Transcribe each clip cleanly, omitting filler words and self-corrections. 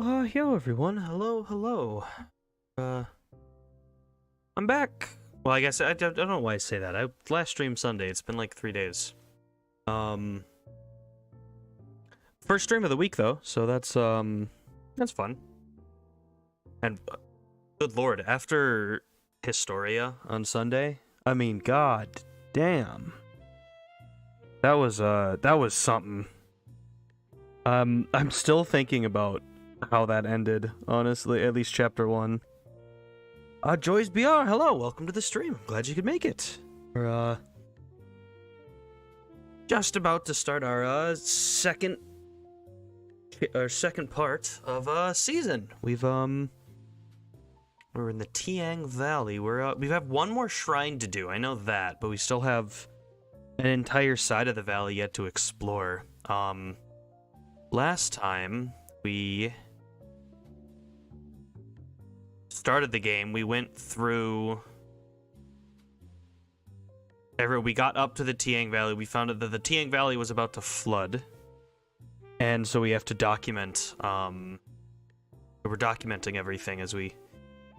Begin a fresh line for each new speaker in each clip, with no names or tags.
OhaHyou everyone. Hello. I'm back. Well, I guess I don't know why I say that. I last streamed Sunday. It's been like 3 days. First stream of the week though, so that's fun. And good lord, after Historia on Sunday, I mean, god damn. That was something. I'm still thinking about how that ended, honestly, at least chapter 1. Joy's BR, hello, welcome to the stream. Glad you could make it. We're just about to start our second part of season. We're in the Tiang Valley. We have one more shrine to do. I know that, but we still have an entire side of the valley yet to explore. Last time we started the game, we went through we got up to the Tiang Valley. We found out that the Tiang Valley was about to flood, and so we have to document. We're documenting everything as we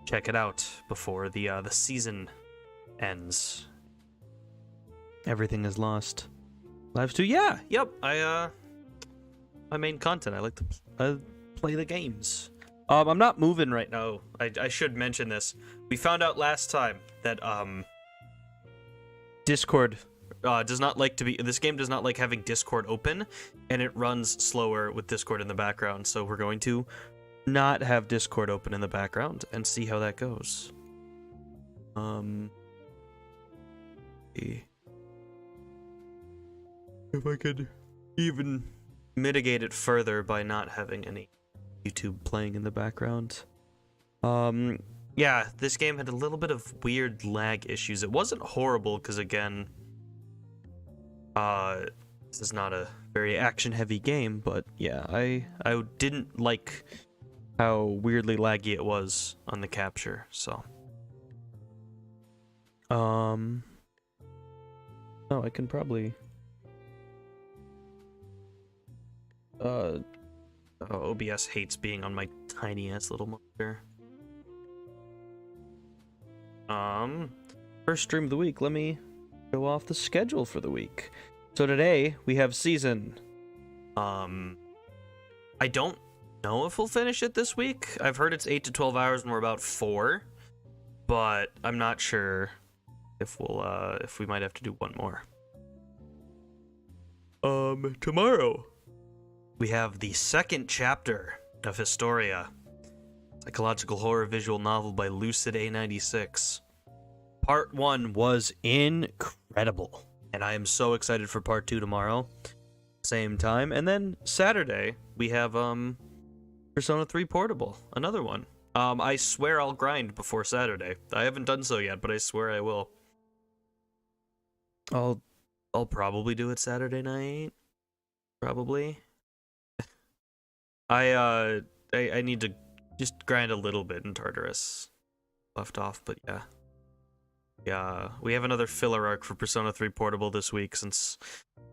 check it out before the season ends. Everything is lost. Lives too. Yeah. Yep. My main content. I like to play the games. I'm not moving right now. I should mention this. We found out last time that Discord does not like to be. This game does not like having Discord open, and it runs slower with Discord in the background. So we're going to not have Discord open in the background and see how that goes. If I could even mitigate it further by not having any YouTube playing in the background. Yeah, this game had a little bit of weird lag issues. It wasn't horrible because, again, this is not a very action-heavy game, but yeah, I didn't like how weirdly laggy it was on the capture, so. Oh, I can probably... OBS hates being on my tiny-ass little monitor. First stream of the week, let me go off the schedule for the week. So today, we have season. I don't know if we'll finish it this week. I've heard it's 8 to 12 hours and we're about 4. But I'm not sure if if we might have to do one more. Tomorrow we have the second chapter of Historia, psychological horror visual novel by Lucid A96. Part 1 was incredible, and I am so excited for part 2 tomorrow, same time. And then Saturday we have Persona 3 Portable, another one. I swear I'll grind before Saturday. I haven't done so yet, but I swear I will. I'll probably do it Saturday night. Probably. I need to just grind a little bit in Tartarus. Left off, but yeah. Yeah, we have another filler arc for Persona 3 Portable this week since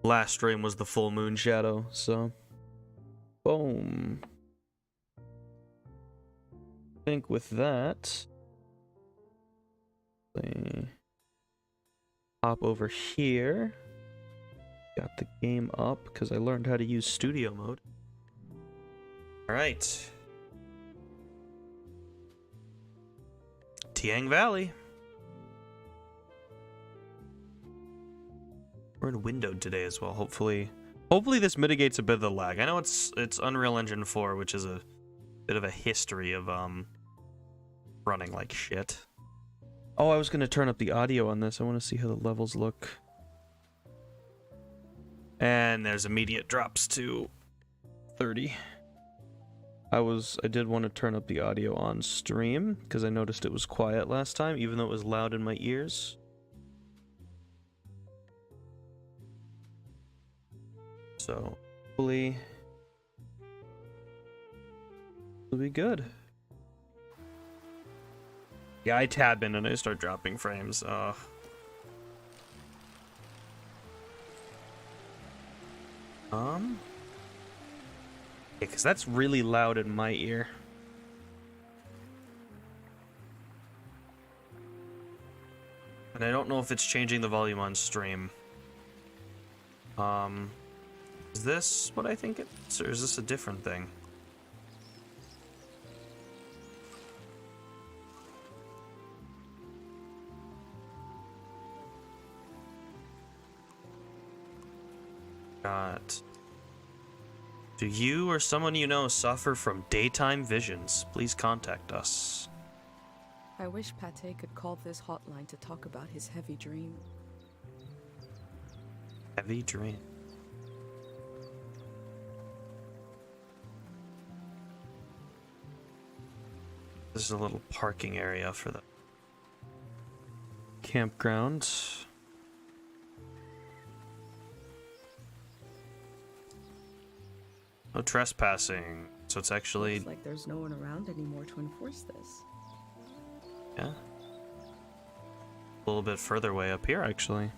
last stream was the Full Moon Shadow, so. Boom. I think with that, hop over here. Got the game up because I learned how to use studio mode. Alright. Tiang Valley. We're in windowed today as well. Hopefully this mitigates a bit of the lag. I know it's Unreal Engine 4, which is a bit of a history of running like shit. Oh, I was gonna turn up the audio on this. I want to see how the levels look. And there's immediate drops to 30. I did want to turn up the audio on stream because I noticed it was quiet last time, even though it was loud in my ears. So hopefully it'll be good. Yeah, I tab in and I start dropping frames. because that's really loud in my ear. And I don't know if it's changing the volume on stream. Is this what I think it is, or is this a different thing? Got... Do you or someone you know suffer from daytime visions? Please contact us.
I wish Pate could call this hotline to talk about his heavy dream.
Heavy dream. This is a little parking area for the campground. No trespassing, so it's actually...
Looks like there's no one around anymore to enforce this.
Yeah. A little bit further away up here, actually.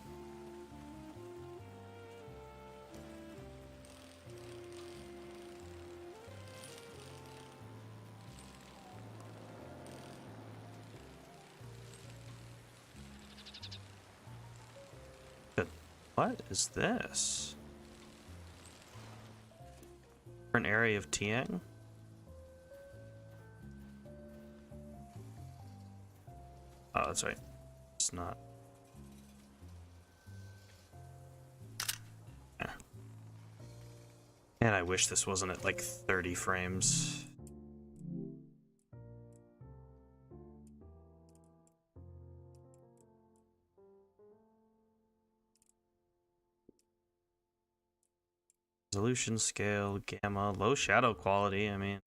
What is this? An area of Tiang? Oh, that's right. It's not. Yeah. And I wish this wasn't at like 30 frames. Resolution scale, gamma, low shadow quality, I mean.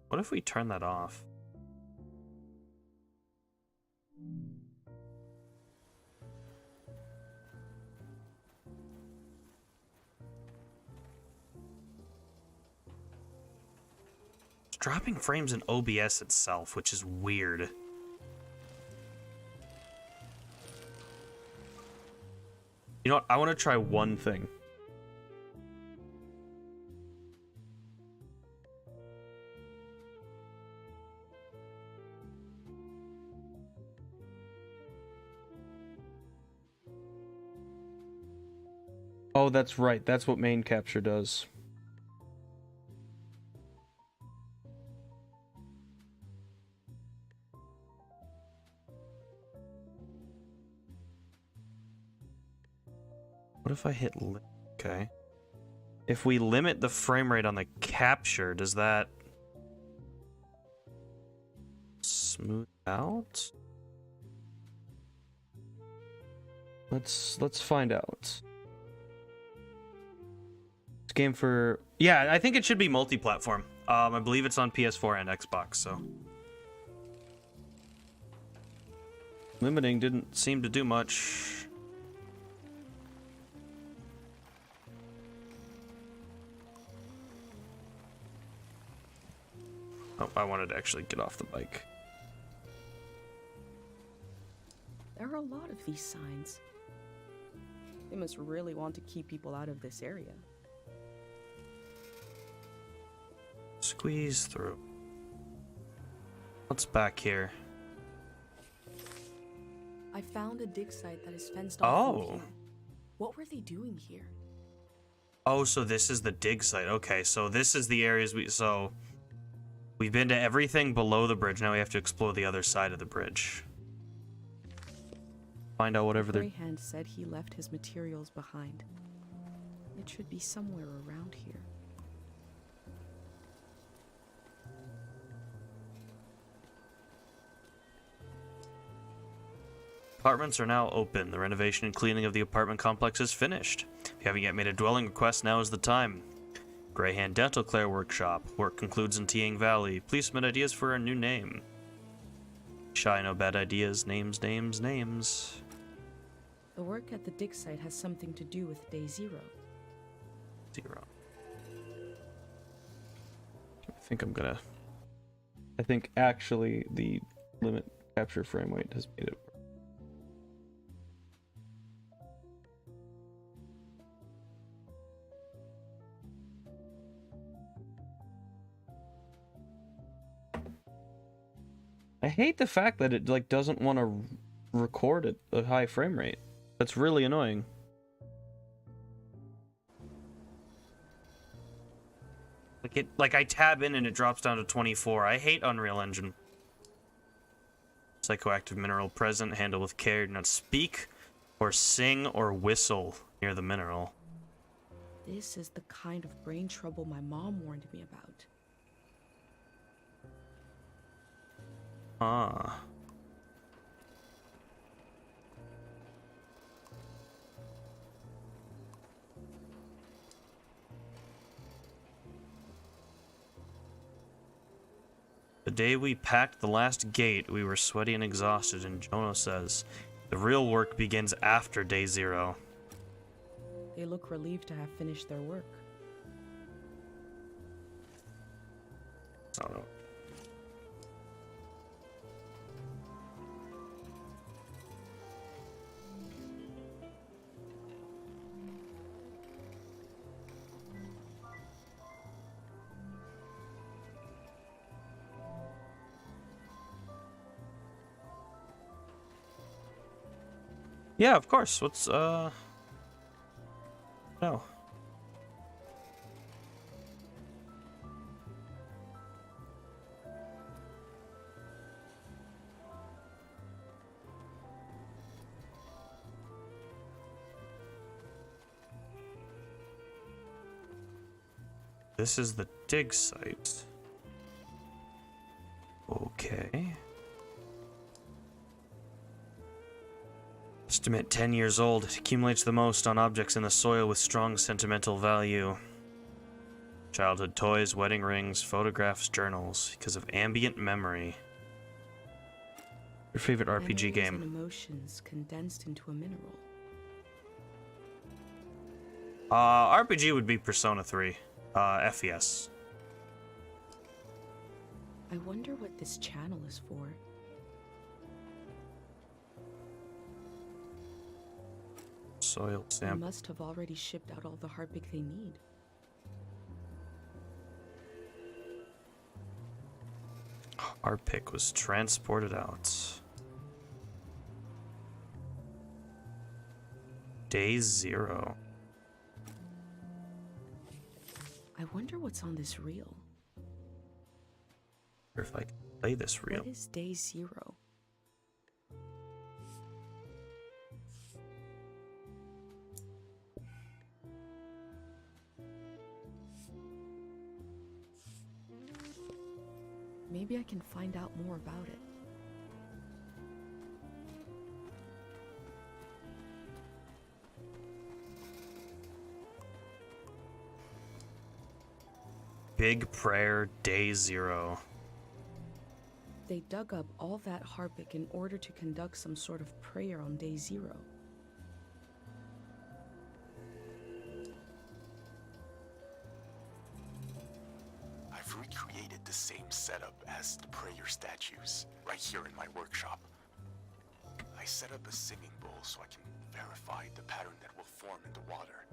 What if we turn that off? It's dropping frames in OBS itself, which is weird. You know what? I want to try one thing. Oh, that's right. That's what main capture does. What if I hit okay. If we limit the frame rate on the capture, does that smooth out? Let's find out. This game for... Yeah, I think it should be multi-platform. I believe it's on PS4 and Xbox, so... Limiting didn't seem to do much. Oh, I wanted to actually get off the bike.
There are a lot of these signs. They must really want to keep people out of this area.
Squeeze through. What's back here?
I found a dig site that is fenced off from here. What were they doing here?
Oh, so this is the dig site. Okay, so this is the areas we've been to everything below the bridge. Now we have to explore the other side of the bridge. Find out whatever they're...
Greyhand said he left his materials behind. It should be somewhere around here.
Apartments are now open. The renovation and cleaning of the apartment complex is finished. If you haven't yet made a dwelling request, now is the time. Greyhand Dental Care Workshop. Work concludes in Tiang Valley. Please submit ideas for a new name. Shy, no bad ideas. Names, names, names.
The work at the dig site has something to do with Day Zero.
I think actually the limit capture frame rate has made it. I hate the fact that it like doesn't want to record at a high frame rate. That's really annoying. Like I tab in and it drops down to 24. I hate Unreal Engine. Psychoactive mineral present. Handle with care. Do not speak or sing or whistle near the mineral.
This is the kind of brain trouble my mom warned me about.
Ah. The day we packed the last gate, we were sweaty and exhausted, and Jono says, the real work begins after day 0.
They look relieved to have finished their work.
I don't know. Yeah, of course. What's, no. This is the dig site. Okay. Estimate 10 years old. It accumulates the most on objects in the soil with strong sentimental value. Childhood toys, wedding rings, photographs, journals. Because of ambient memory. Your favorite RPG
Memories
game?
and emotions condensed into a mineral.
RPG would be Persona 3. FES.
I wonder what this channel is for.
Soil
They
sample.
must have already shipped out all the Harpic they need.
Our pick was transported out. Day 0.
I wonder what's on this reel.
Or if I can play this reel.
What is day 0? Maybe I can find out more about it.
Big Prayer, Day 0.
They dug up all that Harpic in order to conduct some sort of prayer on day 0.
I've recreated the same setup as the prayer statues, right here in my workshop. I set up a singing bowl so I can verify the pattern that will form in the water.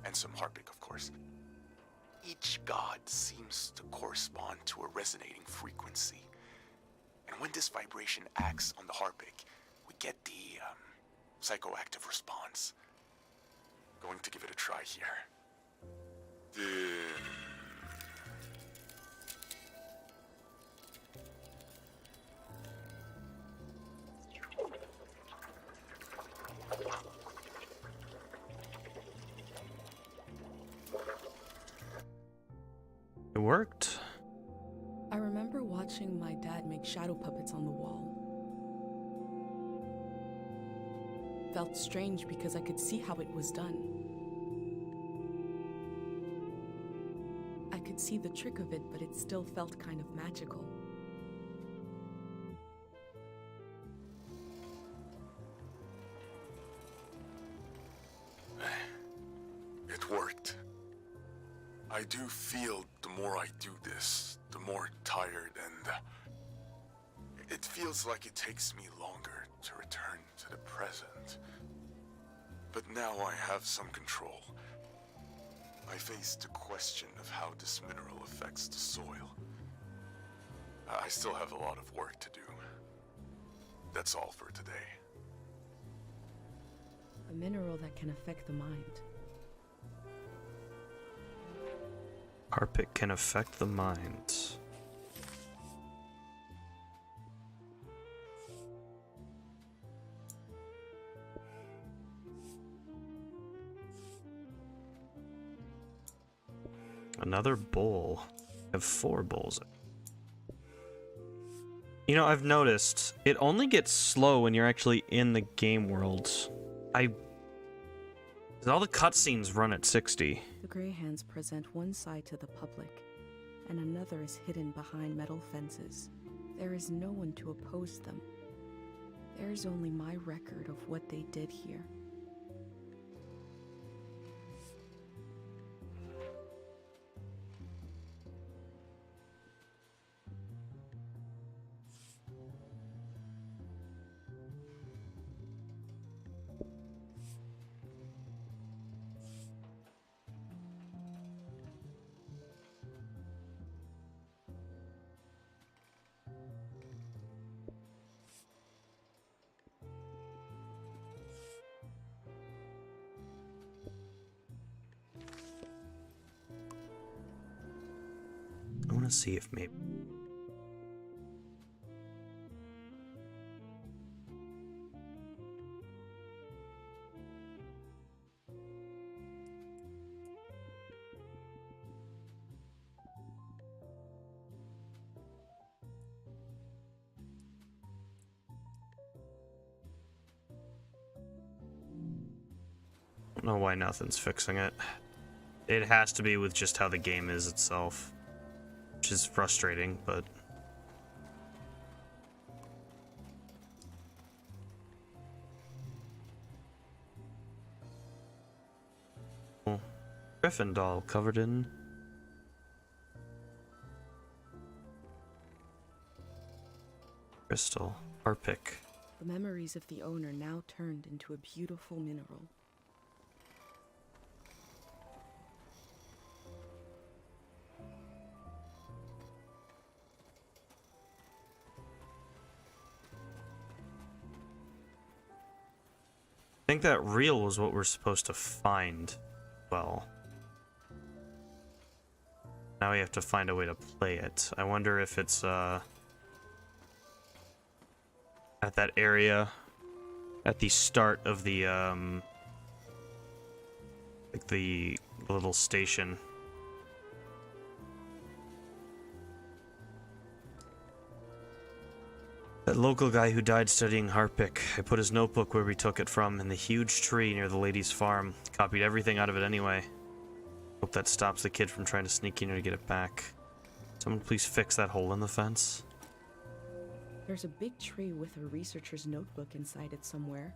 And some Harpic, of course. Each god seems to correspond to a resonating frequency. And when this vibration acts on the Harpic, we get the, psychoactive response. Going to give it a try here.
It worked.
I remember watching my dad make shadow puppets on the wall. Felt strange because I could see how it was done. I could see the trick of it, but it still felt kind of magical.
It worked. I do feel the more I do this, the more tired, and it feels like it takes me longer to return to the present. But now I have some control. I face the question of how this mineral affects the soil. I still have a lot of work to do. That's all for today.
A mineral that can affect the mind.
Harpic can affect the mind. Another bowl. I have 4 bowls. You know, I've noticed it only gets slow when you're actually in the game world. 'Cause all the cutscenes run at 60.
The Greyhands present one side to the public, and another is hidden behind metal fences. There is no one to oppose them. There is only my record of what they did here.
I want to see if maybe... I don't know why nothing's fixing it. It has to be with just how the game is itself. Which is frustrating, but... Oh, Griffin doll covered in... crystal. Harpic.
The memories of the owner now turned into a beautiful mineral.
I think that reel was what we're supposed to find. Well, now we have to find a way to play it. I wonder if it's at that area at the start of the like the little station. That local guy who died studying Harpic. I put his notebook where we took it from in the huge tree near the lady's farm. Copied everything out of it anyway. Hope that stops the kid from trying to sneak in here to get it back. Someone please fix that hole in the fence.
There's a big tree with a researcher's notebook inside it somewhere.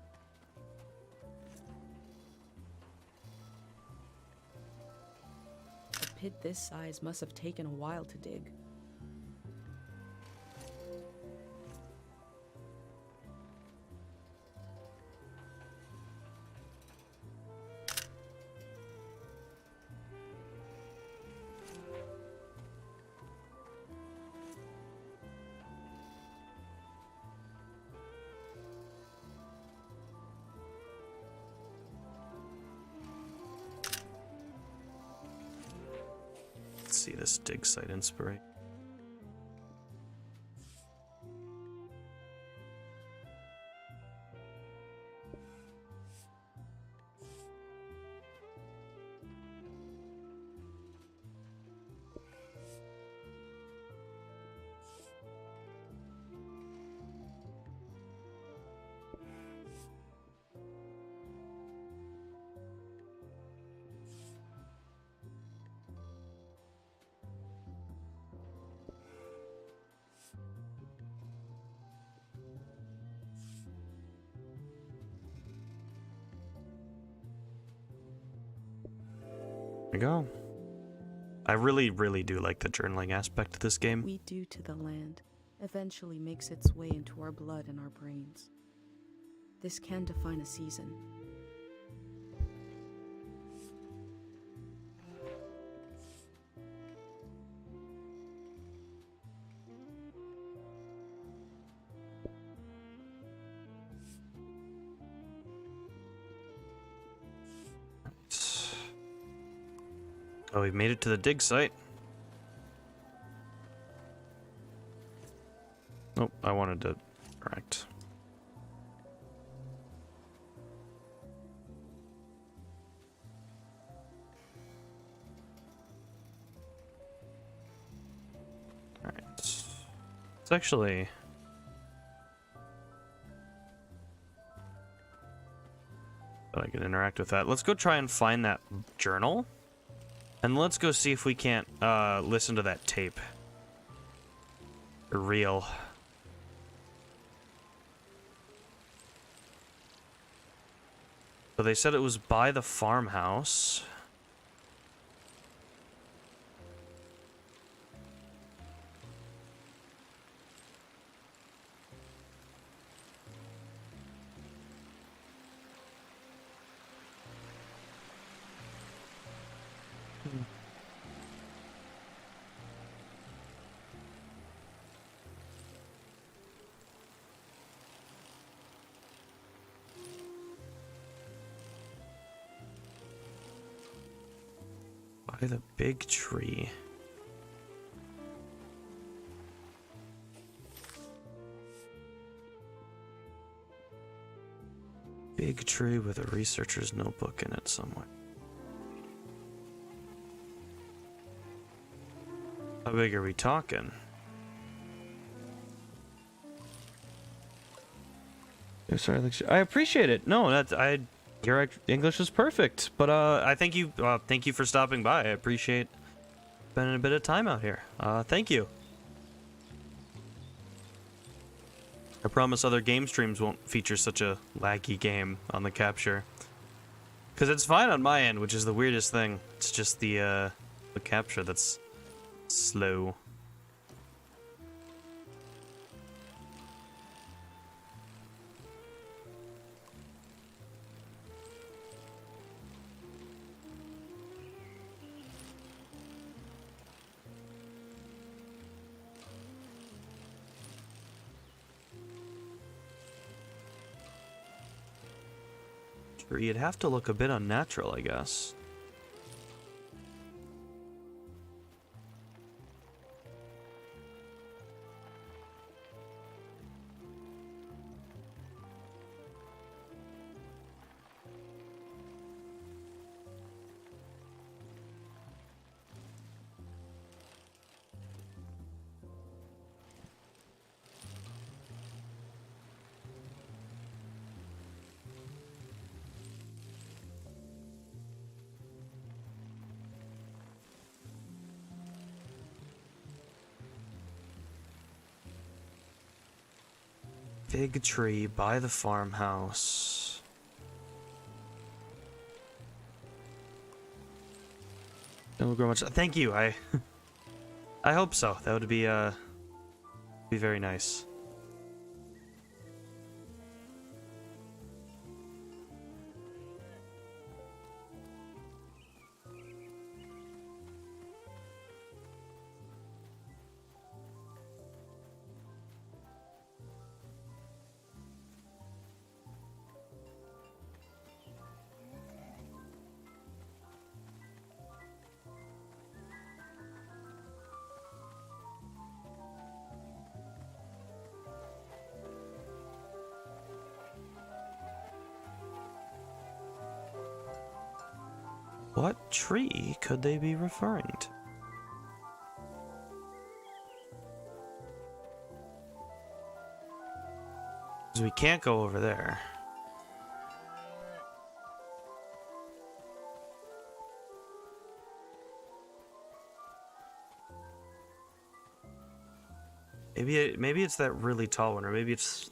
A pit this size must have taken a while to dig.
Let's see this dig site inspiration. There we go. I really, really do like the journaling aspect of this game.
We do to the land eventually makes its way into our blood and our brains. This can define a season.
Oh, we've made it to the dig site. Oh, I wanted to correct. Alright. It's actually... But I can interact with that. Let's go try and find that journal. And let's go see if we can't listen to that tape. For real. So they said it was by the farmhouse. By the big tree. Big tree with a researcher's notebook in it somewhere. How big are we talking? Oh, sorry, I appreciate it. No, your English is perfect. But I thank you for stopping by. I appreciate spending a bit of time out here. Thank you. I promise other game streams won't feature such a laggy game on the capture. Because it's fine on my end, which is the weirdest thing. It's just the capture that's slow. You'd have to look a bit unnatural, I guess. Big tree by the farmhouse. Don't grow much. Thank you. I hope so. That would be very nice. What tree could they be referring to? Because we can't go over there. Maybe it's that really tall one, or maybe it's...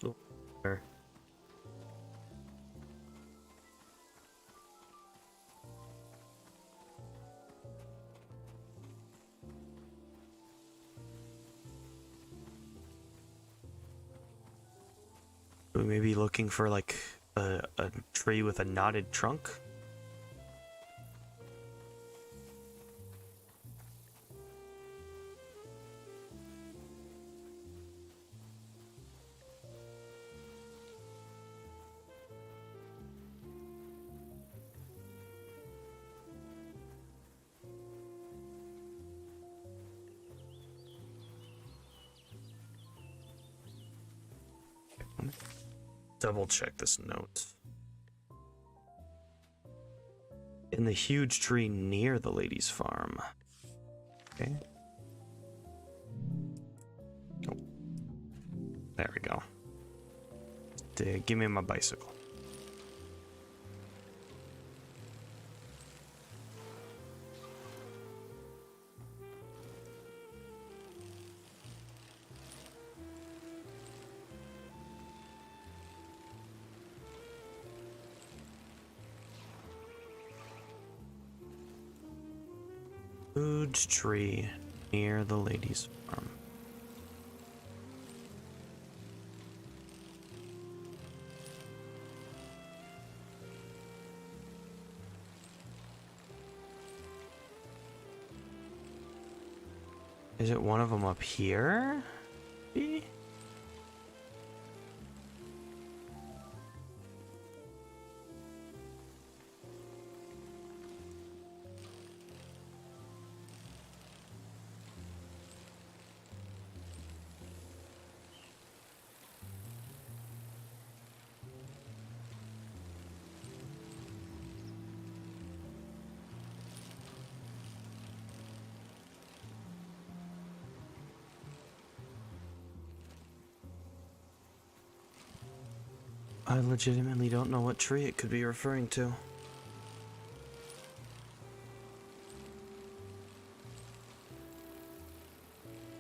We may be looking for like a tree with a knotted trunk. double check this note. In the huge tree near the lady's farm. Okay. Oh. There we go. Give me my bicycle. Huge tree near the lady's farm. Is it one of them up here? Maybe? I legitimately don't know what tree it could be referring to.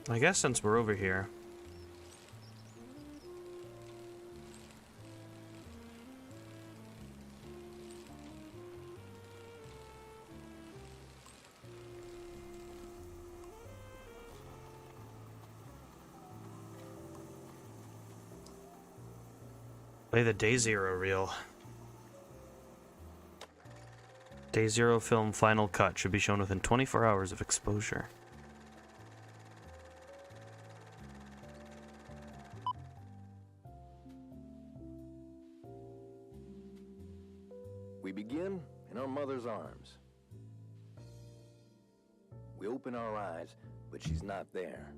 I guess since we're over here. Play the Day Zero reel. Day Zero film final cut should be shown within 24 hours of exposure.
We begin in our mother's arms. We open our eyes, but she's not there.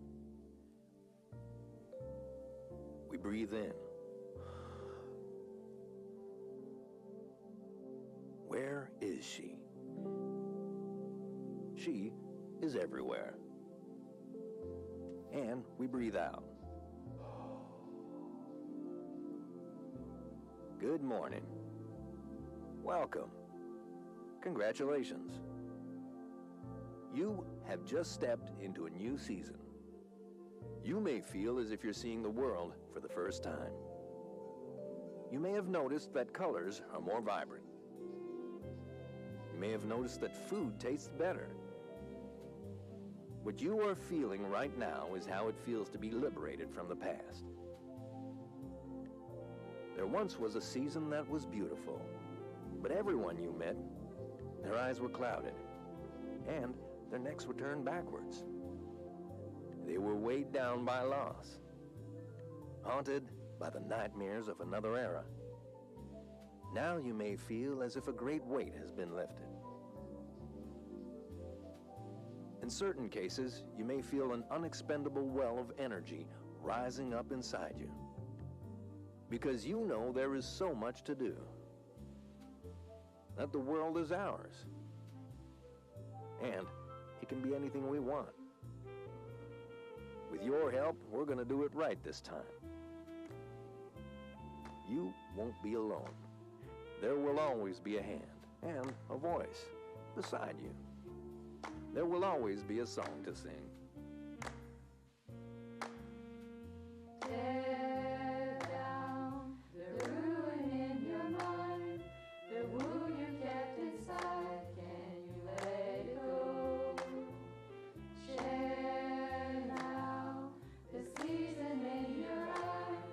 We breathe in. Where is she? She is everywhere. And we breathe out. Good morning. Welcome. Congratulations. You have just stepped into a new season. You may feel as if you're seeing the world for the first time. You may have noticed that colors are more vibrant. You may have noticed that food tastes better. What you are feeling right now is how it feels to be liberated from the past. There once was a season that was beautiful, but everyone you met, their eyes were clouded, and their necks were turned backwards. They were weighed down by loss, haunted by the nightmares of another era. Now you may feel as if a great weight has been lifted. In certain cases, you may feel an unexpendable well of energy rising up inside you, because you know there is so much to do, that the world is ours, and it can be anything we want. With your help, we're going to do it right this time. You won't be alone. There will always be a hand and a voice beside you. There will always be a song to sing.
Tear down the ruin in your mind, the wound you kept inside, can you let it go? Share now the season in your eyes,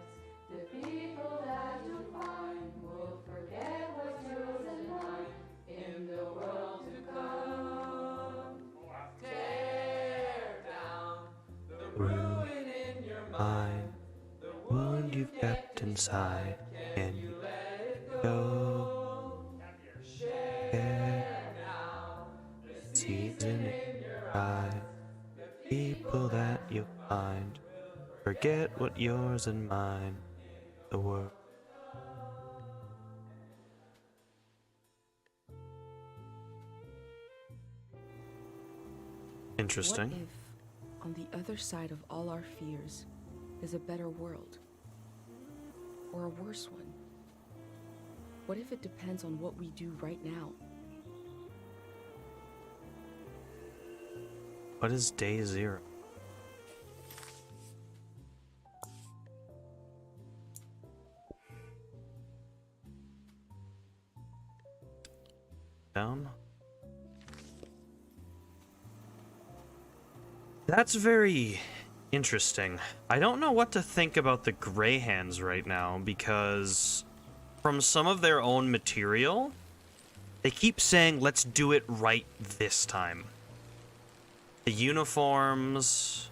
the people that you find will forget what's yours and mine in the world to come. Tear down the ruin in your mind,
The wound you've kept inside, can you let it go? Share now the season in your eyes, the people that you find, forget what yours and mine The word. Interesting.
What if, on the other side of all our fears, is a better world? Or a worse one? What if it depends on what we do right now?
What is day 0? Down. That's very interesting. I don't know what to think about the Grey Hands right now, because from some of their own material, they keep saying, let's do it right this time. The uniforms...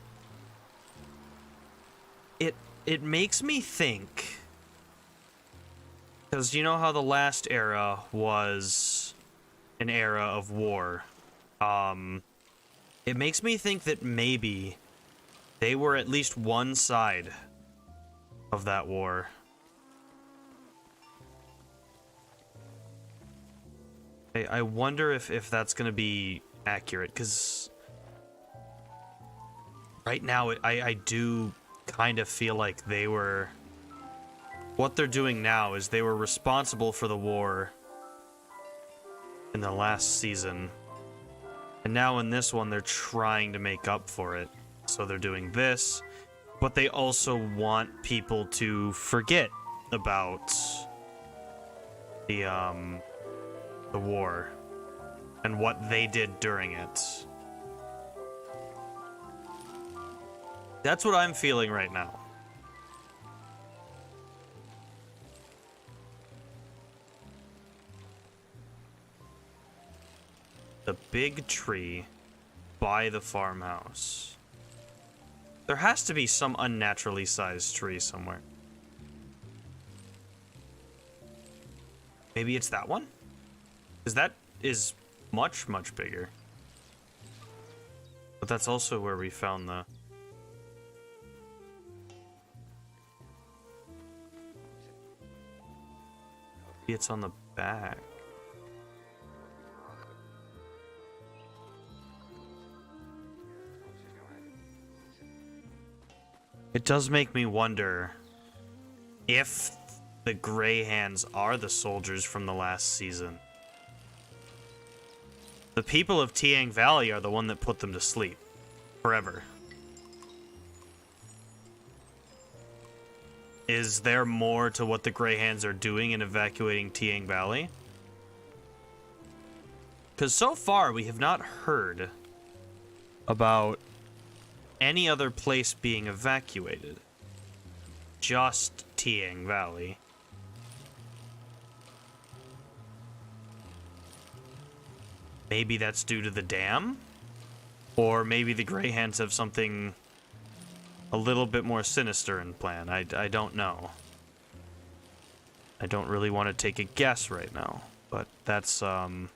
It makes me think... Because you know how the last era was an era of war. It makes me think that maybe they were at least one side of that war. I wonder if that's going to be accurate, because right now I do kind of feel like they were... What they're doing now is they were responsible for the war in the last season. And now in this one, they're trying to make up for it. So they're doing this, but they also want people to forget about the war and what they did during it. That's what I'm feeling right now. The big tree by the farmhouse. There has to be some unnaturally sized tree somewhere. Maybe it's that one? Because that is much, much bigger. But that's also where we found the... Maybe it's on the back. It does make me wonder if the Grey Hands are the soldiers from the last season. The people of Tiang Valley are the one that put them to sleep. Forever. Is there more to what the Grey Hands are doing in evacuating Tiang Valley? Because so far we have not heard about any other place being evacuated. Just Tiang Valley. Maybe that's due to the dam? Or maybe the Grey Hands have something a little bit more sinister in plan. I don't know. I don't really want to take a guess right now, but that's what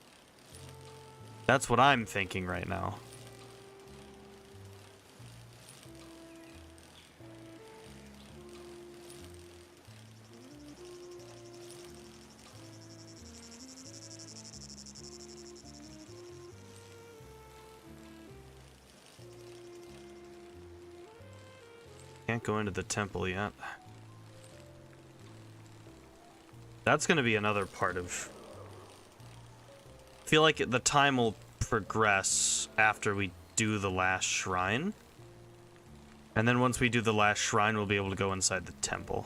I'm thinking right now. Can't go into the temple yet. That's going to be another part of... I feel like the time will progress after we do the last shrine. And then once we do the last shrine, we'll be able to go inside the temple.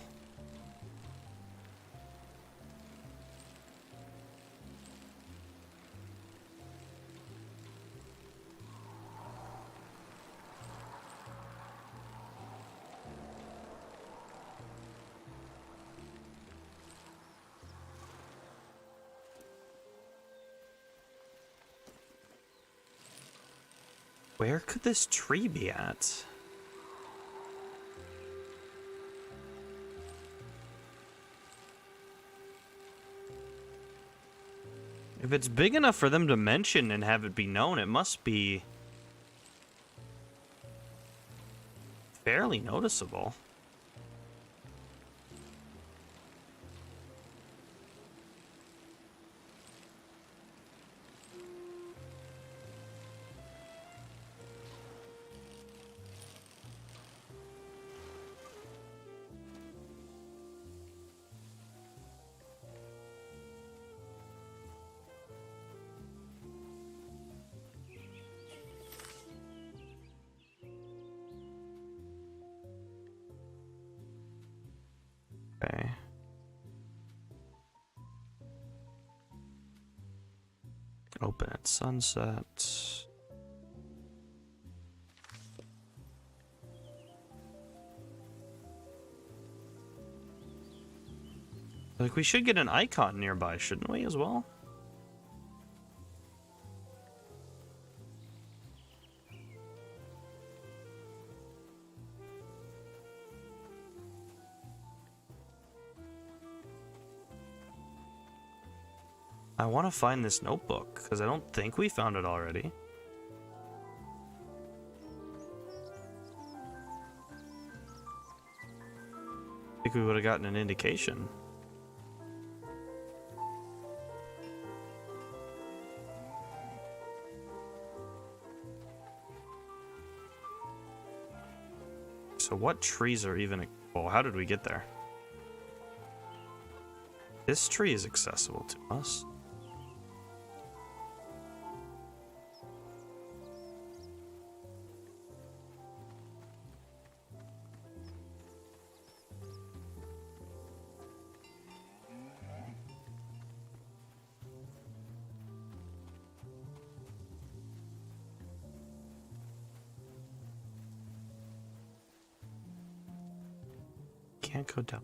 Where could this tree be at? If it's big enough for them to mention and have it be known, it must be fairly noticeable. Okay. Open at sunset. Like, we should get an icon nearby, shouldn't we, as well? I want to find this notebook, because I don't think we found it already. I think we would have gotten an indication. So what trees are even... Oh, how did we get there? This tree is accessible to us. Can't go down.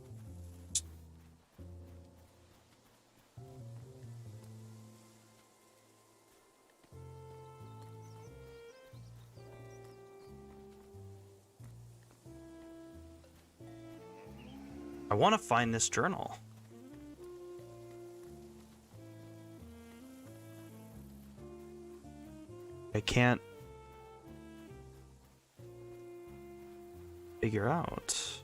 I want to find this journal. I can't figure out.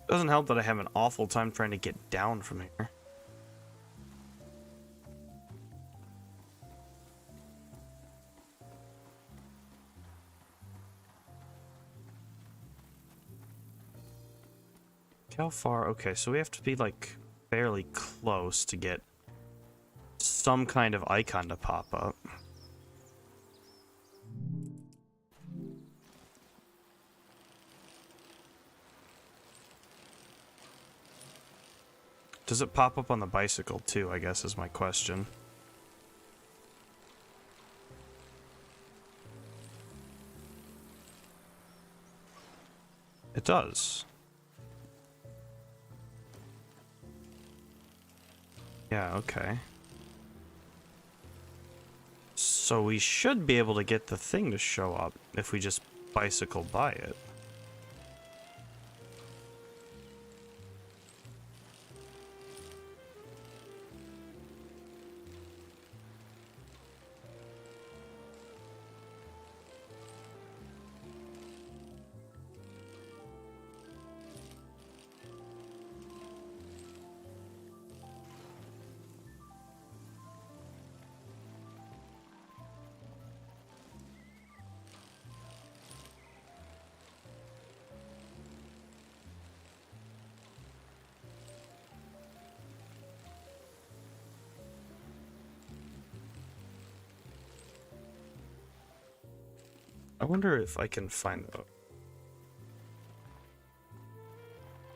Doesn't help that I have an awful time trying to get down from here. How far? Okay, so we have to be like fairly close to get some kind of icon to pop up. Does it pop up on the bicycle too, I guess is my question. It does. Yeah, okay. So we should be able to get the thing to show up if we just bicycle by it. I wonder if I can find the...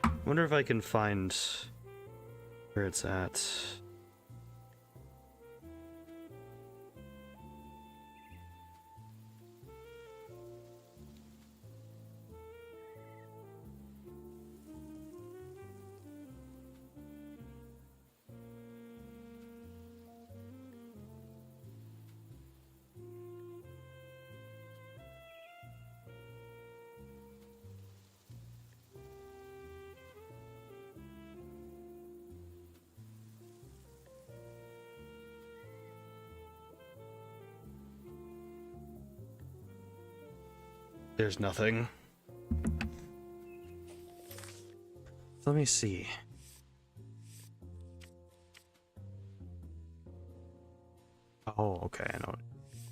I wonder if I can find where it's at. There's nothing. Let me see. Oh, okay, I know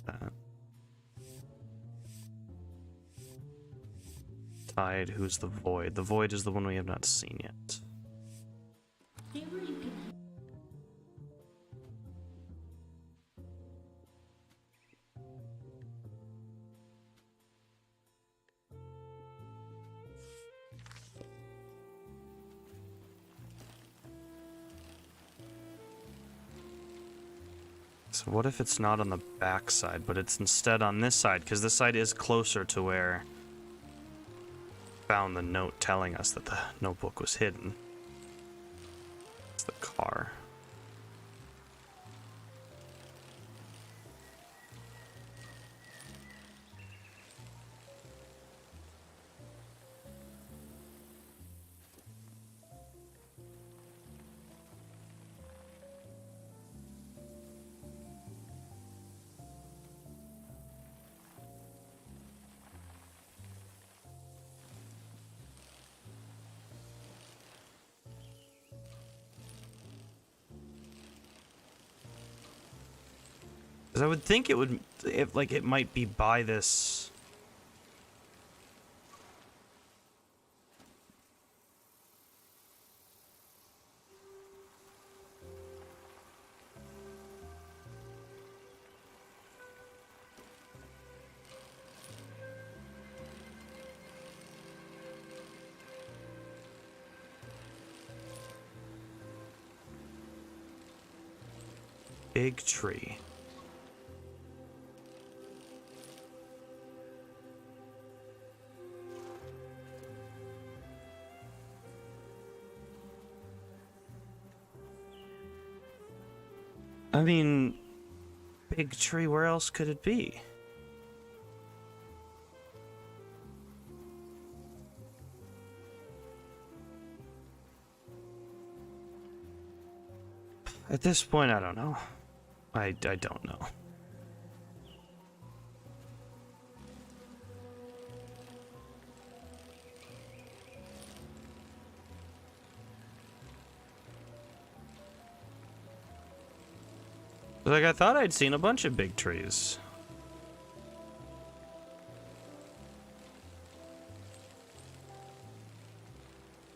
that. Tide, who's the Void? The Void is the one we have not seen yet. So what if it's not on the back side, but it's instead on this side? Because this side is closer to where found the note telling us that the notebook was hidden. It's the car. Because I would think it would, it might be by this. Big tree. I mean, big tree, where else could it be? At this point, I don't know. I don't know. Like, I thought I'd seen a bunch of big trees.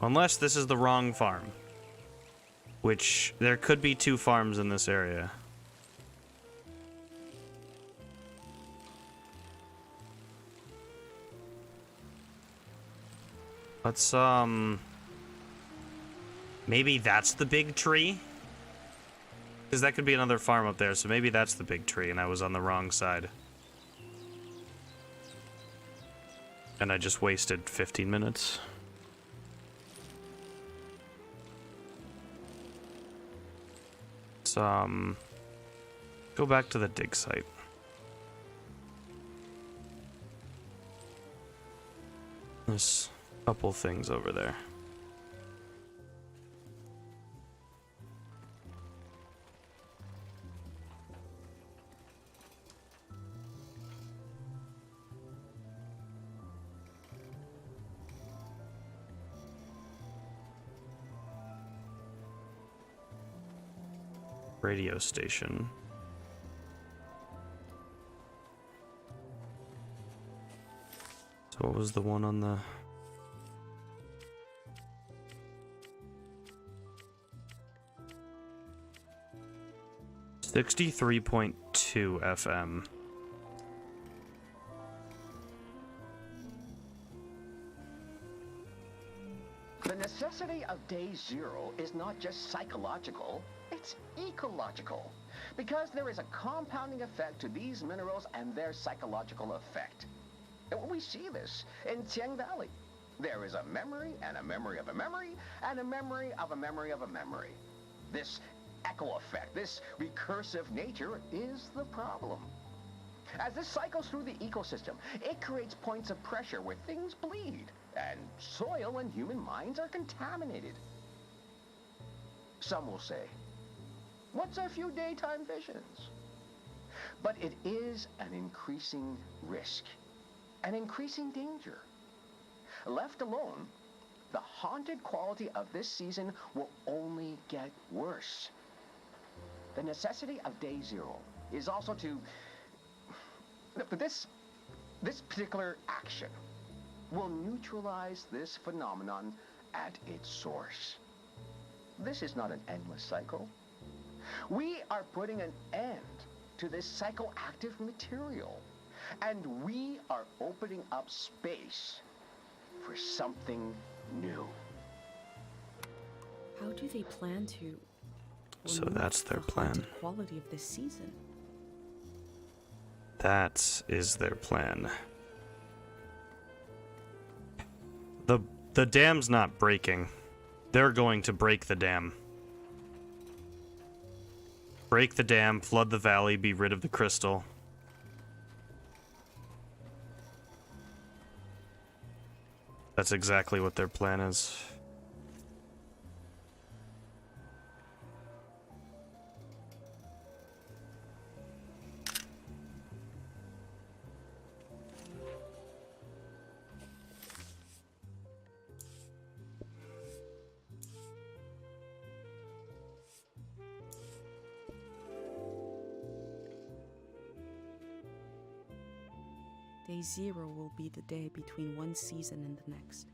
Unless this is the wrong farm. Which, there could be 2 farms in this area. Let's, maybe that's the big tree? Because that could be another farm up there, so maybe that's the big tree and I was on the wrong side. And I just wasted 15 minutes. Let's, go back to the dig site. There's a couple things over there. Radio station. So what was the one on the... .2 FM.
The necessity of day 0 is not just psychological, it's ecological. Because there is a compounding effect to these minerals and their psychological effect. And we see this in Tiang Valley. There is a memory and a memory of a memory and a memory of a memory of a memory. This echo effect, this recursive nature is the problem. As this cycles through the ecosystem, it creates points of pressure where things bleed, and soil and human minds are contaminated. Some will say, what's a few daytime visions? But it is an increasing risk, an increasing danger. Left alone, the haunted quality of this season will only get worse. The necessity of day 0 is also to... This particular action will neutralize this phenomenon at its source. This is not an endless cycle. We are putting an end to this psychoactive material, and we are opening up space for something new.
How do they plan to...
So that's their
the
plan.
haunted quality of this season?
That is their plan. The dam's not breaking. They're going to break the dam. Break the dam, flood the valley, be rid of the crystal. That's exactly what their plan is.
Day 0 will be the day between one season and the next.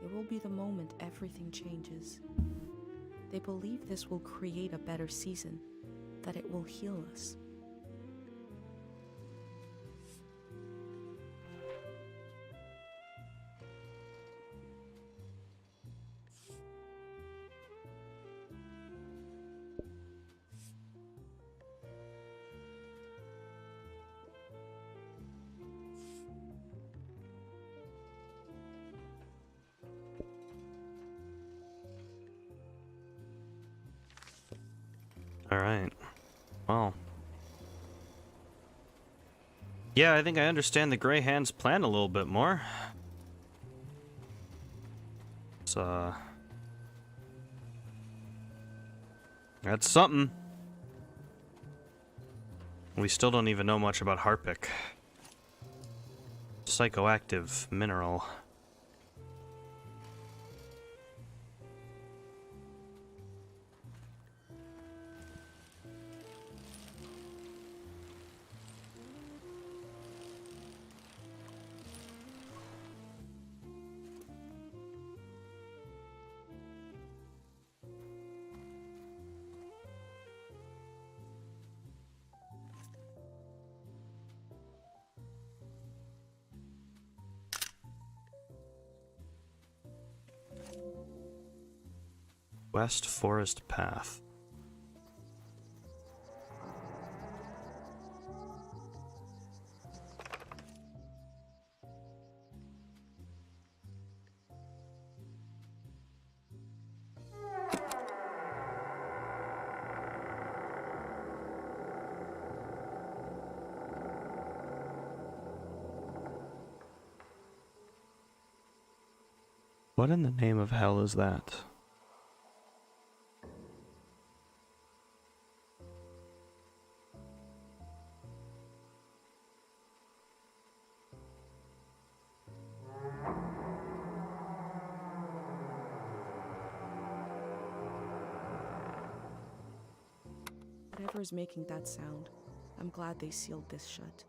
It will be the moment everything changes. They believe this will create a better season, that it will heal us.
Alright. Well. Yeah, I think I understand the Grey Hand's plan a little bit more. It's, that's something. We still don't even know much about Harpic. Psychoactive mineral. West Forest Path. What in the name of hell is that?
Whatever's making that sound, I'm glad they sealed this shut.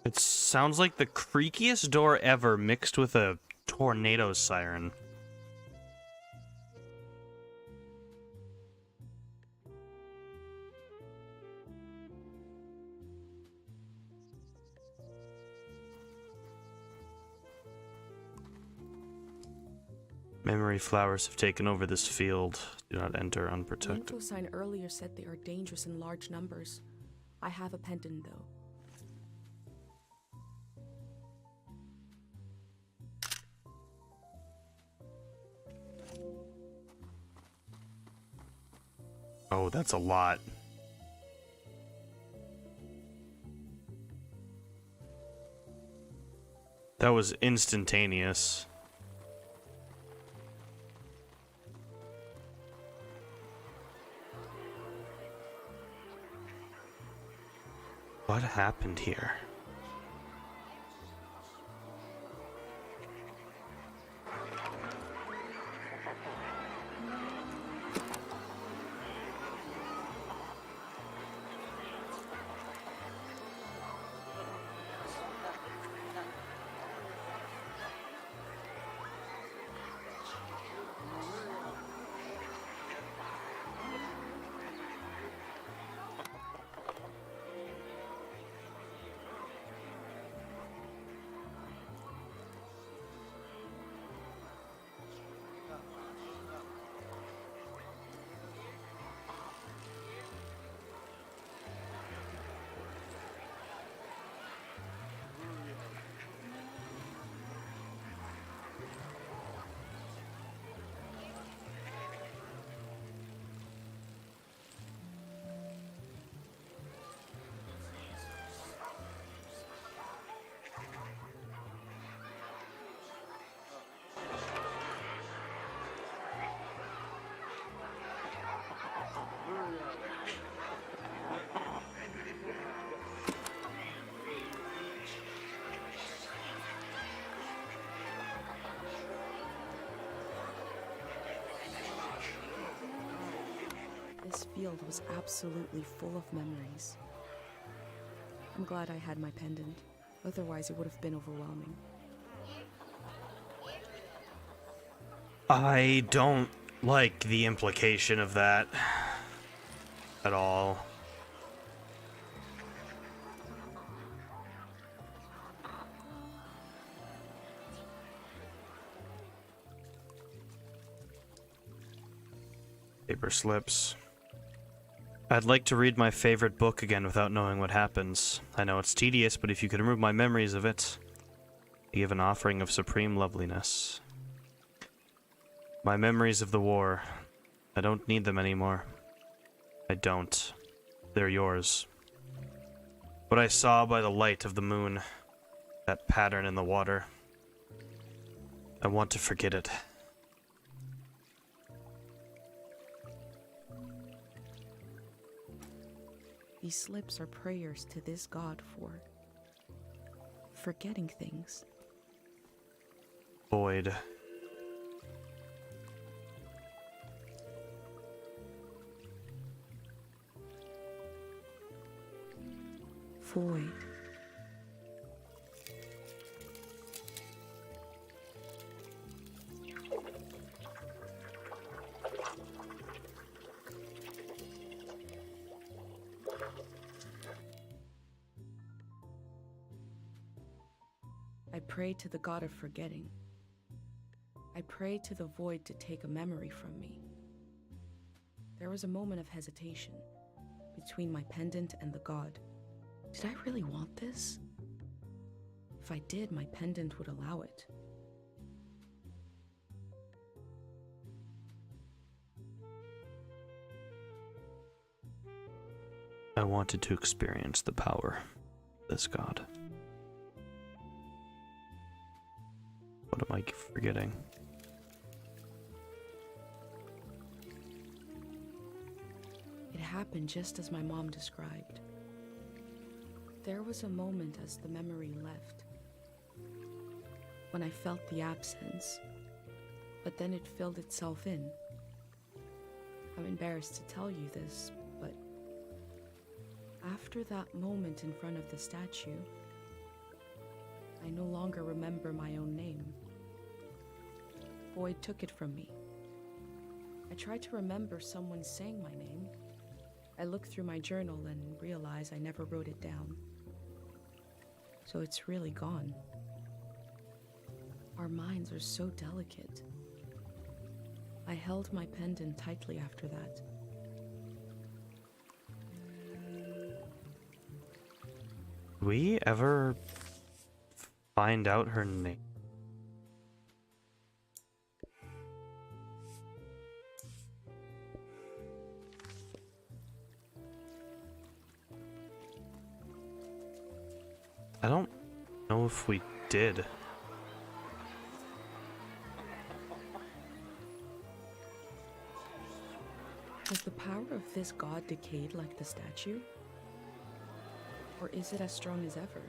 It sounds like the creakiest door ever mixed with a tornado siren. Memory flowers have taken over this field. Do not enter
The
unprotected.
info sign earlier said they are dangerous in large numbers. I have a pendant though.
Oh, that's a lot. That was instantaneous. What happened here?
This field was absolutely full of memories. I'm glad I had my pendant, otherwise it would have been overwhelming.
I don't like the implication of that at all. Paper slips. I'd like to read my favorite book again without knowing what happens. I know it's tedious, but if you could remove my memories of it, I give an offering of supreme loveliness. My memories of the war. I don't need them anymore. I don't. They're yours. What I saw by the light of the moon, that pattern in the water. I want to forget it.
These slips are prayers to this god for forgetting things.
Void.
Void. I pray to the god of forgetting. I pray to the void to take a memory from me. There was a moment of hesitation between my pendant and the god. Did I really want this? If I did, my pendant would allow it.
I wanted to experience the power of this god. What am I forgetting?
It happened just as my mom described. There was a moment as the memory left, when I felt the absence, but then it filled itself in. I'm embarrassed to tell you this, but after that moment in front of the statue, I no longer remember my own name. Void took it from me. I tried to remember someone saying my name. I looked through my journal and realized I never wrote it down. So it's really gone. Our minds are so delicate. I held my pendant tightly after that.
Did we ever find out her name? I don't know if we did.
Has the power of this god decayed like the statue? Or is it as strong as ever?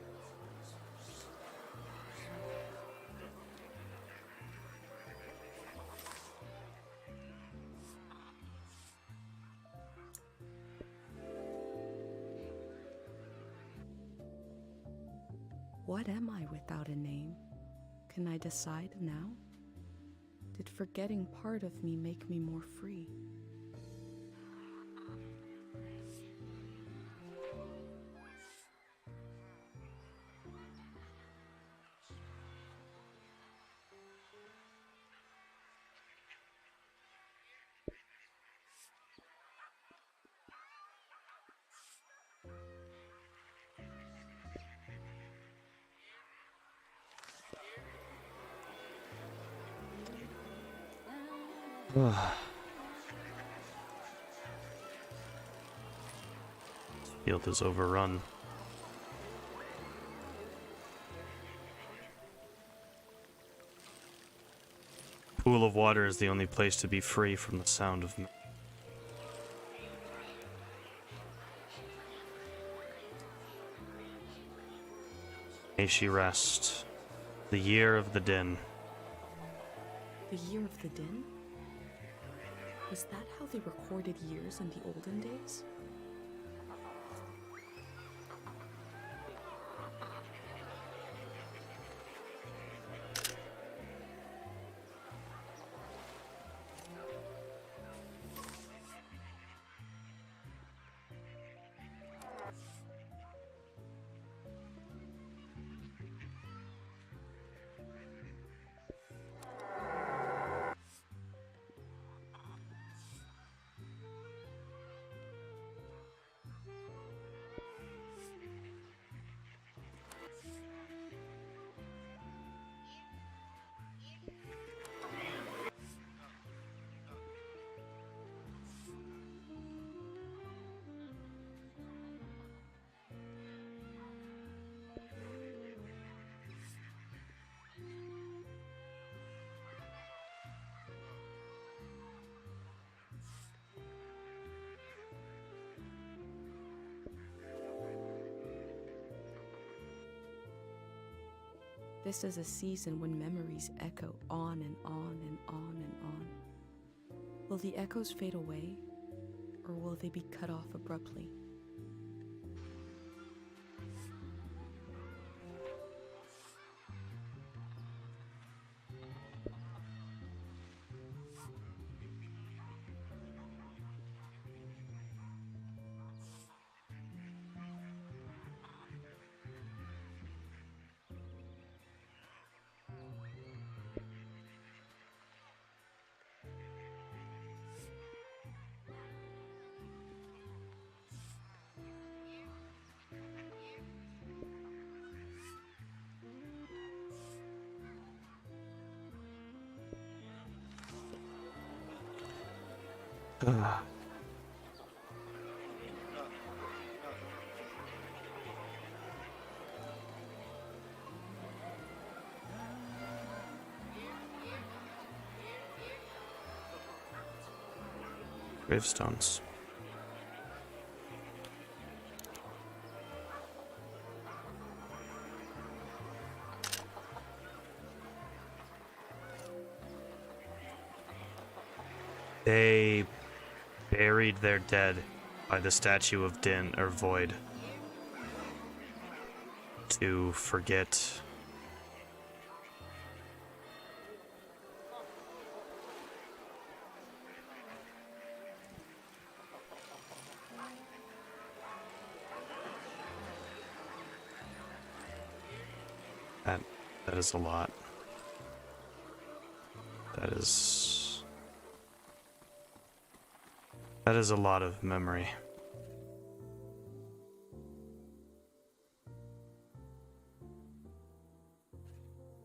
What am I without a name? Can I decide now? Did forgetting part of me make me more free?
Field is overrun. Pool of water is the only place to be free from the sound of me. May she rest. The year of the din.
The year of the din? Was that how they recorded years in the olden days? This is a season when memories echo on and on and on and on. Will the echoes fade away, or will they be cut off abruptly?
Gravestones. They buried their dead by the statue of Din or Void to forget. That is a lot. That is a lot of memory.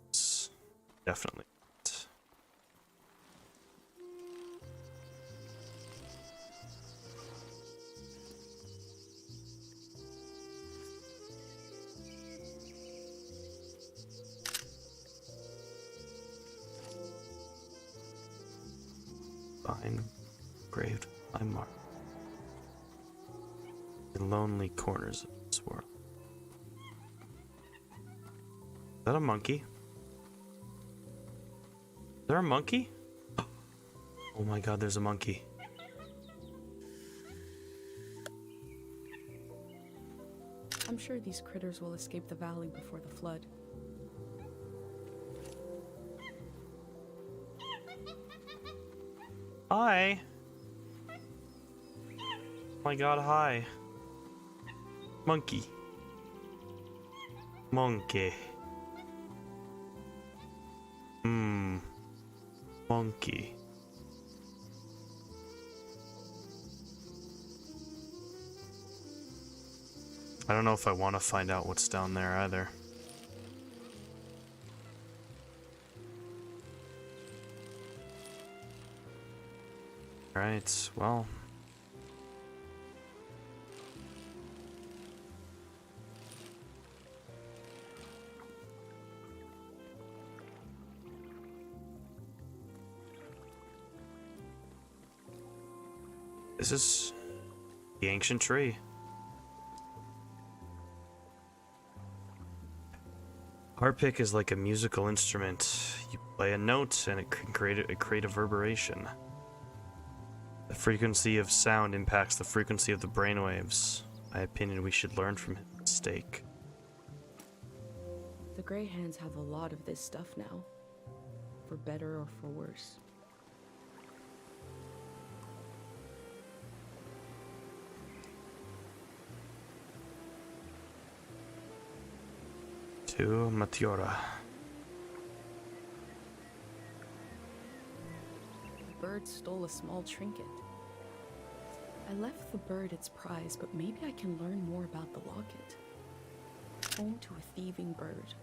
It's definitely. Engraved by mark in lonely corners of this world. Is that a monkey? Is there a monkey? Oh my god, there's a monkey.
I'm sure these critters will escape the valley before the flood.
Hi. Oh my god, hi. Monkey. Monkey. Monkey. I don't know if I want to find out what's down there either. Alright, well. This is the ancient tree. Harpic is like a musical instrument. You play a note and it can create a reverberation. The frequency of sound impacts the frequency of the brainwaves. My opinion, we should learn from his mistake.
The Grey Hands have a lot of this stuff now, for better or for worse.
To Matiora.
The bird stole a small trinket. I left the bird its prize, but maybe I can learn more about the locket. Home to a thieving bird.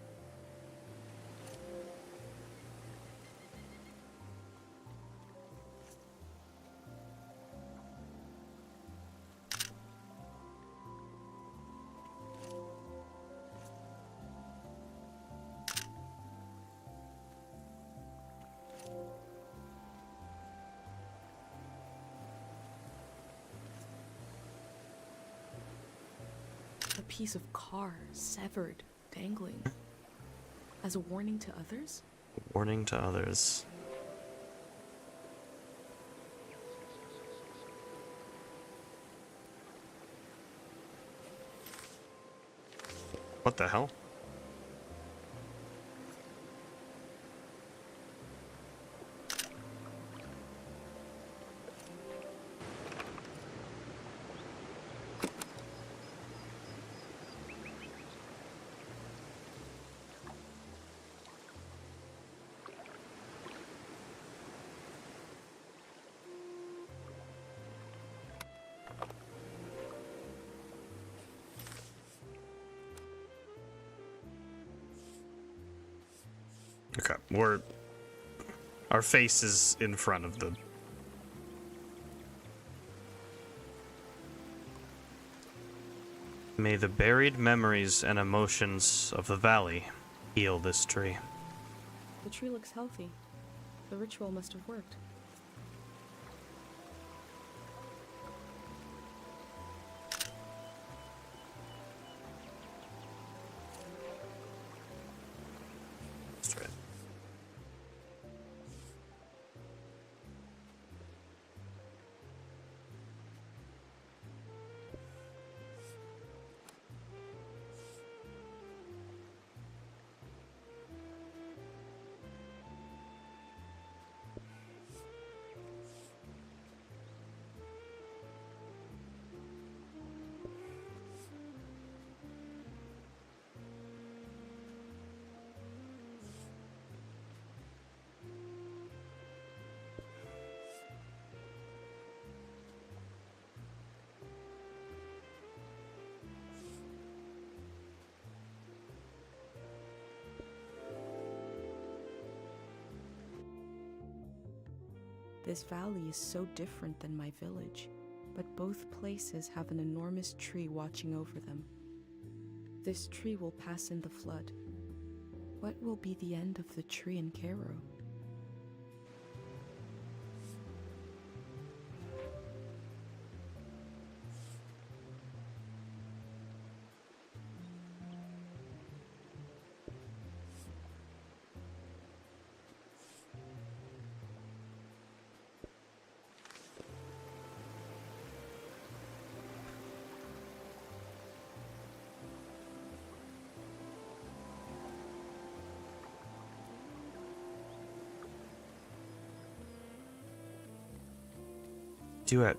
A piece of car, severed, dangling. As a warning to others?
Warning to others. What the hell? Okay, our face is in front of the... May the buried memories and emotions of the valley heal this tree.
The tree looks healthy. The ritual must have worked.
That's right.
This valley is so different than my village, but both places have an enormous tree watching over them. This tree will pass in the flood. What will be the end of the tree in Cairo?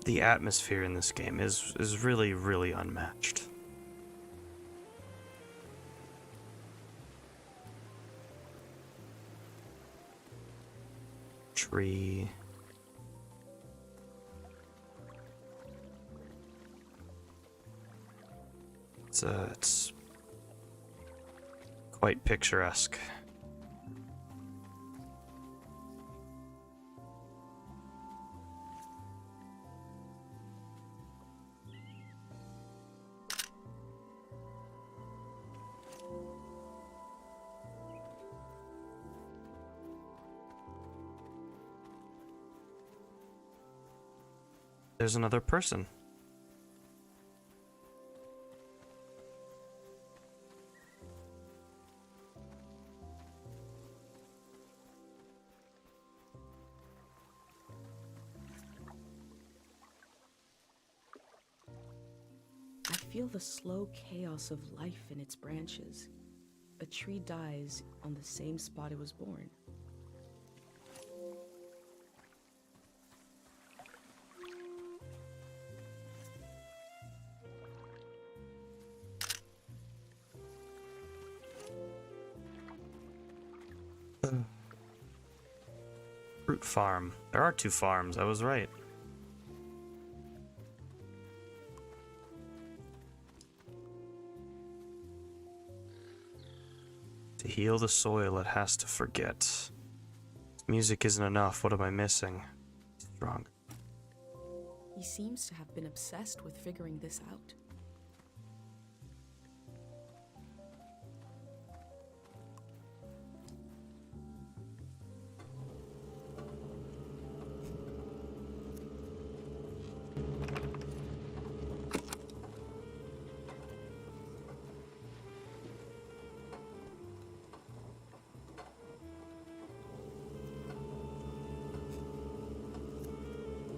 The atmosphere in this game is really, really unmatched. Tree. It's quite picturesque. There's another person.
feel the slow chaos of life in its branches. A tree dies on the same spot it was born.
Fruit farm. There are 2 farms. I was right. To heal the soil, it has to forget. Music isn't enough. What am I missing? Strong.
He seems to have been obsessed with figuring this out.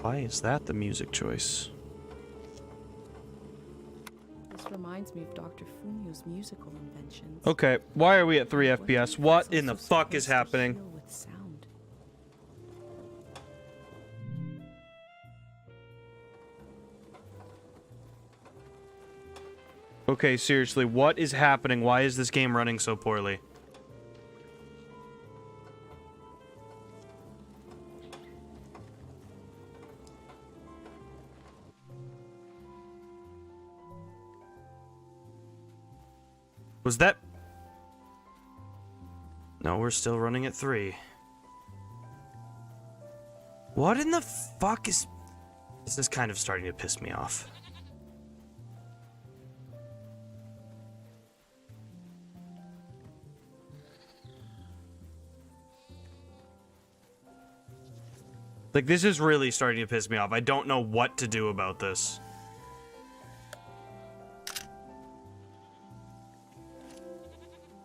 Why is that the music choice?
This reminds me of Dr. Fumio's musical inventions.
Okay, why are we at 3
What
FPS?
if
What
it's
in the
also
fuck is
supposed to
happening?
heal with sound?
Okay, seriously, what is happening? Why is this game running so poorly? Was that... No, we're still running at 3. What in the fuck is... This is kind of starting to piss me off. Like, this is really starting to piss me off. I don't know what to do about this.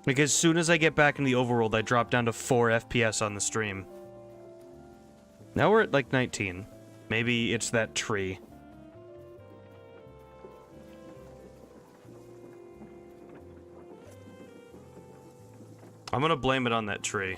Like, as soon as I get back in the overworld, I drop down to 4 FPS on the stream. Now we're at, like, 19. Maybe it's that tree. I'm gonna blame it on that tree.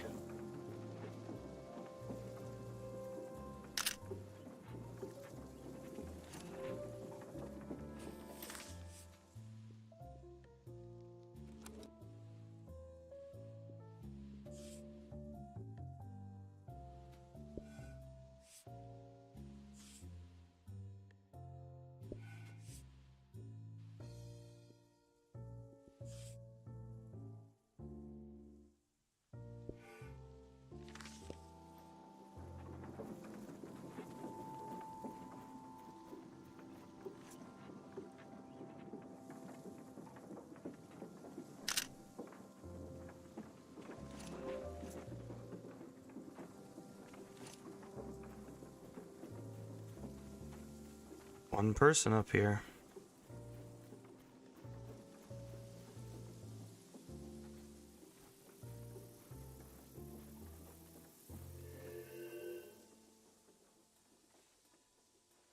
One person up here.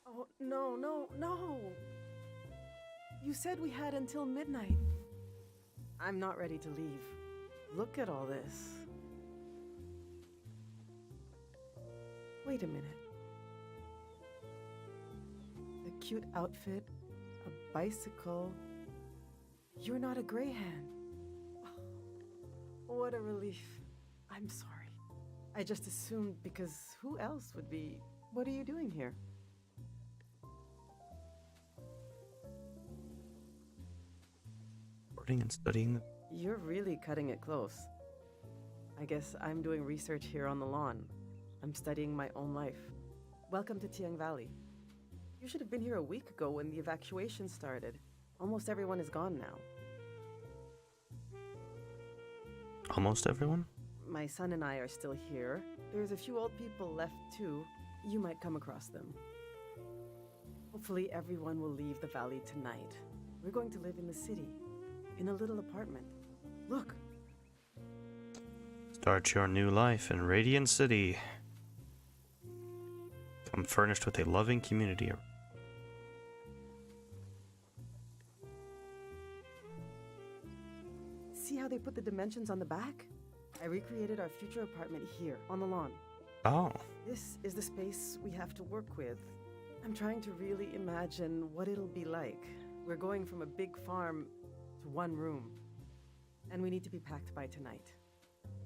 Oh, no, no, no! You said we had until midnight. I'm not ready to leave. Look at all this. Wait a minute. A cute outfit, a bicycle. You're not a greyhound. Oh, what a relief. I'm sorry. I just assumed because who else would be... What are you doing here?
Recording and studying.
You're really cutting it close. I guess I'm doing research here on the lawn. I'm studying my own life. Welcome to Tiang Valley. You should have been here a week ago when the evacuation started. Almost everyone is gone now.
Almost everyone?
My son and I are still here. There's a few old people left too. You might come across them. Hopefully everyone will leave the valley tonight. We're going to live in the city, in a little apartment. Look!
Start your new life in Radiant City. Come furnished with a loving community.
see how they put the dimensions on the back? I recreated our future apartment here, on the lawn.
Oh.
This is the space we have to work with. I'm trying to really imagine what it'll be like. We're going from a big farm to one room. And we need to be packed by tonight.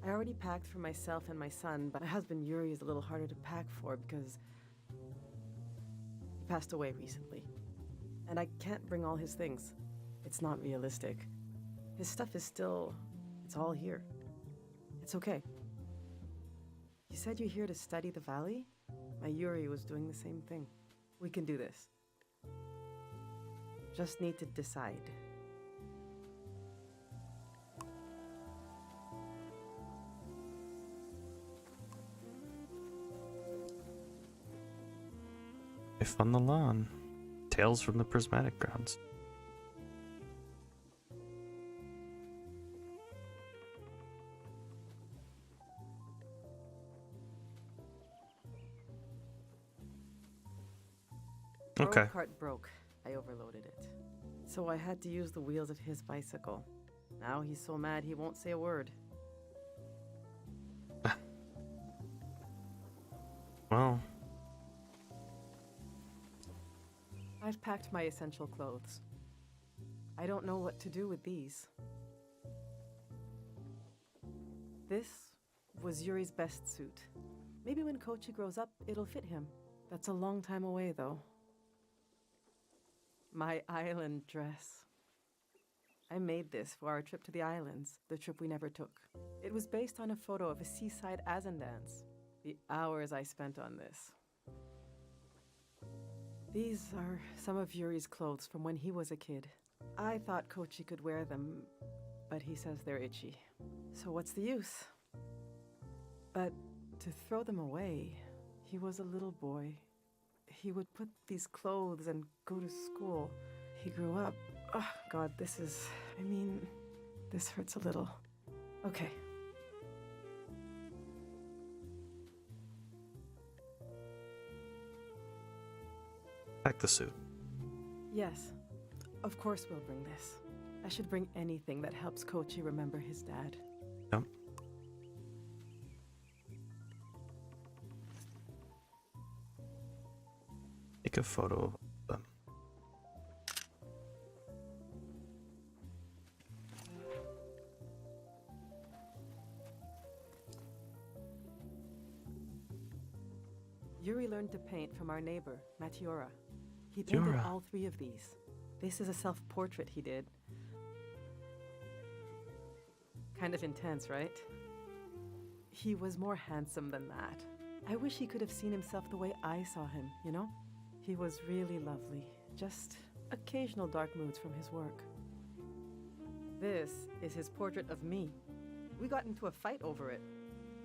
I already packed for myself and my son, but my husband Yuri is a little harder to pack for because he passed away recently. And I can't bring all his things. It's not realistic. His stuff is still... it's all here. It's okay. You said you're here to study the valley? My Yuri was doing the same thing. We can do this. Just need to decide.
Life on the lawn. Tales from the prismatic grounds. Okay.
Road cart broke. I overloaded it. So I had to use the wheels of his bicycle. Now he's so mad he won't say a word.
Well.
I've packed my essential clothes. I don't know what to do with these. This was Yuri's best suit. Maybe when Kochi grows up, it'll fit him. That's a long time away, though. My island dress. I made this for our trip to the islands, the trip we never took. It was based on a photo of a seaside Azan dance. The hours I spent on this. These are some of Yuri's clothes from when he was a kid. I thought Kochi could wear them, but he says they're itchy. So what's the use? But to throw them away, he was a little boy. He would put these clothes and go to school. He grew up. Oh, God, this hurts a little. Okay.
Pack the suit.
Yes, of course we'll bring this. I should bring anything that helps Kochi remember his dad.
Yep. Take a photo of them.
Yuri learned to paint from our neighbor, Matiora. He painted all three of these. This is a self-portrait he did. Kind of intense, right? He was more handsome than that. I wish he could have seen himself the way I saw him, you know? He was really lovely. Just occasional dark moods from his work. This is his portrait of me. We got into a fight over it.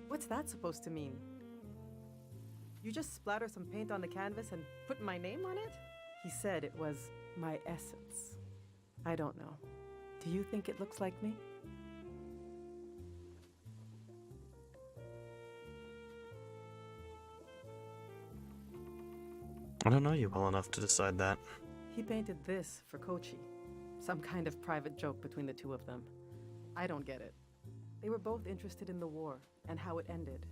What's that supposed to mean? You just splatter some paint on the canvas and put my name on it? He said it was my essence. I don't know. Do you think it looks like me?
I don't know you well enough to decide that.
He painted this for Kochi. Some kind of private joke between the two of them. I don't get it. They were both interested in the war and how it ended.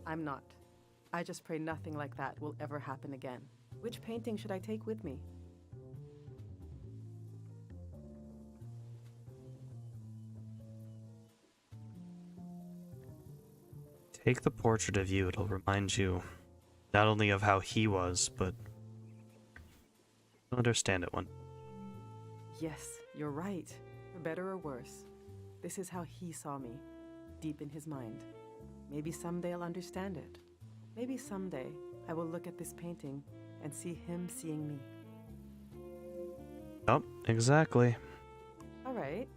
I'm not. I just pray nothing like that will ever happen again. Which painting should I take with me?
Take the portrait of you. It'll remind you not only of how he was, but you'll understand it one.
Yes, you're right. For better or worse. This is how he saw me, deep in his mind. Maybe someday I'll understand it. Maybe someday I will look at this painting and see him seeing me.
Oh, exactly.
All right,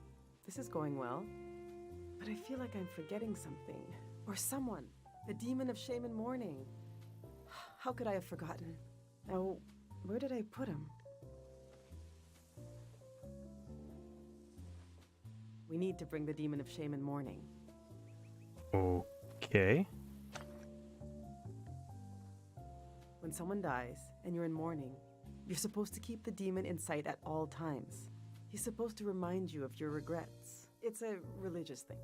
this is going well. But I feel like I'm forgetting something. Or someone. The demon of shame and mourning. How could I have forgotten? Now, where did I put him? We need to bring the demon of shame and mourning.
Okay.
When someone dies and you're in mourning, you're supposed to keep the demon in sight at all times. He's supposed to remind you of your regrets. It's a religious thing.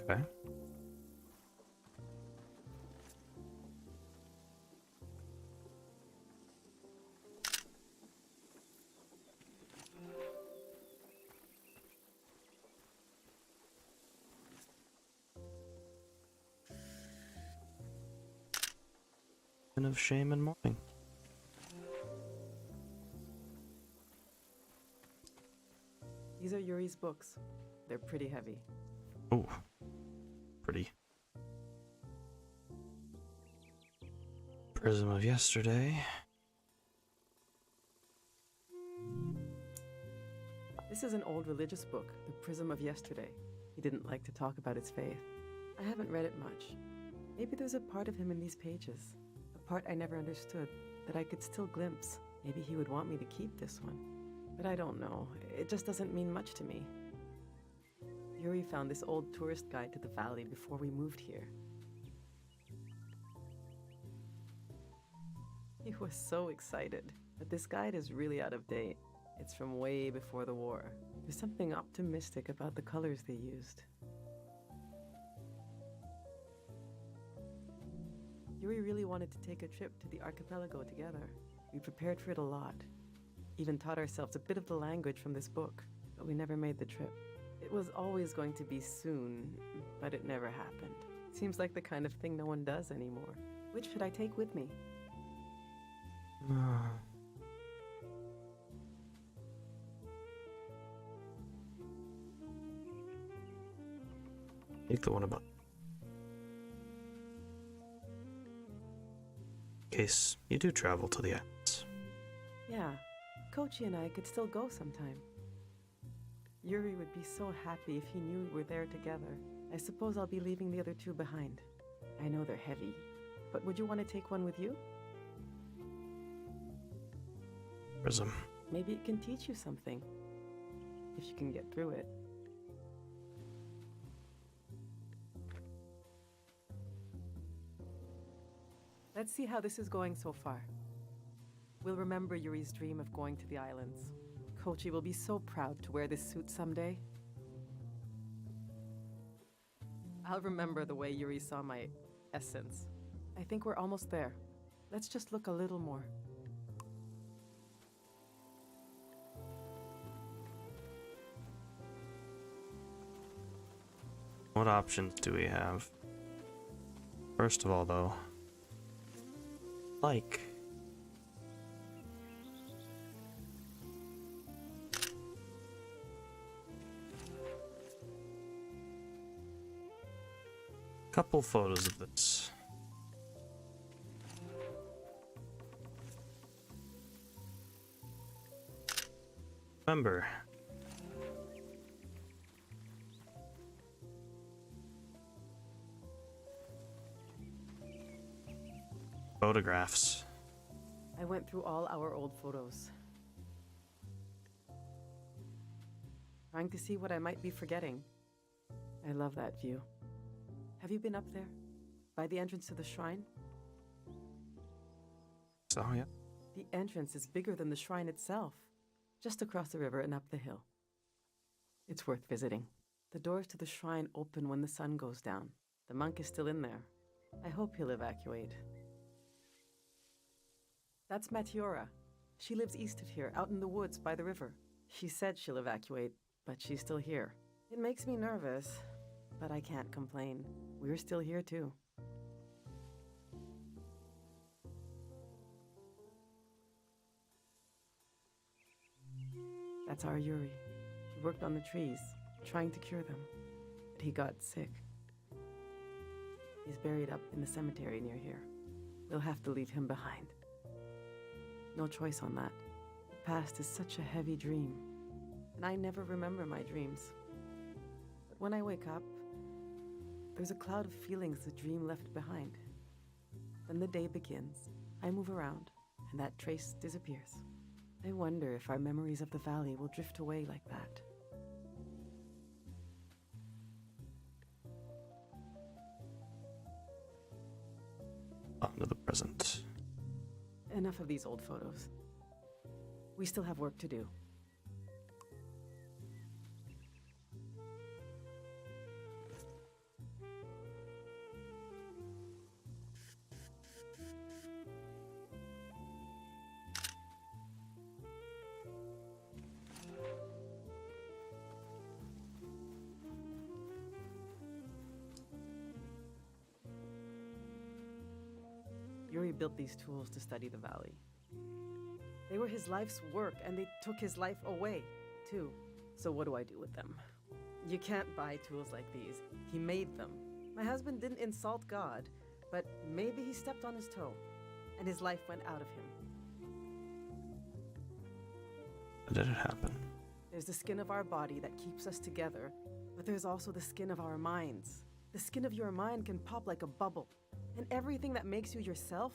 Okay. Of shame and mourning.
These are Yuri's books. They're pretty heavy.
Oh, pretty. Prism of Yesterday.
This is an old religious book, The Prism of Yesterday. He didn't like to talk about his faith. I haven't read it much. Maybe there's a part of him in these pages. Part I never understood, that I could still glimpse. Maybe he would want me to keep this one. But I don't know. It just doesn't mean much to me. Yuri found this old tourist guide to the valley before we moved here. He was so excited, but this guide is really out of date. It's from way before the war. There's something optimistic about the colors they used. Yuri really wanted to take a trip to the archipelago together. We prepared for it a lot. Even taught ourselves a bit of the language from this book, but we never made the trip. It was always going to be soon, but it never happened. Seems like the kind of thing no one does anymore. Which should I take with me?
Take the one about. In case you do travel to the islands.
Yeah, Kochi and I could still go sometime. Yuri would be so happy if he knew we were there together. I suppose I'll be leaving the other two behind. I know they're heavy, but would you want to take one with you?
Prism.
Maybe it can teach you something, if you can get through it. Let's see how this is going so far. We'll remember Yuri's dream of going to the islands. Kochi will be so proud to wear this suit someday. I'll remember the way Yuri saw my essence. I think we're almost there. Let's just look a little more.
What options do we have? First of all, though, like couple photos of this. Remember, photographs.
I went through all our old photos, trying to see what I might be forgetting. I love that view. Have you been up there? By the entrance to the shrine?
So, yeah.
The entrance is bigger than the shrine itself, just across the river and up the hill. It's worth visiting. The doors to the shrine open when the sun goes down. The monk is still in there. I hope he'll evacuate. That's Matiora. She lives east of here, out in the woods by the river. She said she'll evacuate, but she's still here. It makes me nervous, but I can't complain. We're still here too. That's our Yuri. He worked on the trees, trying to cure them, but he got sick. He's buried up in the cemetery near here. We'll have to leave him behind. No choice on that. The past is such a heavy dream, and I never remember my dreams. But when I wake up, there's a cloud of feelings the dream left behind. Then the day begins. I move around, and that trace disappears. I wonder if our memories of the valley will drift away like that.
On to the present.
Enough of these old photos. We still have work to do. Henry built these tools to study the valley. They were his life's work, and they took his life away, too. So what do I do with them? You can't buy tools like these. He made them. My husband didn't insult God, but maybe he stepped on his toe, and his life went out of him.
How did it happen?
There's the skin of our body that keeps us together, but there's also the skin of our minds. The skin of your mind can pop like a bubble, and everything that makes you yourself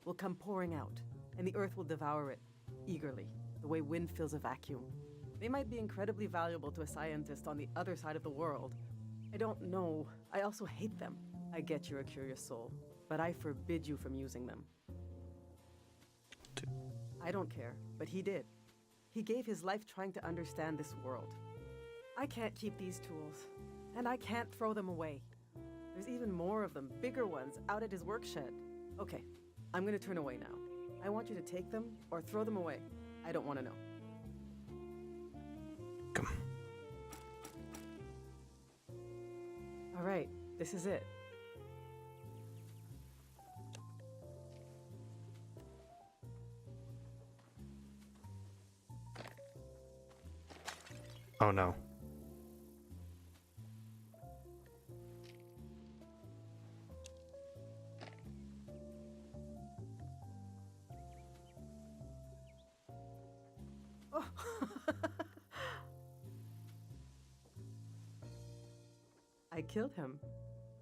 will come pouring out, and the earth will devour it, eagerly, the way wind fills a vacuum. They might be incredibly valuable to a scientist on the other side of the world. I don't know. I also hate them. I get you're a curious soul, but I forbid you from using them. I don't care, but he did. He gave his life trying to understand this world. I can't keep these tools, and I can't throw them away. There's even more of them, bigger ones, out at his work shed. Okay, I'm gonna turn away now. I want you to take them or throw them away. I don't want to know.
Come.
All right, this is it.
Oh no.
Oh. I killed him.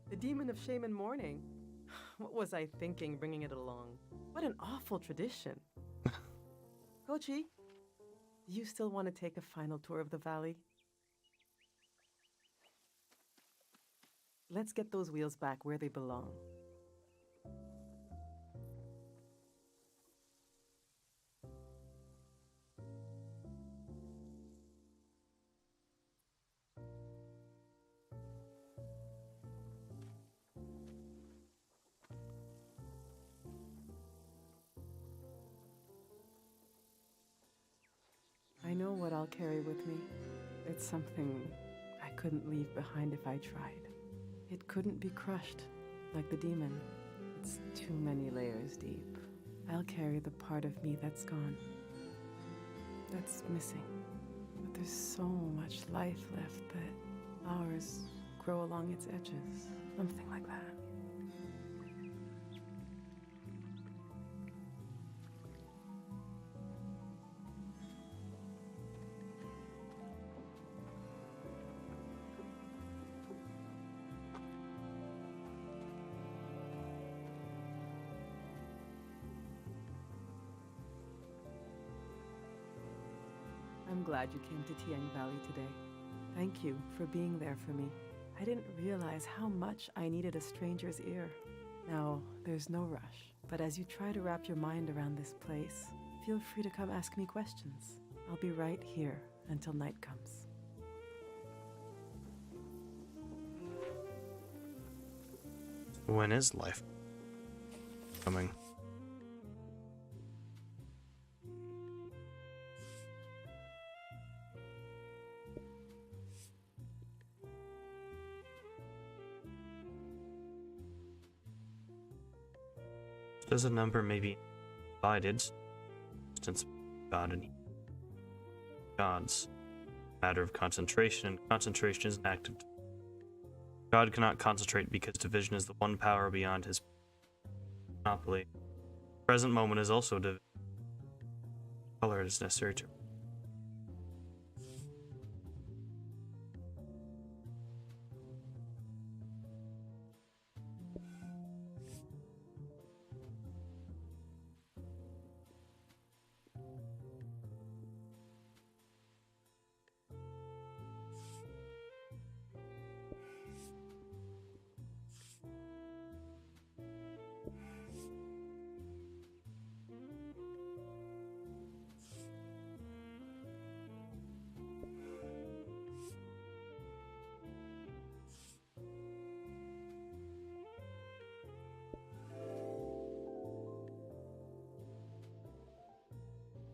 The demon of shame and mourning. What was I thinking bringing it along? What an awful tradition. Kochi, do you still want to take a final tour of the valley? Let's get those wheels back where they belong. I know what I'll carry with me. It's something I couldn't leave behind if I tried. It couldn't be crushed, like the demon. It's too many layers deep. I'll carry the part of me that's gone, that's missing. But there's so much life left that ours grow along its edges. Something like that. I'm glad you came to Tiang Valley today. Thank you for being there for me. I didn't realize how much I needed a stranger's ear. Now, there's no rush, but as you try to wrap your mind around this place, feel free to come ask me questions. I'll be right here until night comes.
When is life coming? Does a number maybe divided? Since God and gods, matter of concentration, and concentration is an act of. God cannot concentrate because division is the one power beyond his monopoly. The present moment is also division. Color is necessary to.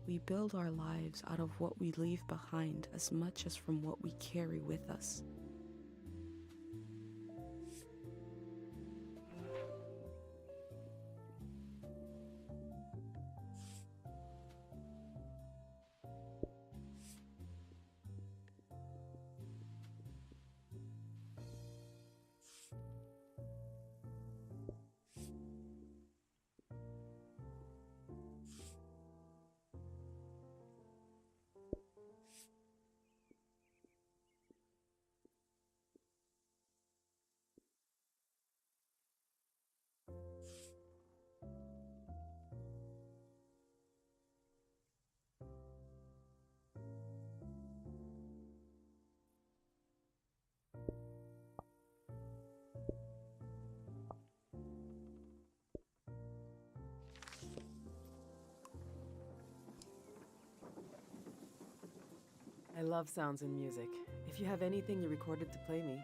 We build our lives out of what we leave behind as much as from what we carry with us.
I love sounds and music. If you have anything you recorded to play me.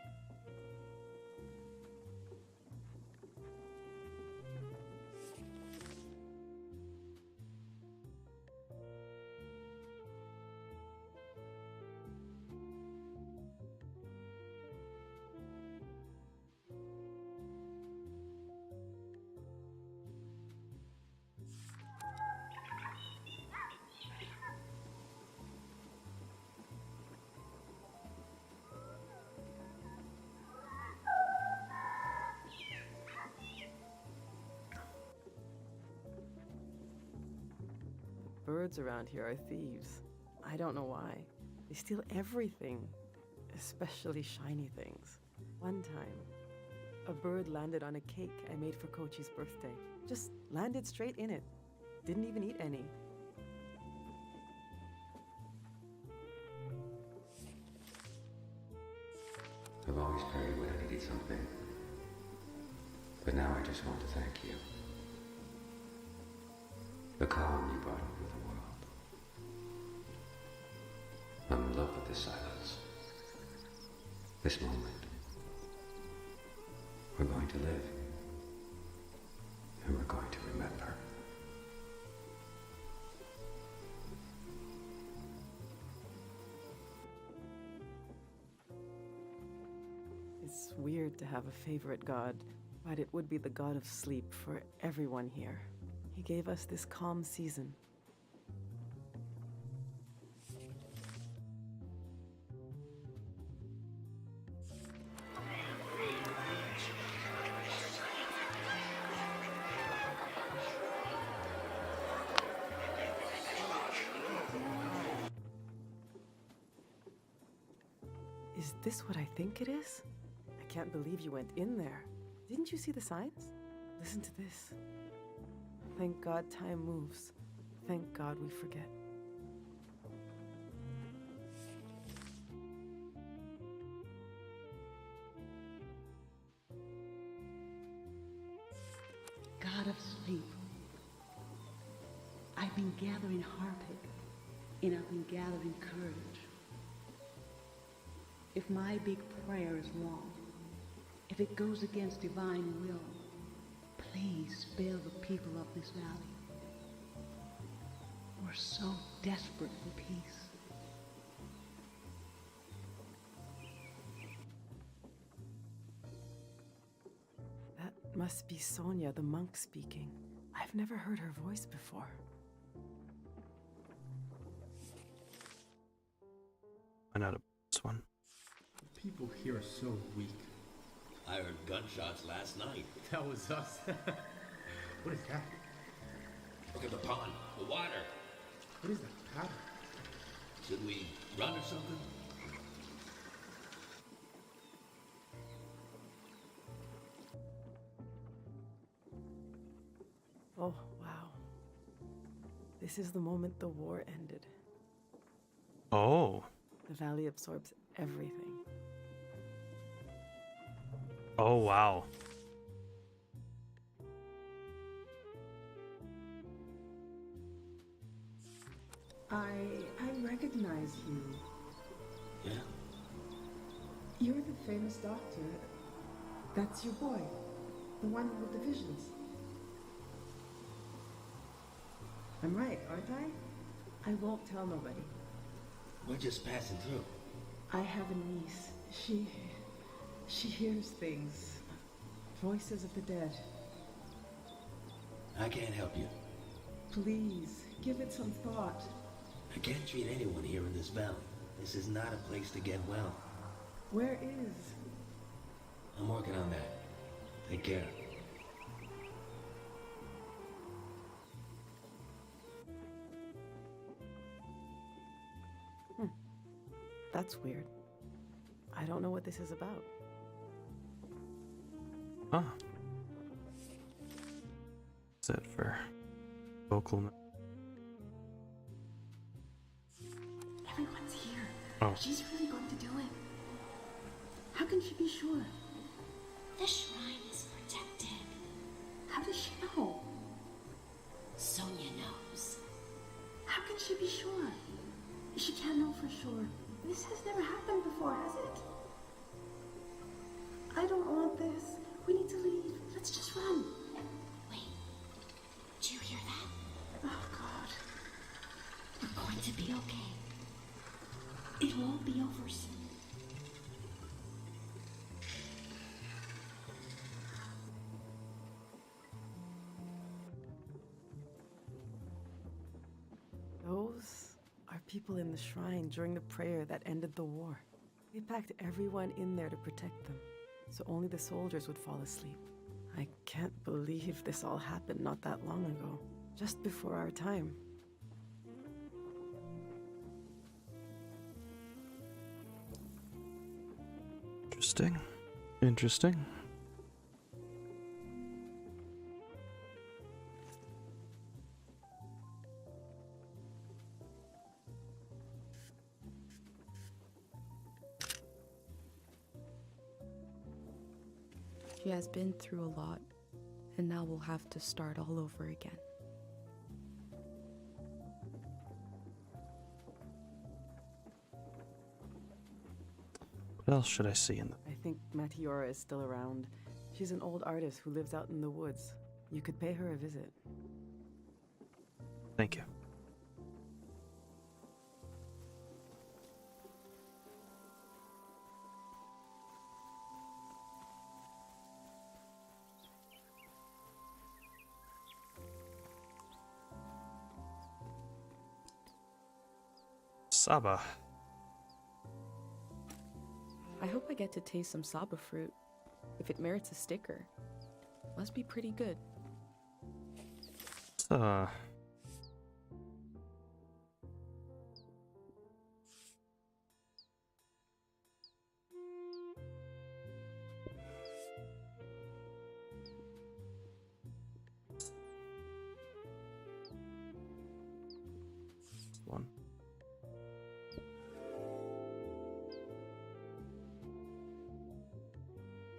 Birds around here are thieves. I don't know why. They steal everything, especially shiny things. One time, a bird landed on a cake I made for Kochi's birthday. Just landed straight in it. Didn't even eat any.
I've always prayed when I needed something. But now I just want to thank you. The calm you brought over the world. I'm in love with this silence. This moment. We're going to live. And we're going to remember.
It's weird to have a favorite god, but it would be the god of sleep for everyone here. He gave us this calm season. Is this what I think it is? I can't believe you went in there. Didn't you see the signs? Listen to this. Thank God time moves. Thank God we forget.
God of sleep, I've been gathering heartache, and I've been gathering courage. If my big prayer is wrong, if it goes against divine will, please spare the people of this valley. We're so desperate for peace.
That must be Sonia, the monk, speaking. I've never heard her voice before.
Find out about this one.
The people here are so weak.
I heard gunshots last night.
That was us. What is that?
Look at the pond, the water.
What is that pattern?
Should we run or something?
Oh, wow. This is the moment the war ended.
Oh.
The valley absorbs everything.
Oh, wow.
I recognize you.
Yeah?
You're the famous doctor. That's your boy. The one with the visions. I'm right, aren't I? I won't tell nobody.
We're just passing through.
I have a niece. She hears things. Voices of the dead.
I can't help you.
Please, give it some thought.
I can't treat anyone here in this valley. This is not a place to get well.
Where is?
I'm working on that. Take care.
That's weird. I don't know what this is about.
Huh. What's that for? Vocal.
Everyone's here.
Oh.
She's really going to do it. How can she be sure?
The shrine is protected.
How does she know?
Sonia knows.
How can she be sure? She can't know for sure.
This has never happened before, has it? I don't want this. We need to leave. Let's just run.
Wait. Do you hear that?
Oh, God.
We're going to be okay. It will all be over soon.
Those are people in the shrine during the prayer that ended the war. They packed everyone in there to protect them, so only the soldiers would fall asleep. I can't believe this all happened not that long ago, just before our time.
Interesting. Interesting.
She has been through a lot, and now we'll have to start all over again.
What else should I see in the...
I think Matiora is still around. She's an old artist who lives out in the woods. You could pay her a visit.
Thank you. Saba.
I hope I get to taste some Saba fruit. If it merits a sticker, must be pretty good.
One.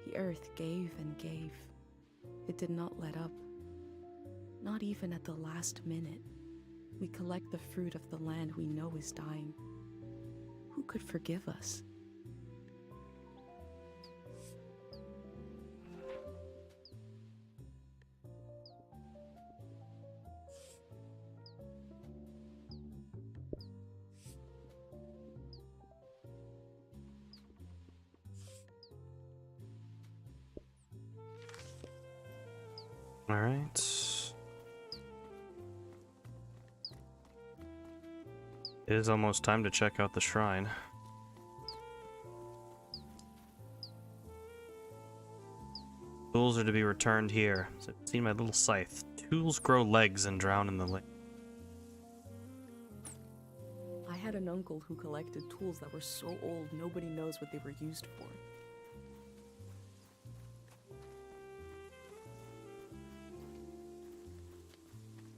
The earth gave and gave. It did not let up. Not even at the last minute. We collect the fruit of the land we know is dying. Who could forgive us?
All right. It is almost time to check out the shrine. Tools are to be returned here. So I've seen my little scythe. Tools grow legs and drown in the lake.
I had an uncle who collected tools that were so old nobody knows what they were used for.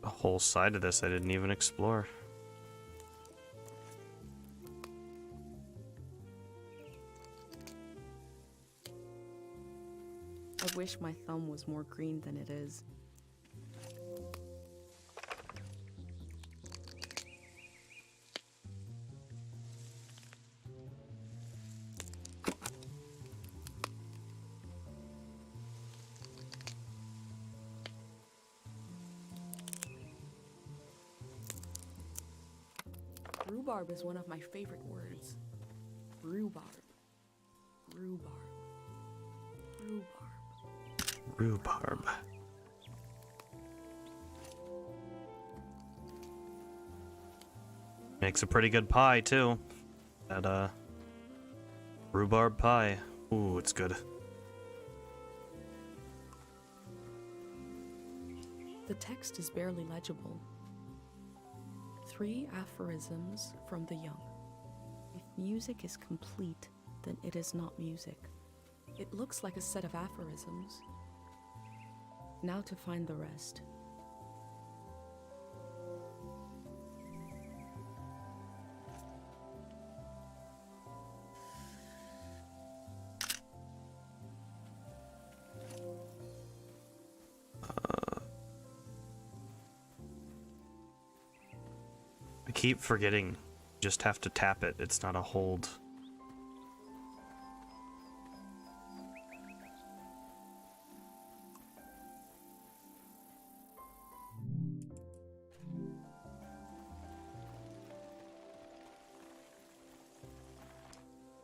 A whole side of this I didn't even explore.
I wish my thumb was more green than it is. Rhubarb is one of my favorite words. Rhubarb. Rhubarb. Rhubarb.
Rhubarb. Makes a pretty good pie, too. That, rhubarb pie. Ooh, it's good.
The text is barely legible. 3 aphorisms from the young. If music is complete, then it is not music. It looks like a set of aphorisms. Now to find the rest.
I keep forgetting Just have to tap it. It's not a hold.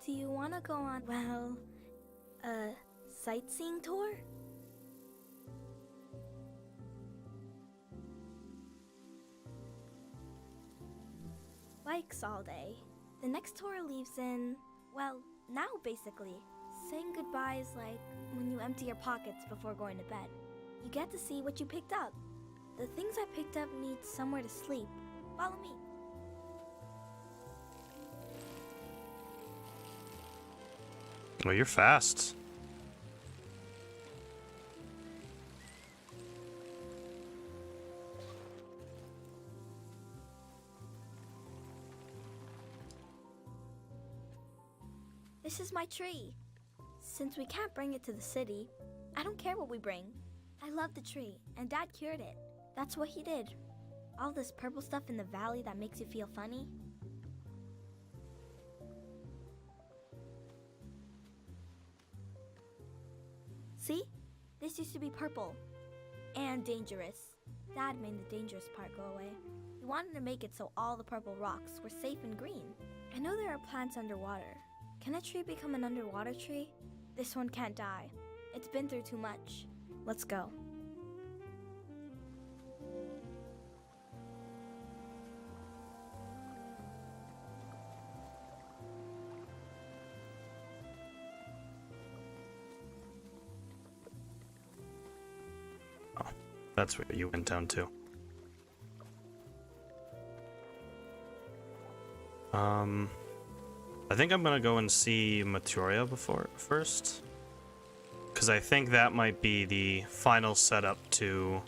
Do you want to go on, well, a sightseeing tour? Bikes all day. The next tour leaves in, well, now basically. Saying goodbye is like when you empty your pockets before going to bed. You get to see what you picked up. The things I picked up need somewhere to sleep. Follow me.
Well, you're fast.
This is my tree. Since we can't bring it to the city, I don't care what we bring. I love the tree, and Dad cured it. That's what he did. All this purple stuff in the valley that makes you feel funny. See? This used to be purple. And dangerous. Dad made the dangerous part go away. He wanted to make it so all the purple rocks were safe and green. I know there are plants underwater. Can a tree become an underwater tree? This one can't die. It's been through too much. Let's go.
Oh, that's where you went down to. I think I'm gonna go and see Materia first. Because I think that might be the final setup to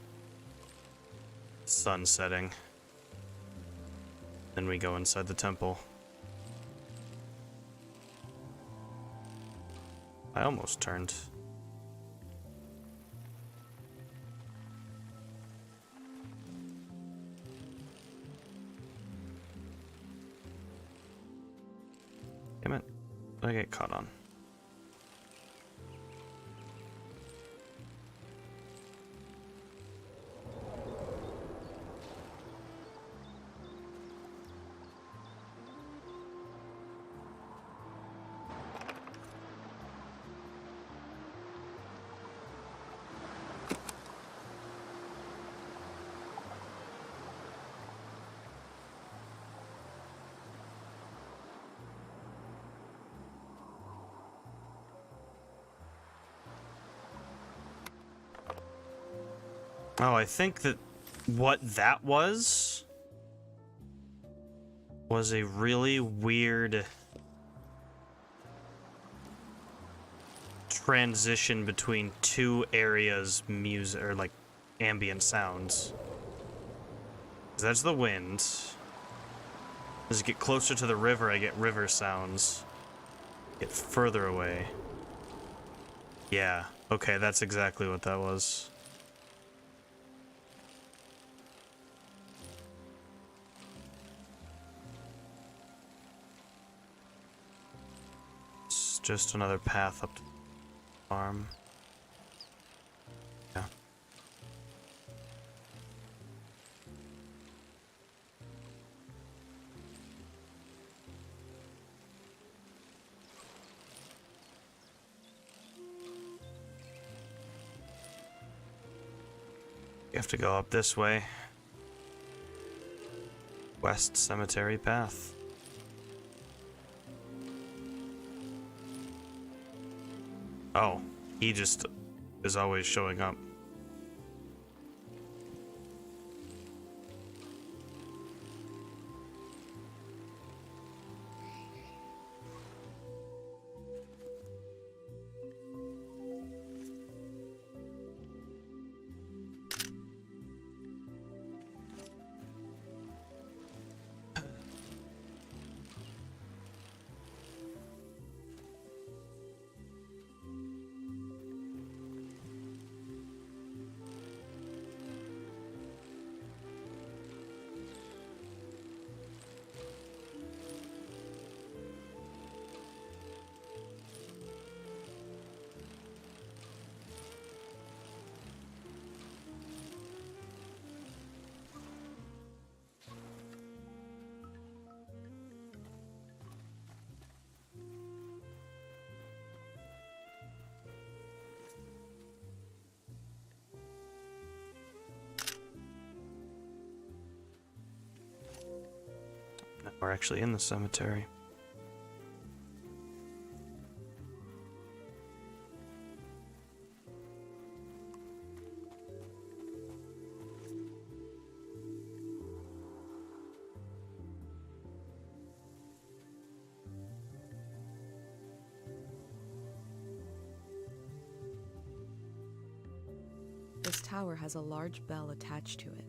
sun setting. Then we go inside the temple. I almost turned. Damn it. I get caught on. Oh, I think that what that was a really weird transition between two areas, music or like ambient sounds. That's the wind. As you get closer to the river, I get river sounds. Get further away. Yeah, okay, that's exactly what that was. Just another path up to the farm. Yeah. You have to go up this way. West Cemetery Path. Oh, he just is always showing up. We're actually in the cemetery.
This tower has a large bell attached to it.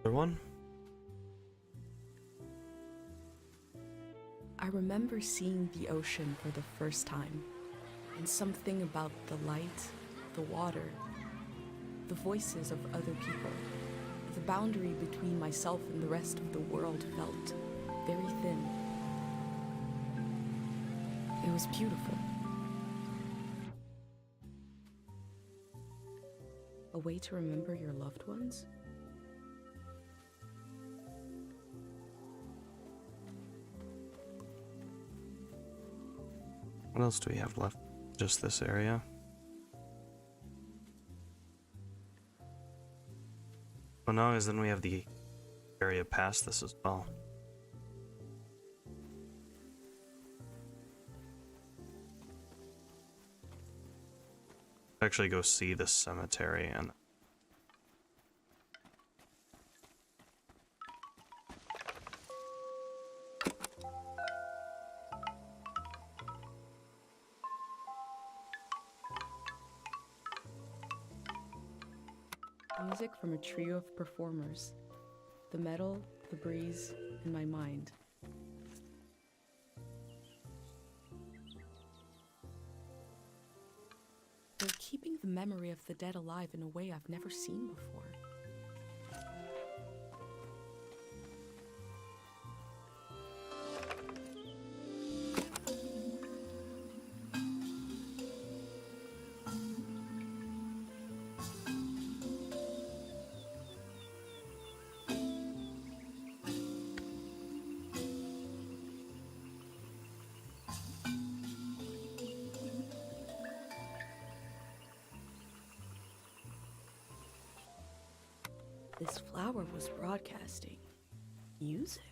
Other one?
I remember seeing the ocean for the first time, and something about the light, the water, the voices of other people. The boundary between myself and the rest of the world felt very thin. It was beautiful. A way to remember your loved ones?
What else do we have left? Just this area? Oh no, because then we have the area past this as well. Actually go see the cemetery and
music from a trio of performers. The metal, the breeze, and my mind. They're keeping the memory of the dead alive in a way I've never seen before. This flower was broadcasting music.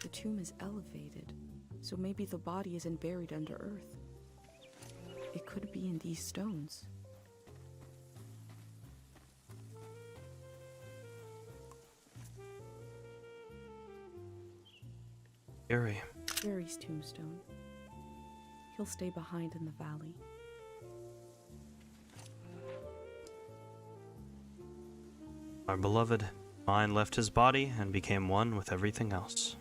The tomb is elevated, so maybe the body isn't buried under earth. It could be in these stones.
Gary.
Gary's tombstone. He'll stay behind in the valley.
Our beloved mind left his body and became one with everything else.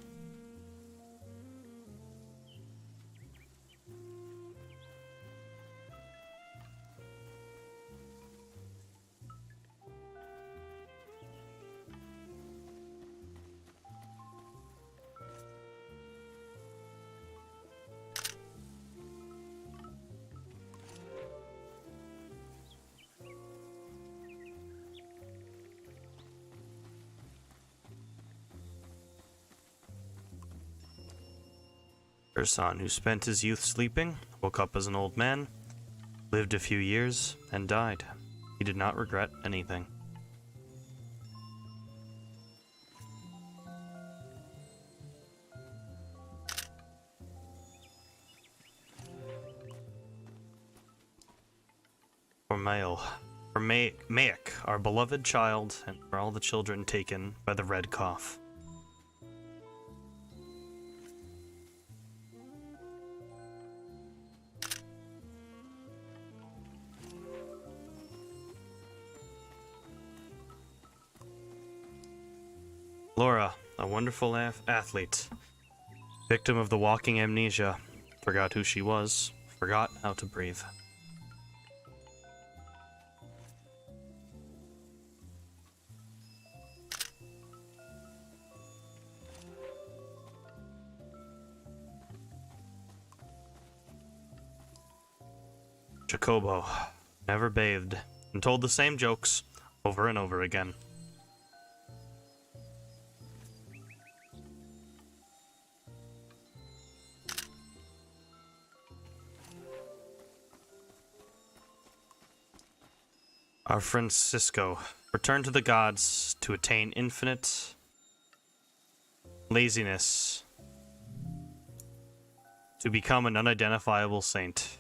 Her son, who spent his youth sleeping, woke up as an old man, lived a few years, and died. He did not regret anything. For Mayak, our beloved child, and for all the children taken by the Red Cough. Laura, a wonderful athlete, victim of the walking amnesia, forgot who she was, forgot how to breathe. Jacobo never bathed and told the same jokes over and over again. Our friend Cisco returned to the gods to attain infinite laziness, to become an unidentifiable saint.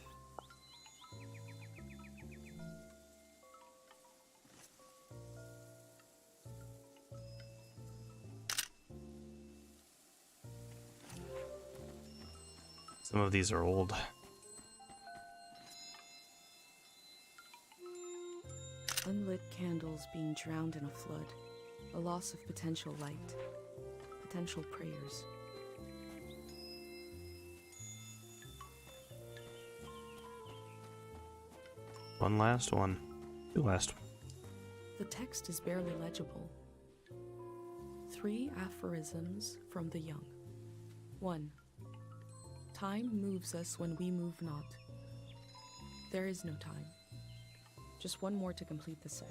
Some of these are old.
Unlit candles being drowned in a flood. A loss of potential light. Potential prayers.
One last one. Two last.
The text is barely legible. 3 aphorisms from the young. 1. Time moves us when we move not. There is no time. Just one more to complete the set.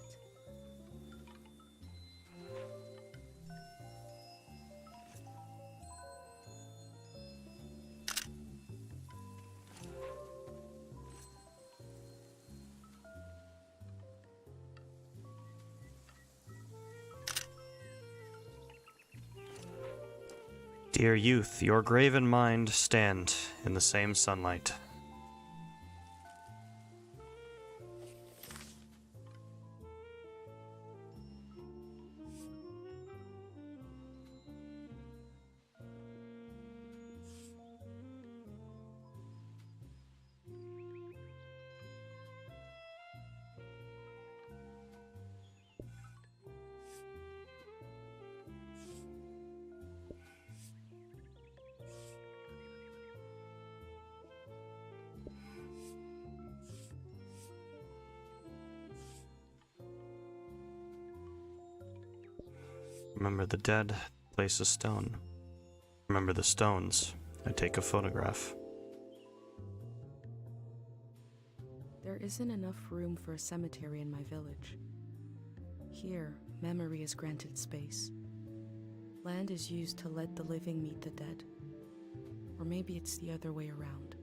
Dear youth, your grave and mind stand in the same sunlight. Remember the dead, place a stone. Remember the stones, I take a photograph.
There isn't enough room for a cemetery in my village. Here, memory is granted space. Land is used to let the living meet the dead. Or maybe it's the other way around.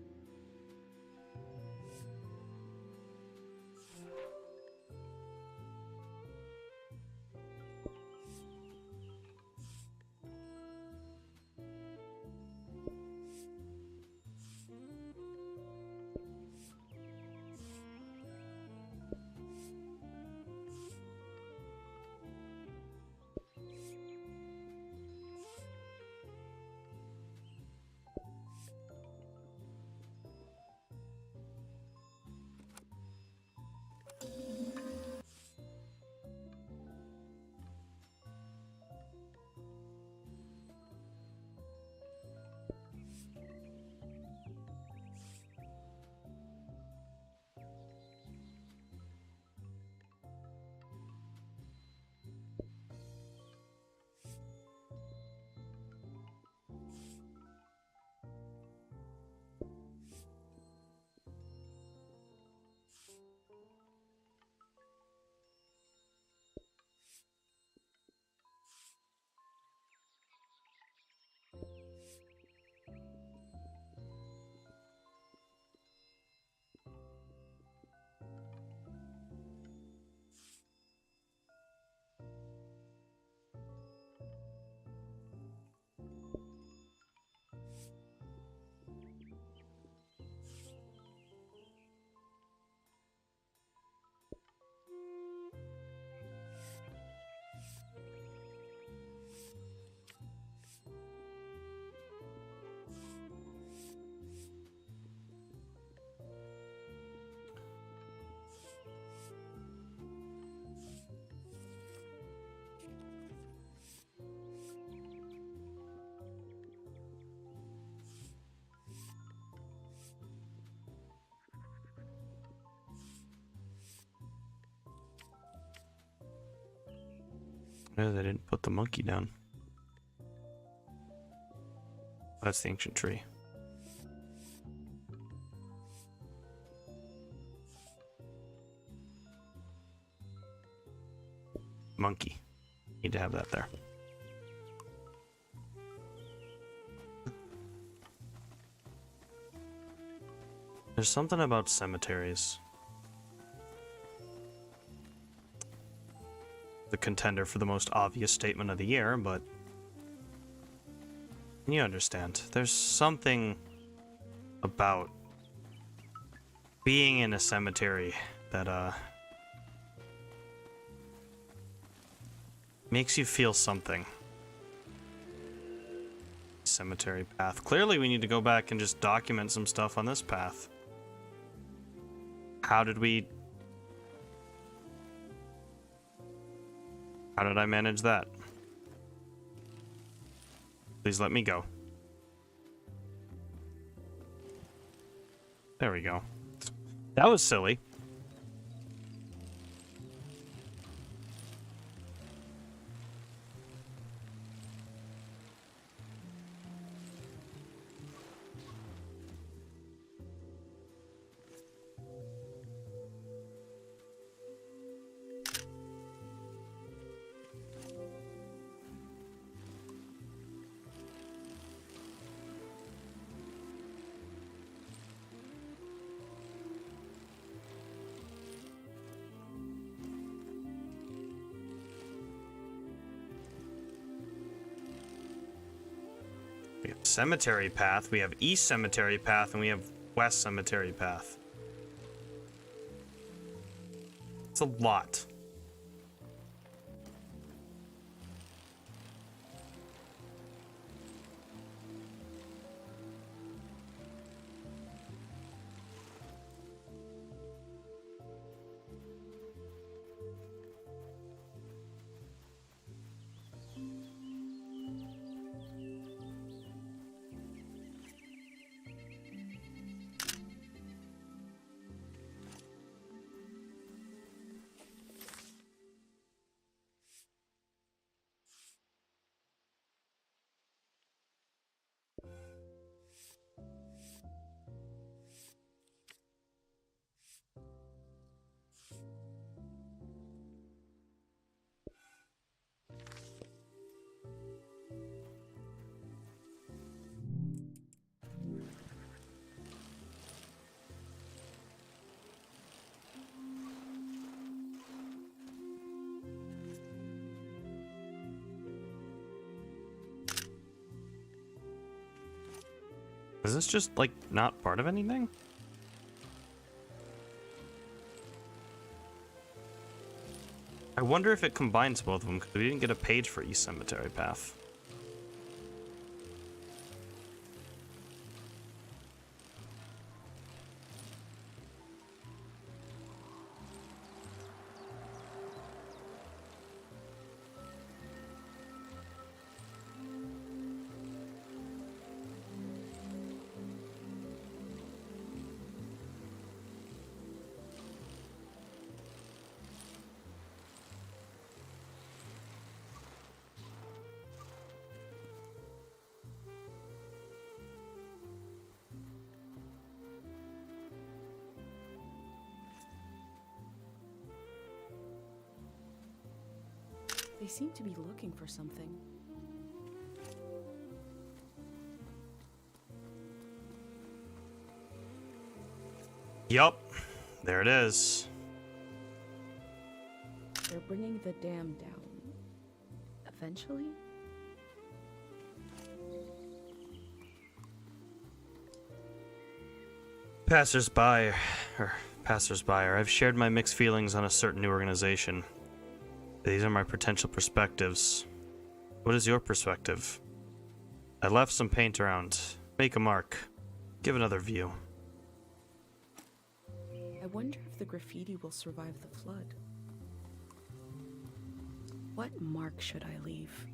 No, they didn't put the monkey down. That's the ancient tree. Monkey. Need to have that there. There's something about cemeteries. the contender for the most obvious statement of the year, but you understand. There's something about being in a cemetery that makes you feel something. Cemetery path. Clearly we need to go back and just document some stuff on this path. How did I manage that? Please let me go. There we go. That was silly. We have Cemetery Path, we have East Cemetery Path, and we have West Cemetery Path. It's a lot. Is this just, like, not part of anything? I wonder if it combines both of them, because we didn't get a page for East Cemetery Path.
They seem to be looking for something.
Yup, there it is.
They're bringing the dam down. Eventually?
Passersby, I've shared my mixed feelings on a certain new organization. These are my potential perspectives. What is your perspective? I left some paint around. Make a mark. Give another view.
I wonder if the graffiti will survive the flood. What mark should I leave?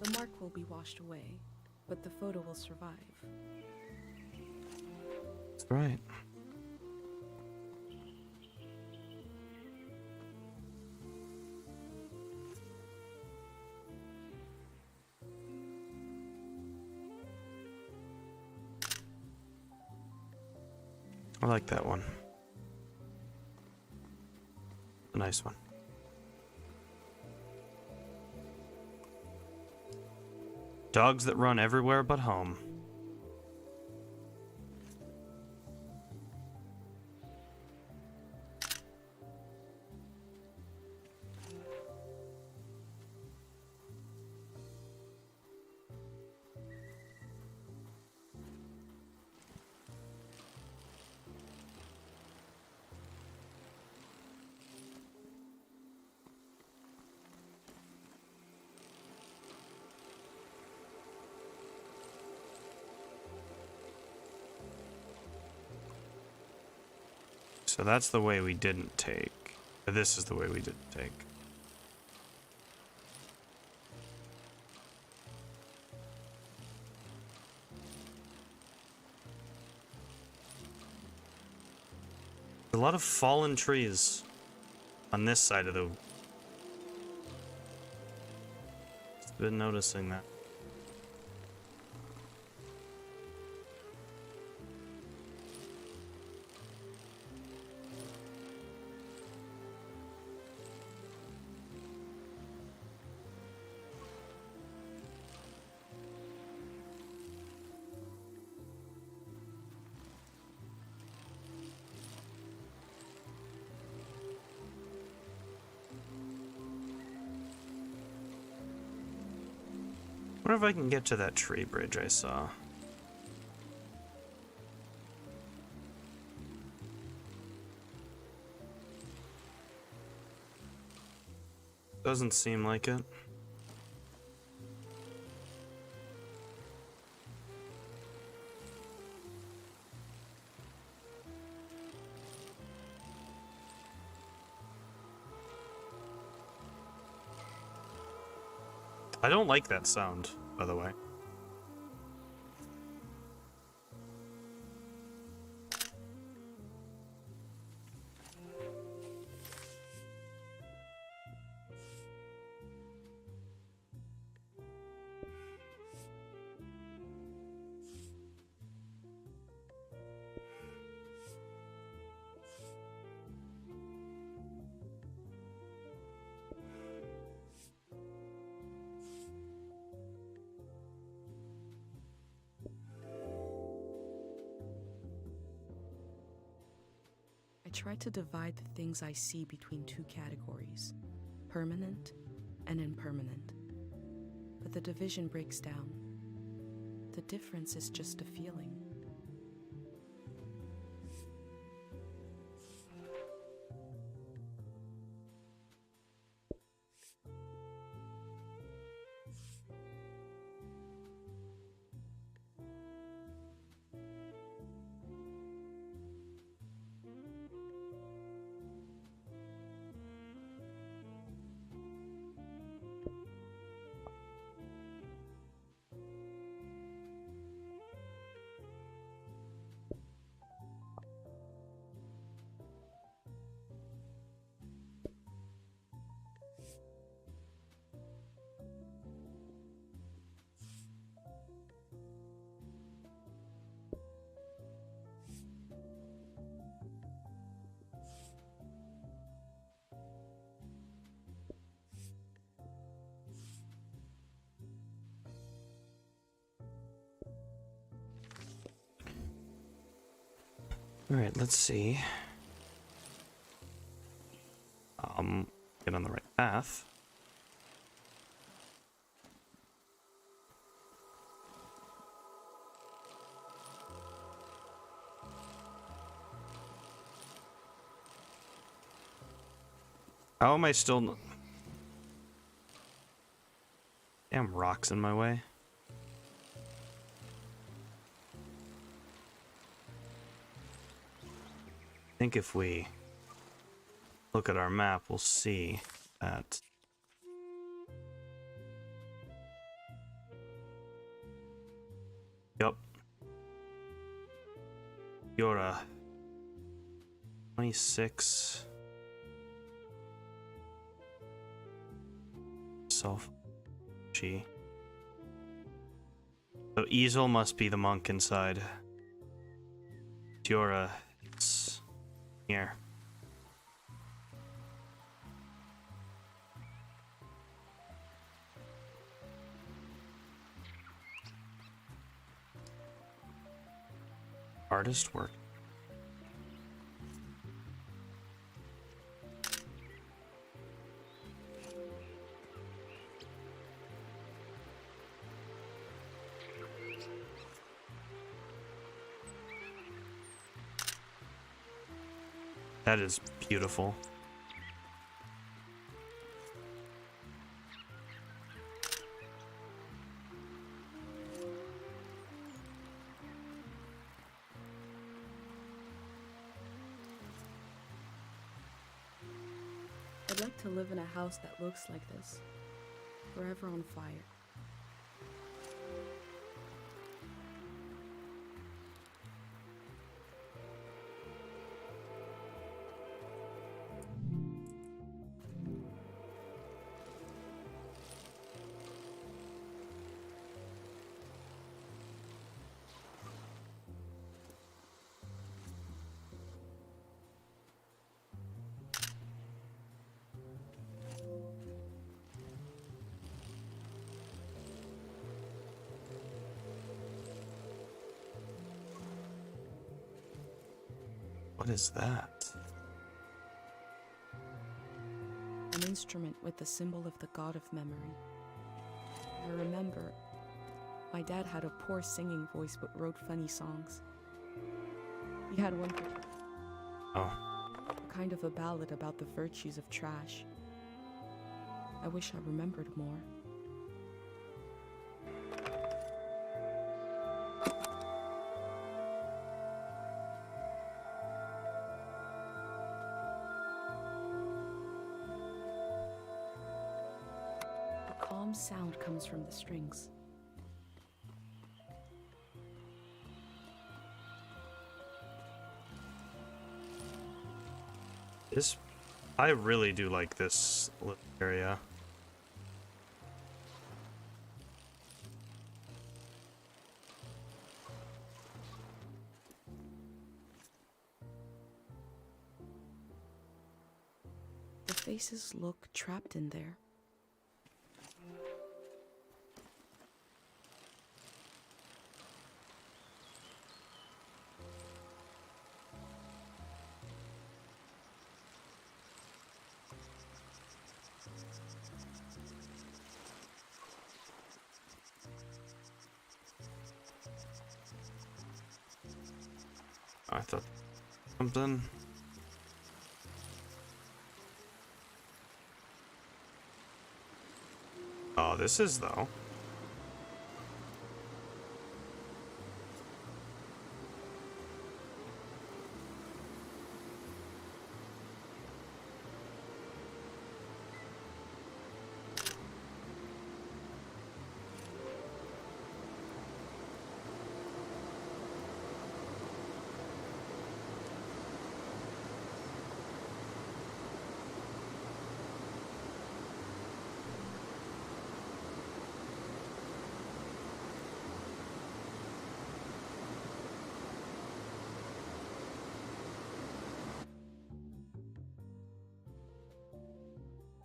The mark will be washed away, but the photo will survive.
That's right. I like that one. A nice one. Dogs that run everywhere but home. So that's the way we didn't take. This is the way we didn't take. A lot of fallen trees on this side of the... Just been noticing that. I wonder if I can get to that tree bridge I saw. Doesn't seem like it. I don't like that sound, by the way.
I try to divide the things I see between two categories, permanent and impermanent. But the division breaks down. The difference is just a feeling. Alright, let's see. Get on the right path. How am I still... Damn rocks in my way. I think if we look at our map, we'll see that yup, you're a 26 self G. So Easel must be the monk inside. Diora, it's here.
Artist work. That is beautiful.
I'd like to live in a house that looks like this, forever on fire.
What is that?
An instrument with the symbol of the god of memory. I remember my dad had a poor singing voice but wrote funny songs. He had one kind of a ballad about the virtues of trash. I wish I remembered more. A calm sound comes from the strings.
I really do like this little area.
The faces look trapped in there.
I thought something. Oh, this is though.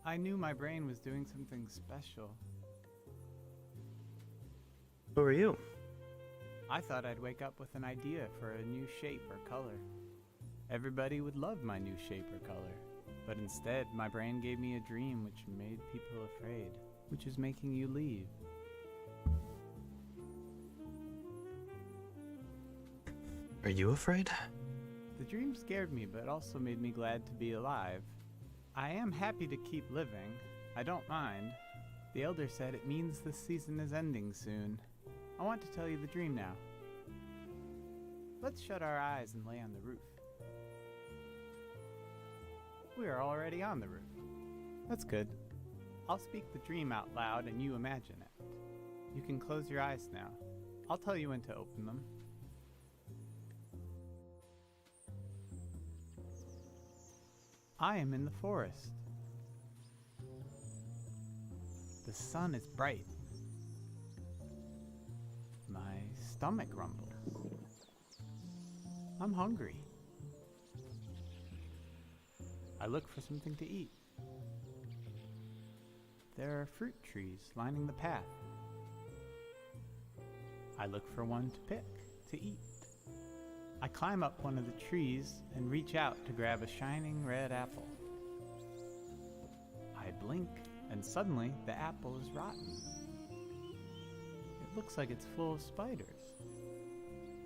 I knew my brain was doing something special.
Who are you?
I thought I'd wake up with an idea for a new shape or color. Everybody would love my new shape or color. But instead, my brain gave me a dream which made people afraid, which is making you leave.
Are you afraid?
The dream scared me, but also made me glad to be alive. I am happy to keep living. I don't mind. The elder said it means the season is ending soon. I want to tell you the dream now. Let's shut our eyes and lay on the roof. We are already on the roof. That's good. I'll speak the dream out loud and you imagine it. You can close your eyes now. I'll tell you when to open them. I am in the forest. The sun is bright. My stomach rumbles. I'm hungry. I look for something to eat. There are fruit trees lining the path. I look for one to pick, to eat. I climb up one of the trees and reach out to grab a shining red apple. I blink, and suddenly the apple is rotten. It looks like it's full of spiders.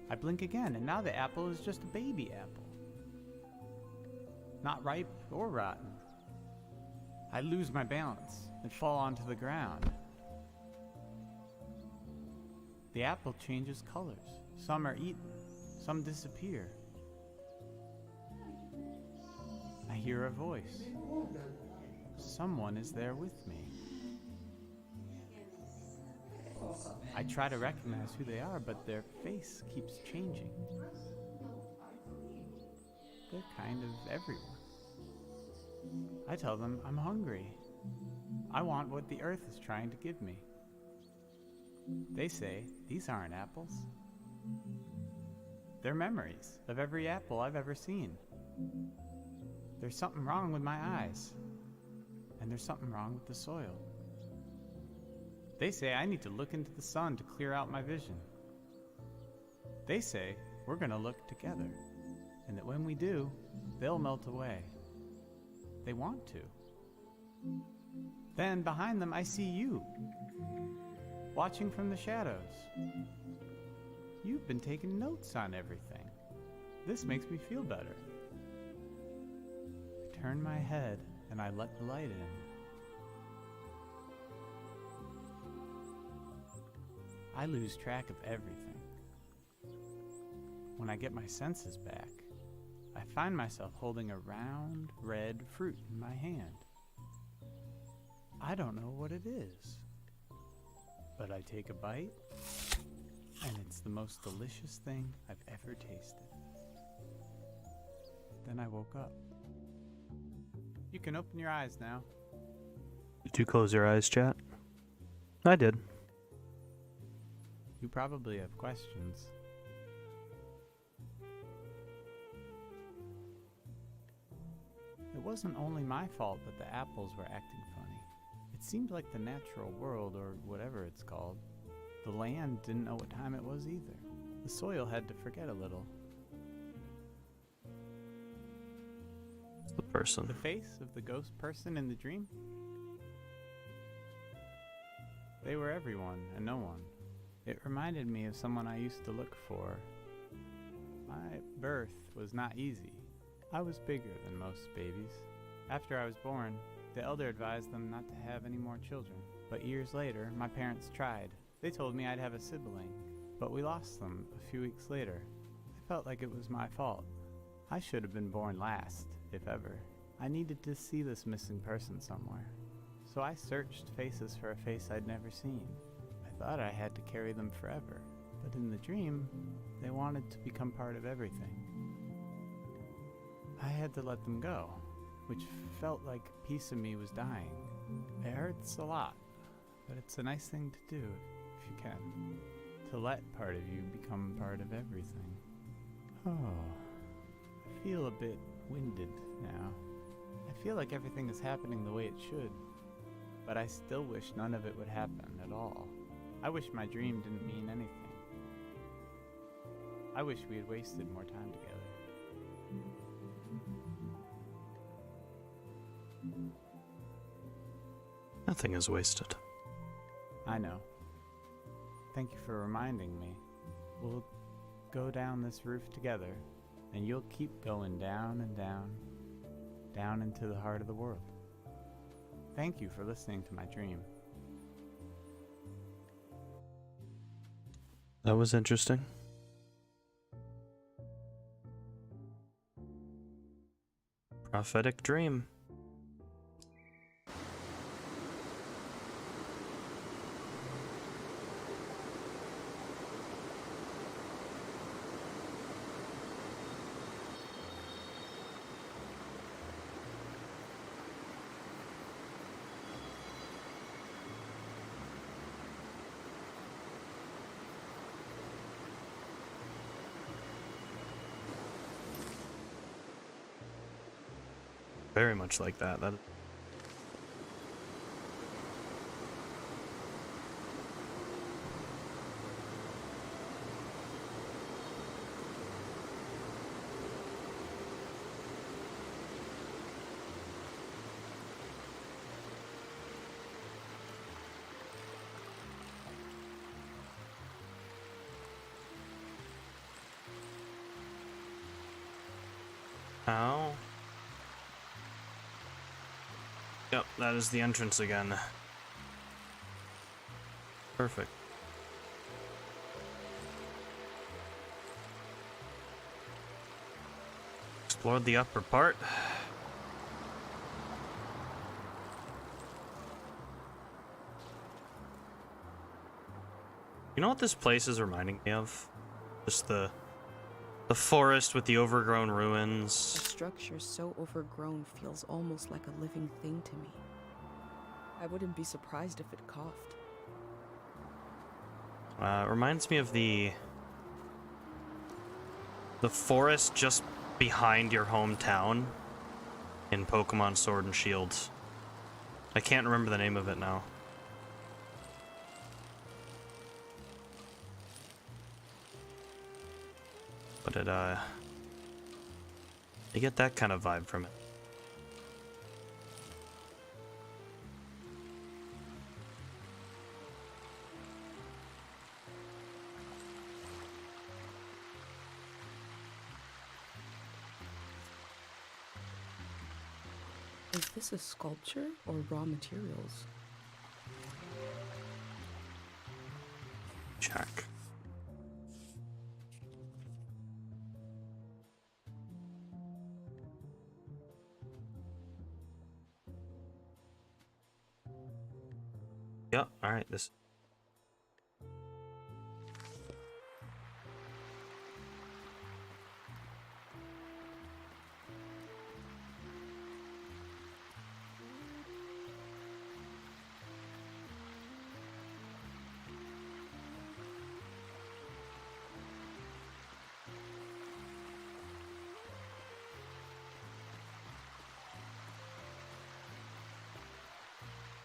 I blink again, and now the apple is just a baby apple. Not ripe or rotten. I lose my balance and fall onto the ground. The apple changes colors. Some are eaten, some disappear. I hear a voice. Someone is there with me. I try to recognize who they are, but their face keeps changing. They're kind of everywhere. I tell them I'm hungry. I want what the earth is trying to give me. They say these aren't apples. They're memories of every apple I've ever seen. There's something wrong with my eyes, and there's something wrong with the soil. They say I need to look into the sun to clear out my vision. They say we're gonna look together, and that when we do, they'll melt away. They want to. Then behind them I see you, watching from the shadows. You've been taking notes on everything. This makes me feel better. I turn my head and I let the light in. I lose track of everything. When I get my senses back, I find myself holding a round, red fruit in my hand. I don't know what it is, but I take a bite, and it's the most delicious thing I've ever tasted. Then I woke up. You can open your eyes now.
Did you close your eyes, chat? I did.
You probably have questions. It wasn't only my fault that the apples were acting funny. It seemed like the natural world, or whatever it's called, the land didn't know what time it was either. The soil had to forget a little.
The person.
The face of the ghost person in the dream? They were everyone and no one. It reminded me of someone I used to look for. My birth was not easy. I was bigger than most babies. After I was born, the elder advised them not to have any more children. But years later, my parents tried. They told me I'd have a sibling, but we lost them a few weeks later. I felt like it was my fault. I should have been born last, if ever. I needed to see this missing person somewhere. So I searched faces for a face I'd never seen. I thought I had to carry them forever, but in the dream, they wanted to become part of everything. I had to let them go, which felt like a piece of me was dying. It hurts a lot, but it's a nice thing to do if you can. To let part of you become part of everything. Oh, I feel a bit winded now. I feel like everything is happening the way it should, but I still wish none of it would happen at all. I wish my dream didn't mean anything. I wish we had wasted more time together.
Nothing is wasted.
I know. Thank you for reminding me. We'll go down this roof together, and you'll keep going down and down, down into the heart of the world. Thank you for listening to my dream.
That was interesting. Prophetic dream. Very much like that. Ow. Yep, that is the entrance again. Perfect. Explored the upper part. You know what this place is reminding me of? Just the forest with the overgrown ruins.
A structure so overgrown feels almost like a living thing to me. I wouldn't be surprised if it coughed.
It reminds me of the forest just behind your hometown in Pokemon Sword and Shield. I can't remember the name of it now. But you get that kind of vibe from it.
Is this a sculpture or raw materials?
Check. Yep, alright, this.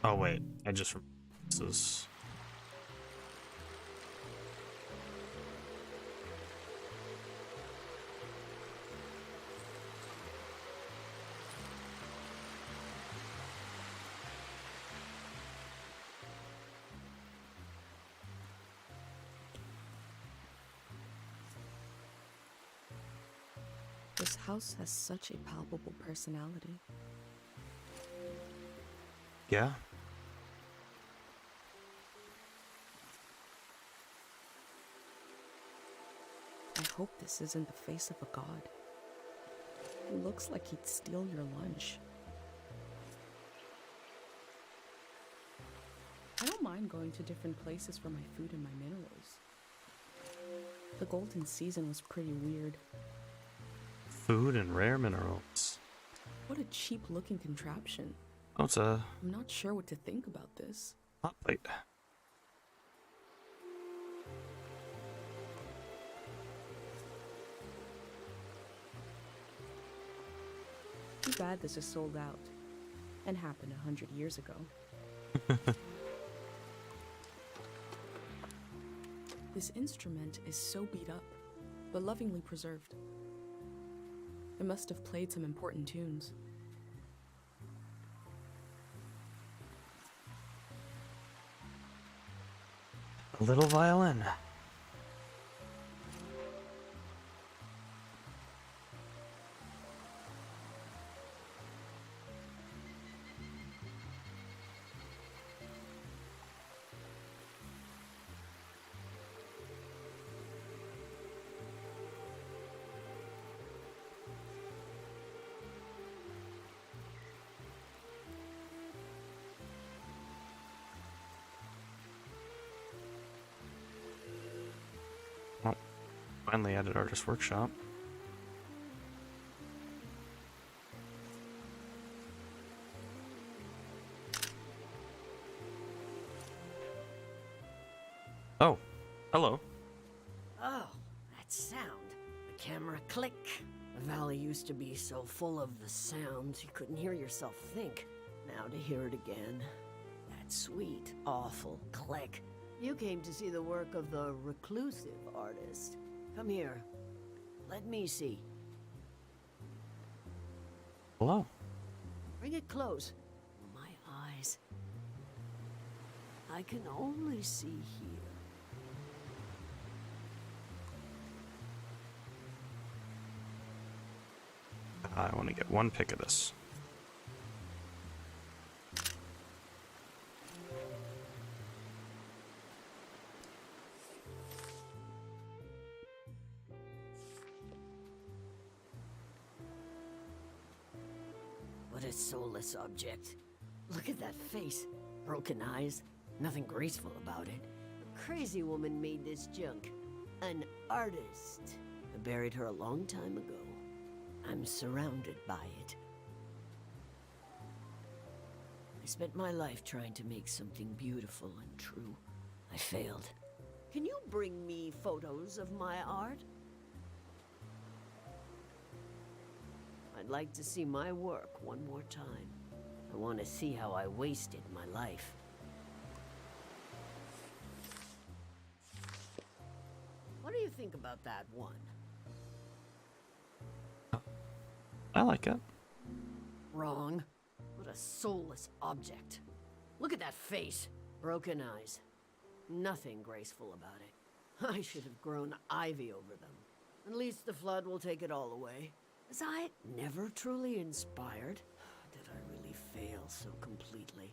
Oh wait, I just this is
This house has such a palpable personality.
yeah.
I hope this isn't the face of a god. He looks like he'd steal your lunch. I don't mind going to different places for my food and my minerals. The golden season was pretty weird.
Food and rare minerals.
What a cheap-looking contraption.
Oh, it's a
I'm not sure what to think about this.
hot plate.
Too bad this is sold out. And happened 100 years ago. This instrument is so beat up, but lovingly preserved. It must have played some important tunes.
A little violin. Finally added Artist Workshop. Oh, hello.
Oh, that sound. The camera click. The valley used to be so full of the sounds you couldn't hear yourself think. Now to hear it again. That sweet, awful click. You came to see the work of the reclusive artist. Come here. Let me see.
Hello.
Bring it close. My eyes. I can only see here.
I want to get one pick of this.
What a soulless object. Look at that face. Broken eyes. Nothing graceful about it. A crazy woman made this junk. An artist. I buried her a long time ago. I'm surrounded by it. I spent my life trying to make something beautiful and true. I failed. Can you bring me photos of my art? I'd like to see my work one more time. I want to see how I wasted my life. What do you think about that one?
I like it.
Wrong. What a soulless object. Look at that face. Broken eyes. Nothing graceful about it. I should have grown ivy over them. At least the flood will take it all away. Was I never truly inspired? Did I really fail so completely?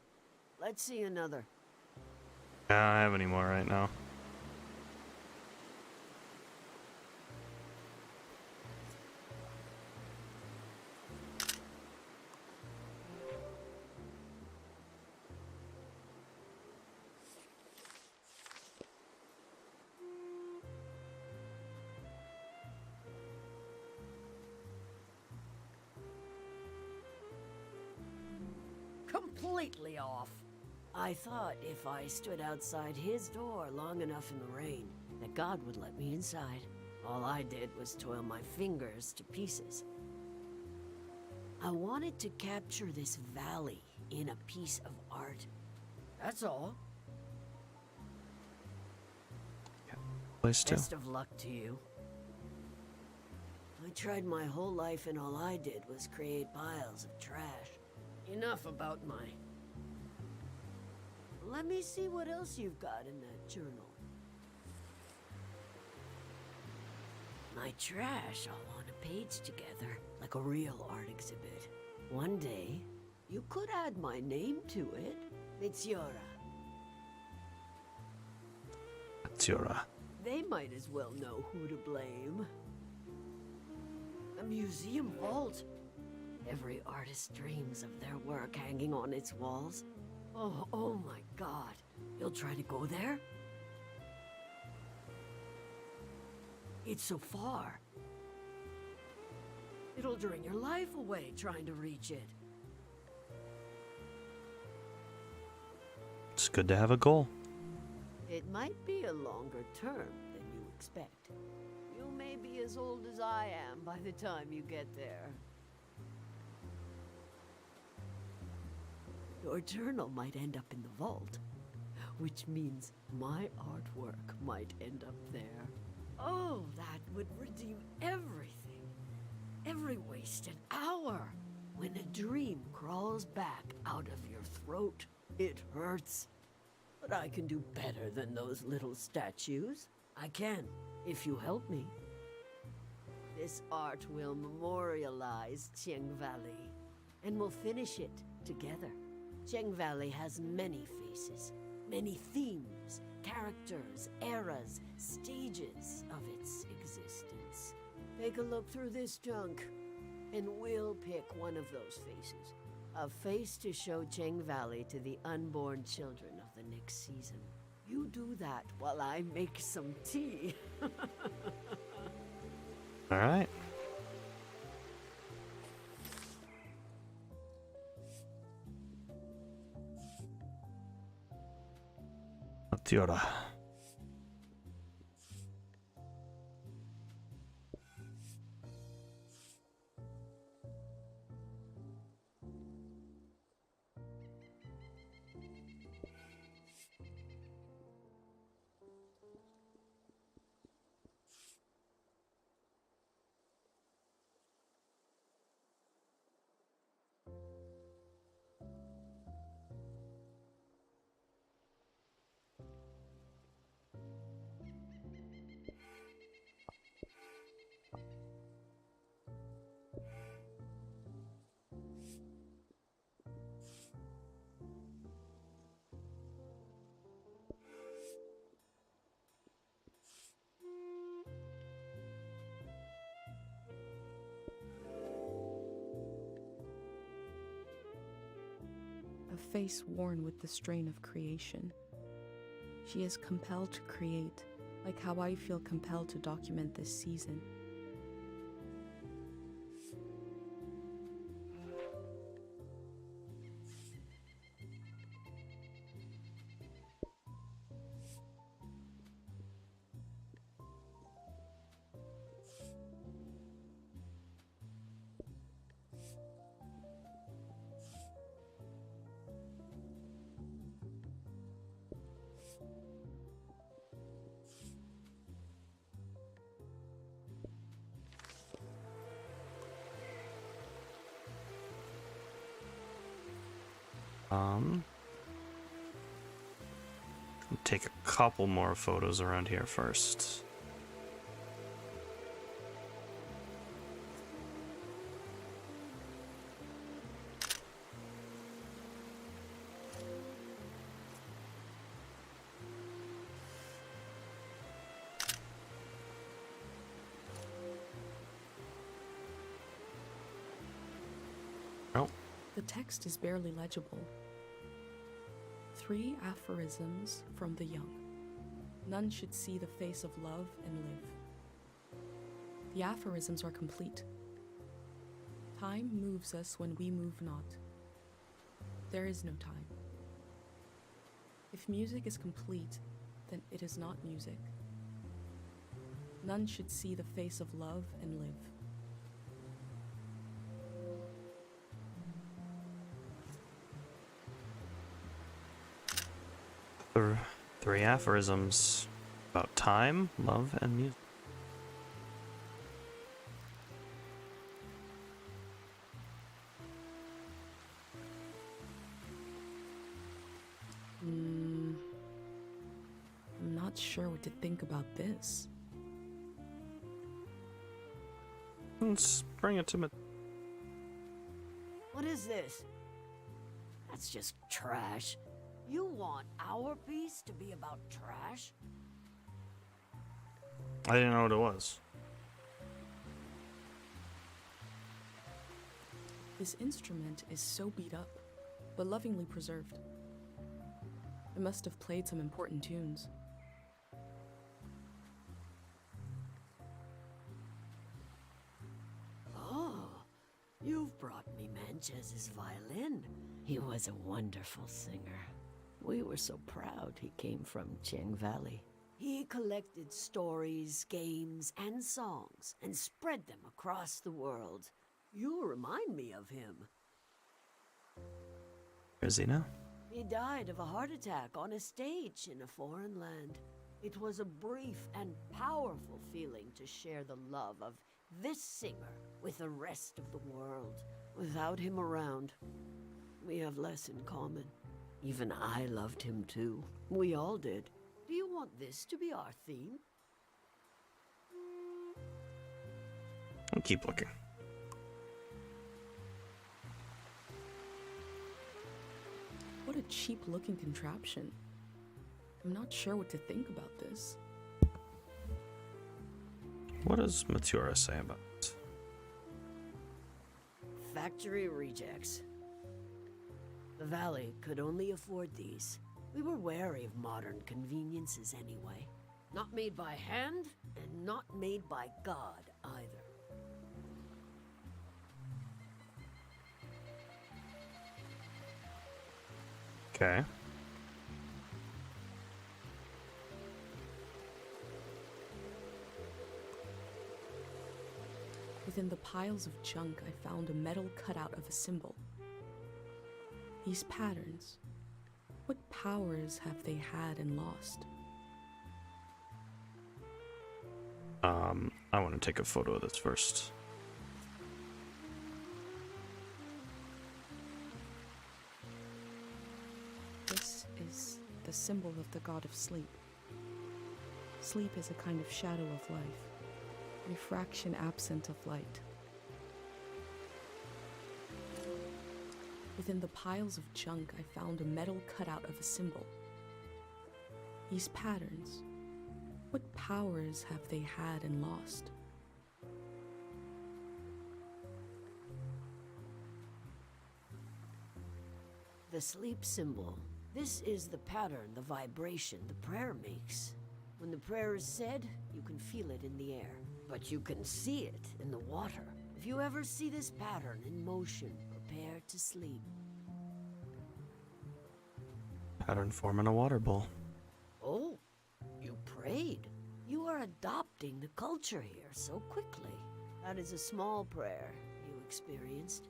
Let's see another.
I don't have any more right now.
Completely off. I thought if I stood outside his door long enough in the rain, that God would let me inside. All I did was toil my fingers to pieces. I wanted to capture this valley in a piece of art. That's all.
Place too.
Best of luck to you. I tried my whole life and all I did was create piles of trash. Enough about my... Let me see what else you've got in that journal. My trash all on a page together, like a real art exhibit. One day, you could add my name to it. Mitsuura.
Mitsuura.
They might as well know who to blame. A museum vault. Every artist dreams of their work hanging on its walls. Oh my God. You'll try to go there? It's so far. It'll drain your life away trying to reach it.
It's good to have a goal.
It might be a longer term than you expect. You may be as old as I am by the time you get there. Your journal might end up in the vault, which means my artwork might end up there. Oh, that would redeem everything. Every wasted hour. When a dream crawls back out of your throat, it hurts. But I can do better than those little statues. I can, if you help me. This art will memorialize Cheng Valley, and we'll finish it together. Cheng Valley has many faces, many themes, characters, eras, stages of its existence. Take a look through this junk, and we'll pick one of those faces. A face to show Cheng Valley to the unborn children of the next season. You do that while I make some tea.
All right. Mitsuura.
a face worn with the strain of creation. She is compelled to create, like how I feel compelled to document this season.
Take a couple more photos around here first. Oh.
The text is barely legible. 3 aphorisms from the young. None should see the face of love and live. The aphorisms are complete. Time moves us when we move not. There is no time. If music is complete, then it is not music. None should see the face of love and live.
Three aphorisms about time, love, and music.
I'm not sure what to think about this.
Let's bring it to me.
What is this? That's just trash. You want our piece to be about trash?
I didn't know what it was.
This instrument is so beat up, but lovingly preserved. It must have played some important tunes.
Oh, you've brought me Manchez's violin. He was a wonderful singer. We were so proud he came from Chiang Valley. He collected stories, games, and songs and spread them across the world. You remind me of him.
Where is he now?
He died of a heart attack on a stage in a foreign land. It was a brief and powerful feeling to share the love of this singer with the rest of the world. Without him around, we have less in common. Even I loved him too. We all did. Do you want this to be our theme?
I'll keep looking.
What a cheap-looking contraption. I'm not sure what to think about this.
What does Matura say about it?
Factory rejects. The Valley could only afford these. We were wary of modern conveniences anyway. Not made by hand, and not made by God either.
Okay.
Within the piles of junk, I found a metal cutout of a symbol. These patterns, what powers have they had and lost?
I want to take a photo of this first.
This is the symbol of the god of sleep. Sleep is a kind of shadow of life, refraction absent of light. Within the piles of junk, I found a metal cutout of a symbol. These patterns, what powers have they had and lost?
The the sleep symbol. This is the pattern, the vibration the prayer makes. When the prayer is said, you can feel it in the air, but you can see it in the water. If you ever see this pattern in motion, prepare to sleep.
Pattern form in a water bowl.
Oh, you prayed. You are adopting the culture here so quickly. That is a small prayer you experienced.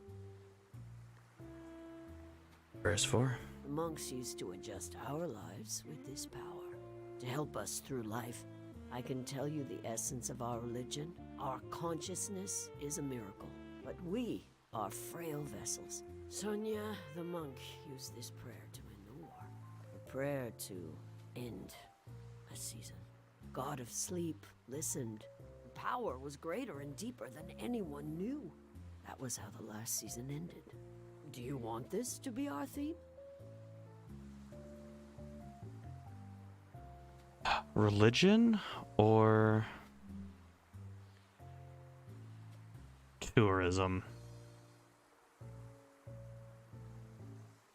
Prayers for?
The monks used to adjust our lives with this power to help us through life. I can tell you the essence of our religion. Our consciousness is a miracle, but we are frail vessels. Sonia, the monk, used this prayer to end the war. A prayer to end a season. God of sleep listened. The power was greater and deeper than anyone knew. That was how the last season ended. Do you want this to be our theme?
Religion or tourism?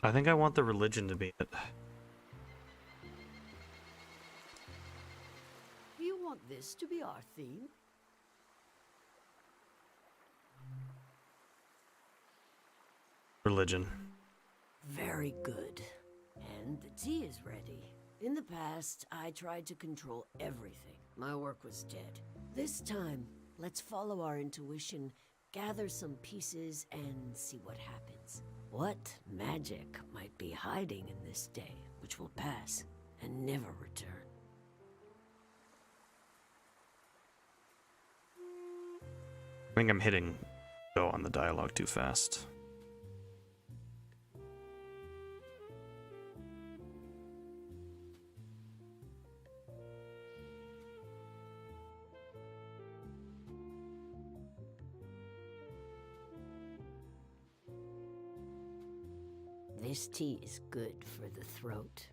I think I want the religion to be it.
Do you want this to be our theme?
Religion.
Very good. And the tea is ready. In the past, I tried to control everything. My work was dead. This time, let's follow our intuition, gather some pieces, and see what happens. What magic might be hiding in this day, which will pass and never return?
I think I'm hitting go on the dialogue too fast.
This tea is good for the throat.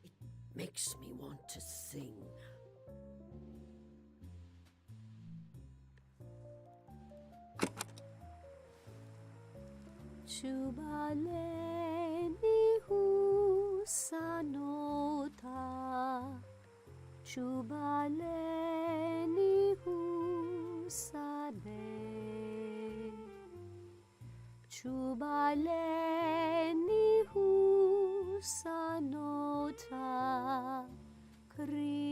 It makes me want to sing.
Chubaleni husanota, chubaleni husane, chubaleni husanota, krimosanahi.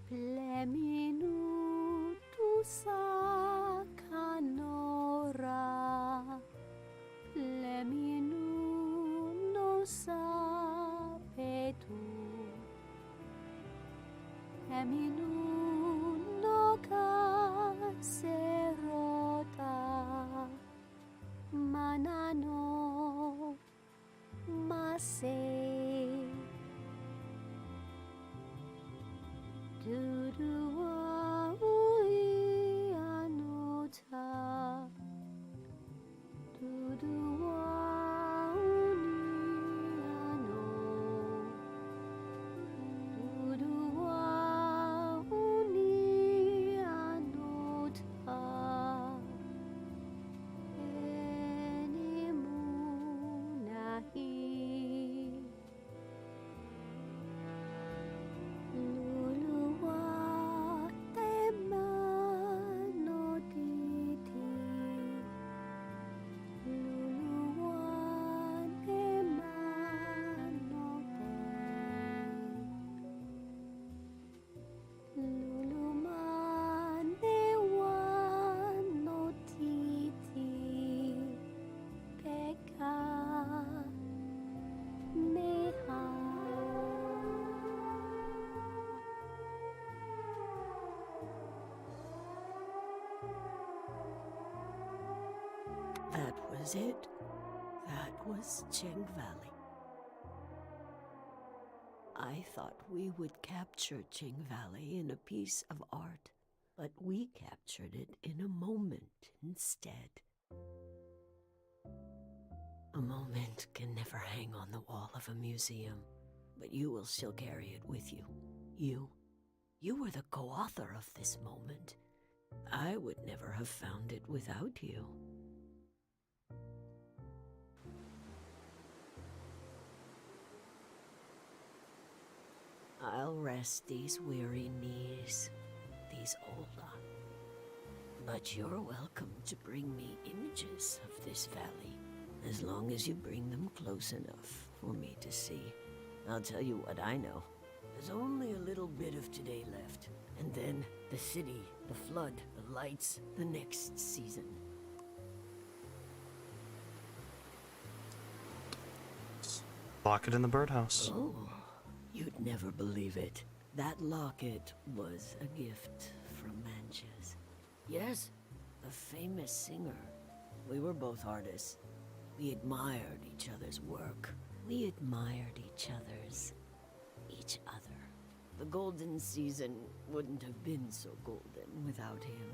Pleminutu sakanora, pleminuno sapetu, pleminuno caserota, manano mase. Dudua ui anota, dudua uni ano, dudua uni anota, enimunahi. That was it. That was Cheng Valley. I thought we would capture Cheng Valley in a piece of art. But we captured it in a moment instead. A moment can never hang on the wall of a museum, but you will still carry it with you. You were the co-author of this moment. I would never have found it without you. I'll rest these weary knees, these old but you're welcome to bring me images of this valley, as long as you bring them close enough for me to see. I'll tell you what I know. There's only a little bit of today left, and then the city, the flood, the lights, the next season.
Lock it in the birdhouse.
Oh, you'd never believe it. That locket was a gift from Manches. Yes, a famous singer. We were both artists. We admired each other's work. We admired each other. The golden season wouldn't have been so golden without him.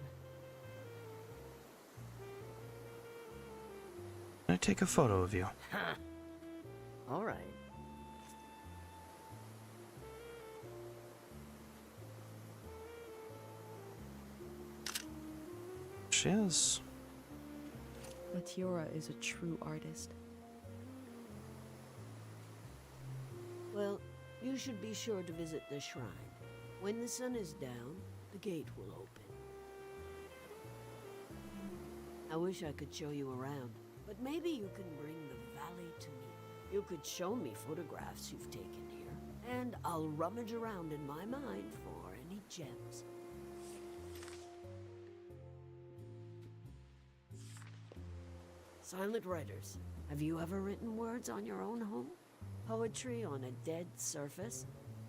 Can I take a photo of you?
All right.
She is.
Matiora is a true artist.
Well, you should be sure to visit the shrine. When the sun is down, the gate will open. I wish I could show you around, but maybe you can bring the valley to me. You could show me photographs you've taken here, and I'll rummage around in my mind for any gems. Silent writers, have you ever written words on your own home? Poetry on a dead surface?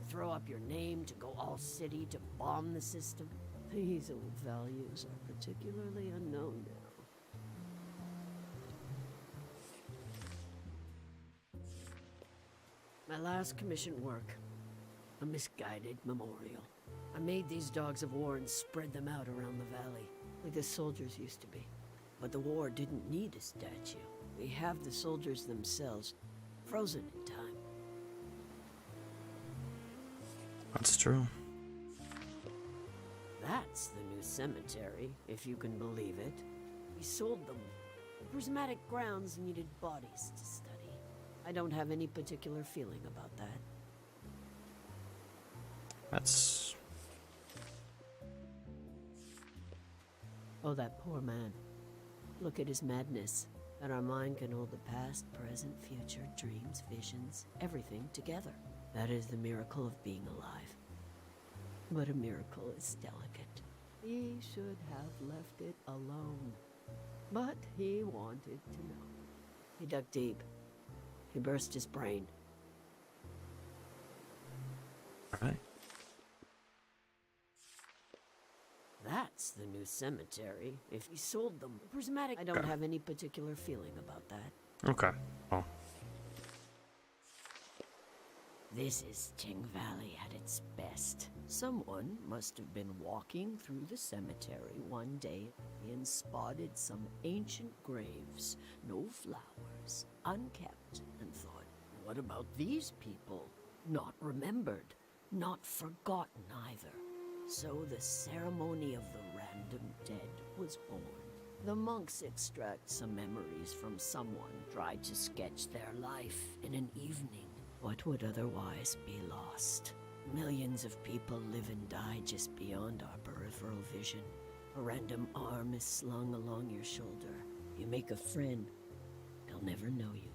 Throw up your name to go all city to bomb the system? These old values are particularly unknown now. My last commissioned work, a misguided memorial. I made these dogs of war and spread them out around the valley, like the soldiers used to be. But the war didn't need a statue. We have the soldiers themselves, frozen in time.
That's true.
That's the new cemetery, if you can believe it. We sold them. The prismatic grounds needed bodies to study. I don't have any particular feeling about that.
That's...
Oh, that poor man. Look at his madness. That our mind can hold the past, present, future, dreams, visions, everything together. That is the miracle of being alive. But a miracle is delicate. He should have left it alone. But he wanted to know. He dug deep. He burst his brain.
All right.
That's the new cemetery. If we sold them, prismatic. I don't have any particular feeling about that.
Okay. Well.
This is Ting Valley at its best. Someone must have been walking through the cemetery one day and spotted some ancient graves, no flowers, unkept, and thought, what about these people? Not remembered, not forgotten either. So the ceremony of the random dead was born. The monks extract some memories from someone tried to sketch their life in an evening. What would otherwise be lost? Millions of people live and die just beyond our peripheral vision. A random arm is slung along your shoulder. You make a friend, they'll never know you.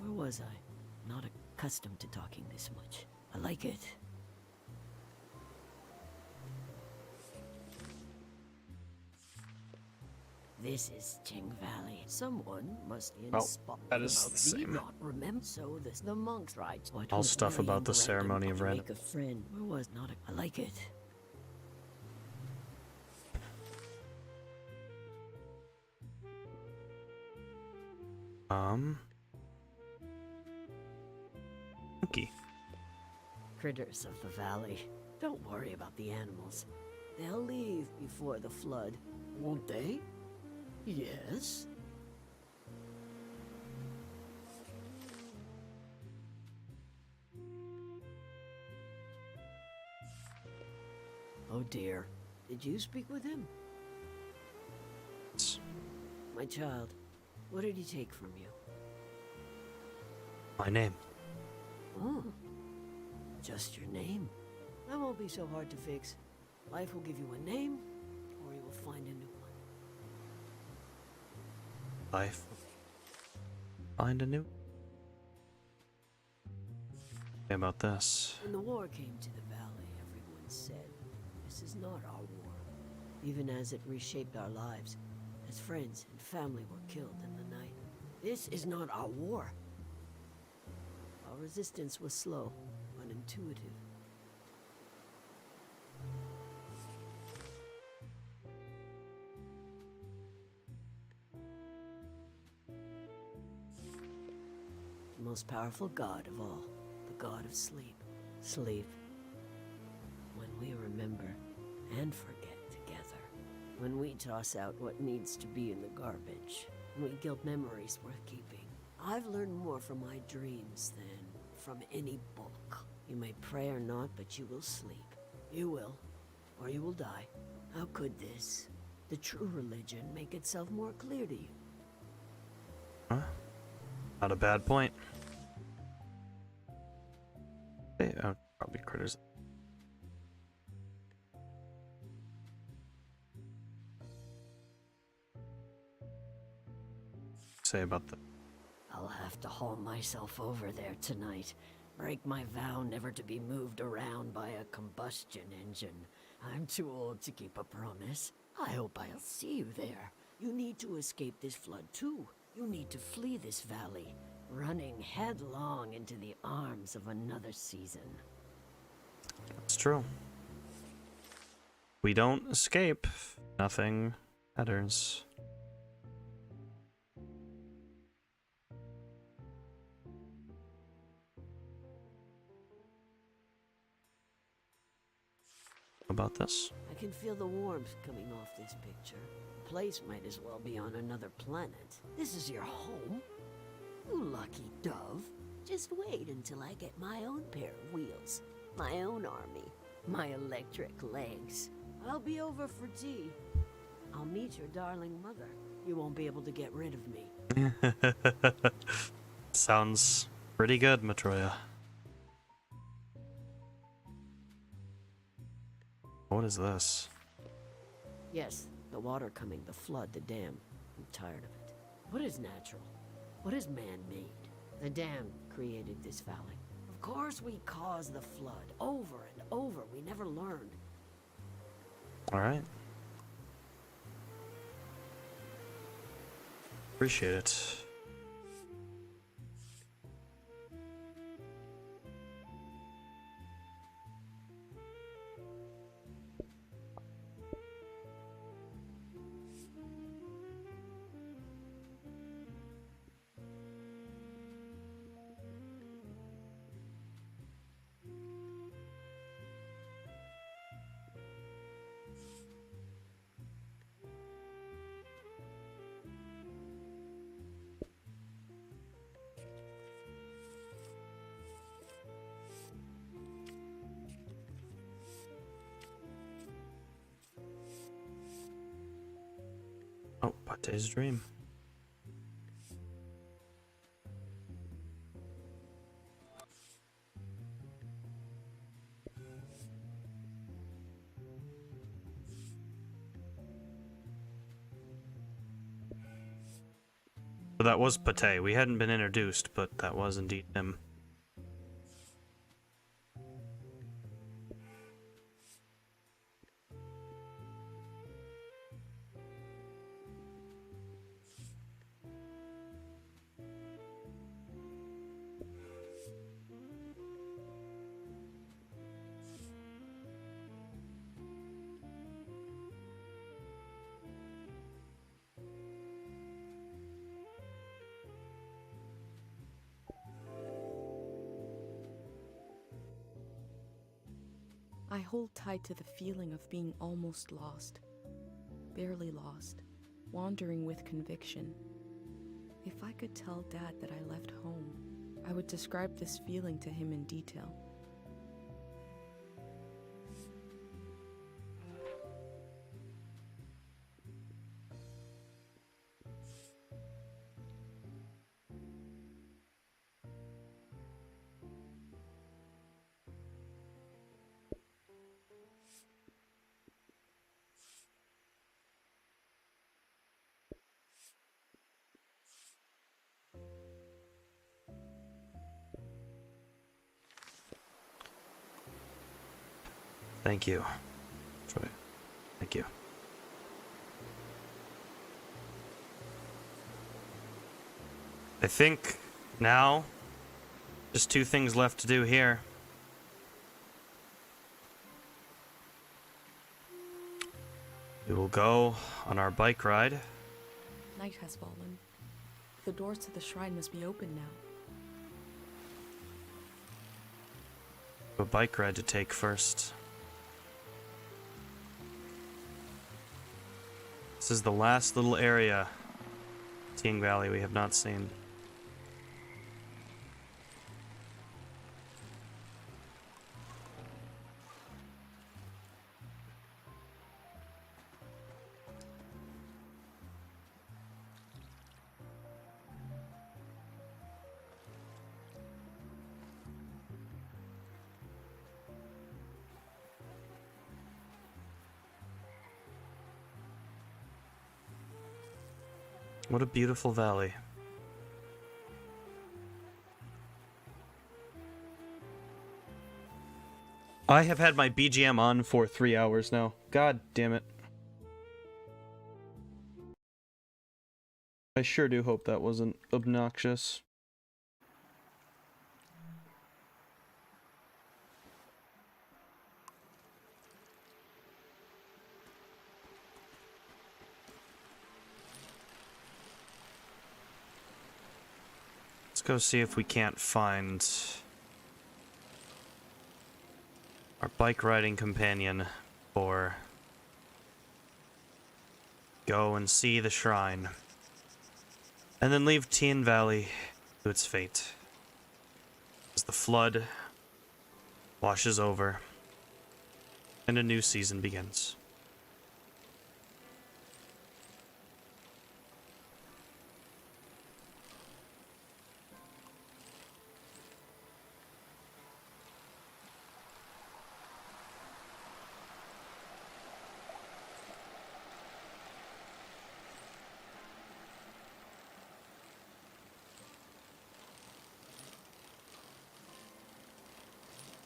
Where was I? Not accustomed to talking this much. I like it. This is Ting Valley. Someone must be in a spot.
That is the same.
Not remember. So this the monks tried.
All stuff about the ceremony of random.
Make a friend. Where was not a? I like it.
Okay.
Critters of the valley. Don't worry about the animals. They'll leave before the flood, won't they? Yes. Oh dear. Did you speak with him? My child, what did he take from you?
My name.
Oh. Just your name? That won't be so hard to fix. Life will give you a name, or you will find a new one.
Life. Find a new. How about this?
When the war came to the valley, everyone said, this is not our war. Even as it reshaped our lives, as friends and family were killed in the night. This is not our war. Our resistance was slow, but intuitive. The most powerful god of all, the god of sleep. Sleep. When we remember and forget together. When we toss out what needs to be in the garbage. When we guilt memories worth keeping. I've learned more from my dreams than from any book. You may pray or not, but you will sleep. You will, or you will die. How could this, the true religion, make itself more clear to you?
Huh? Not a bad point. Hey, probably critters. Say about the.
I'll have to haul myself over there tonight. Break my vow never to be moved around by a combustion engine. I'm too old to keep a promise. I hope I'll see you there. You need to escape this flood too. You need to flee this valley, running headlong into the arms of another season.
It's true. We don't escape. Nothing matters. About this?
I can feel the warmth coming off this picture. The place might as well be on another planet. This is your home? You lucky dove. Just wait until I get my own pair of wheels, my own army, my electric legs. I'll be over for tea. I'll meet your darling mother. You won't be able to get rid of me.
Sounds pretty good, Matroya. What is this?
Yes, the water coming, the flood, the dam. I'm tired of it. What is natural? What is man-made? The dam created this valley. Of course we caused the flood. Over and over. We never learned.
Alright. Appreciate it. Oh, Pate's dream. So that was Pate. We hadn't been introduced, but that was indeed him.
I hold tight to the feeling of being almost lost, barely lost, wandering with conviction. If I could tell Dad that I left home, I would describe this feeling to him in detail.
Thank you, Troy. Thank you. I think now, just 2 things left to do here. We will go on our bike ride.
Night has fallen. The doors to the shrine must be open now.
A bike ride to take first. This is the last little area, Tiang Valley, we have not seen. What a beautiful valley. I have had my BGM on for 3 hours now. God damn it. I sure do hope that wasn't obnoxious. Let's go see if we can't find our bike riding companion or go and see the shrine. And then leave Tian Valley to its fate. As the flood washes over and a new season begins.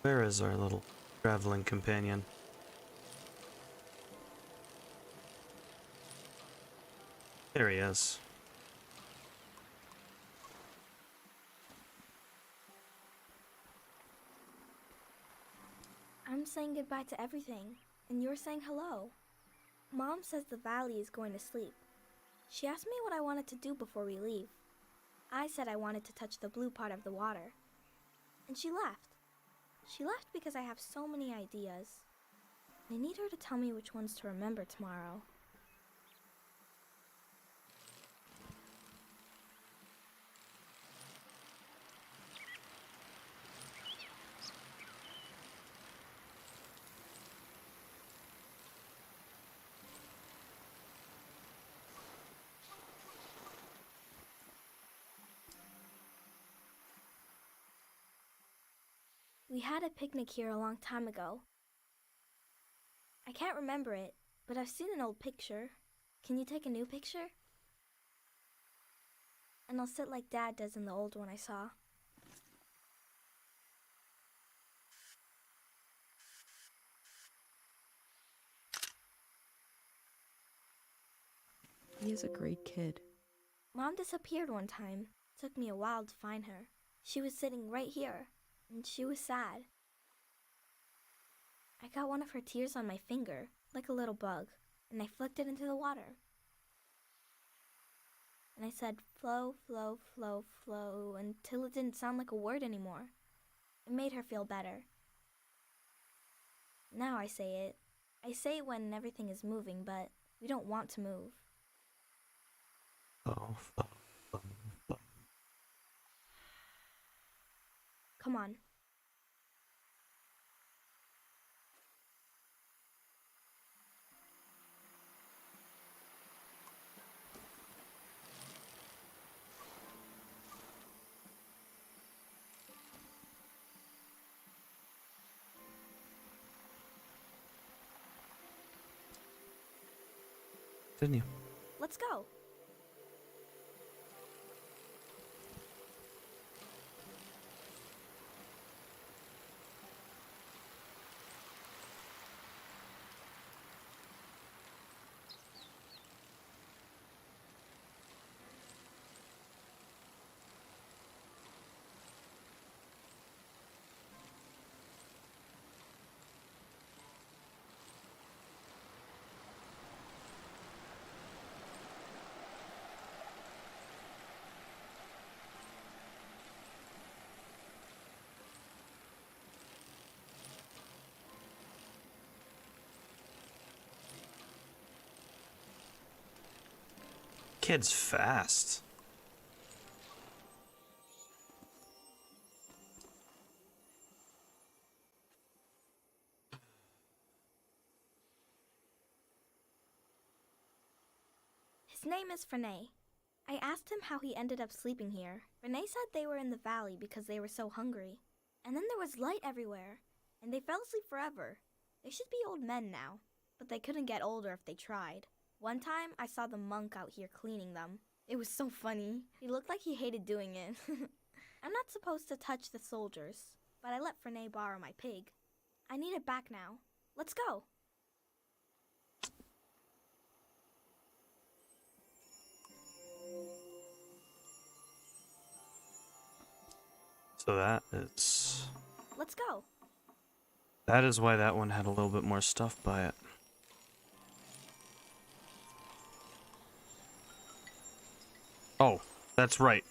Where is our little traveling companion? There he is.
I'm saying goodbye to everything, and you're saying hello. Mom says the valley is going to sleep. She asked me what I wanted to do before we leave. I said I wanted to touch the blue part of the water. And she laughed. She left because I have so many ideas. I need her to tell me which ones to remember tomorrow. We had a picnic here a long time ago. I can't remember it, but I've seen an old picture. Can you take a new picture? And I'll sit like Dad does in the old one I saw.
He is a great kid.
Mom disappeared one time. It took me a while to find her. She was sitting right here, and she was sad. I got one of her tears on my finger, like a little bug, and I flicked it into the water. And I said, flow, flow, flow, flow, until it didn't sound like a word anymore. It made her feel better. Now I say it. I say it when everything is moving, but we don't want to move.
Oh.
Come on.
Didn't you?
Let's go.
Kid's fast.
His name is Frenay. I asked him how he ended up sleeping here. Frenay said they were in the valley because they were so hungry. And then there was light everywhere, and they fell asleep forever. They should be old men now, but they couldn't get older if they tried. One time, I saw the monk out here cleaning them. It was so funny. He looked like he hated doing it. I'm not supposed to touch the soldiers, but I let Frenay borrow my pig. I need it back now. Let's go.
So that is...
Let's go.
That is why that one had a little bit more stuff by it. Oh, that's right.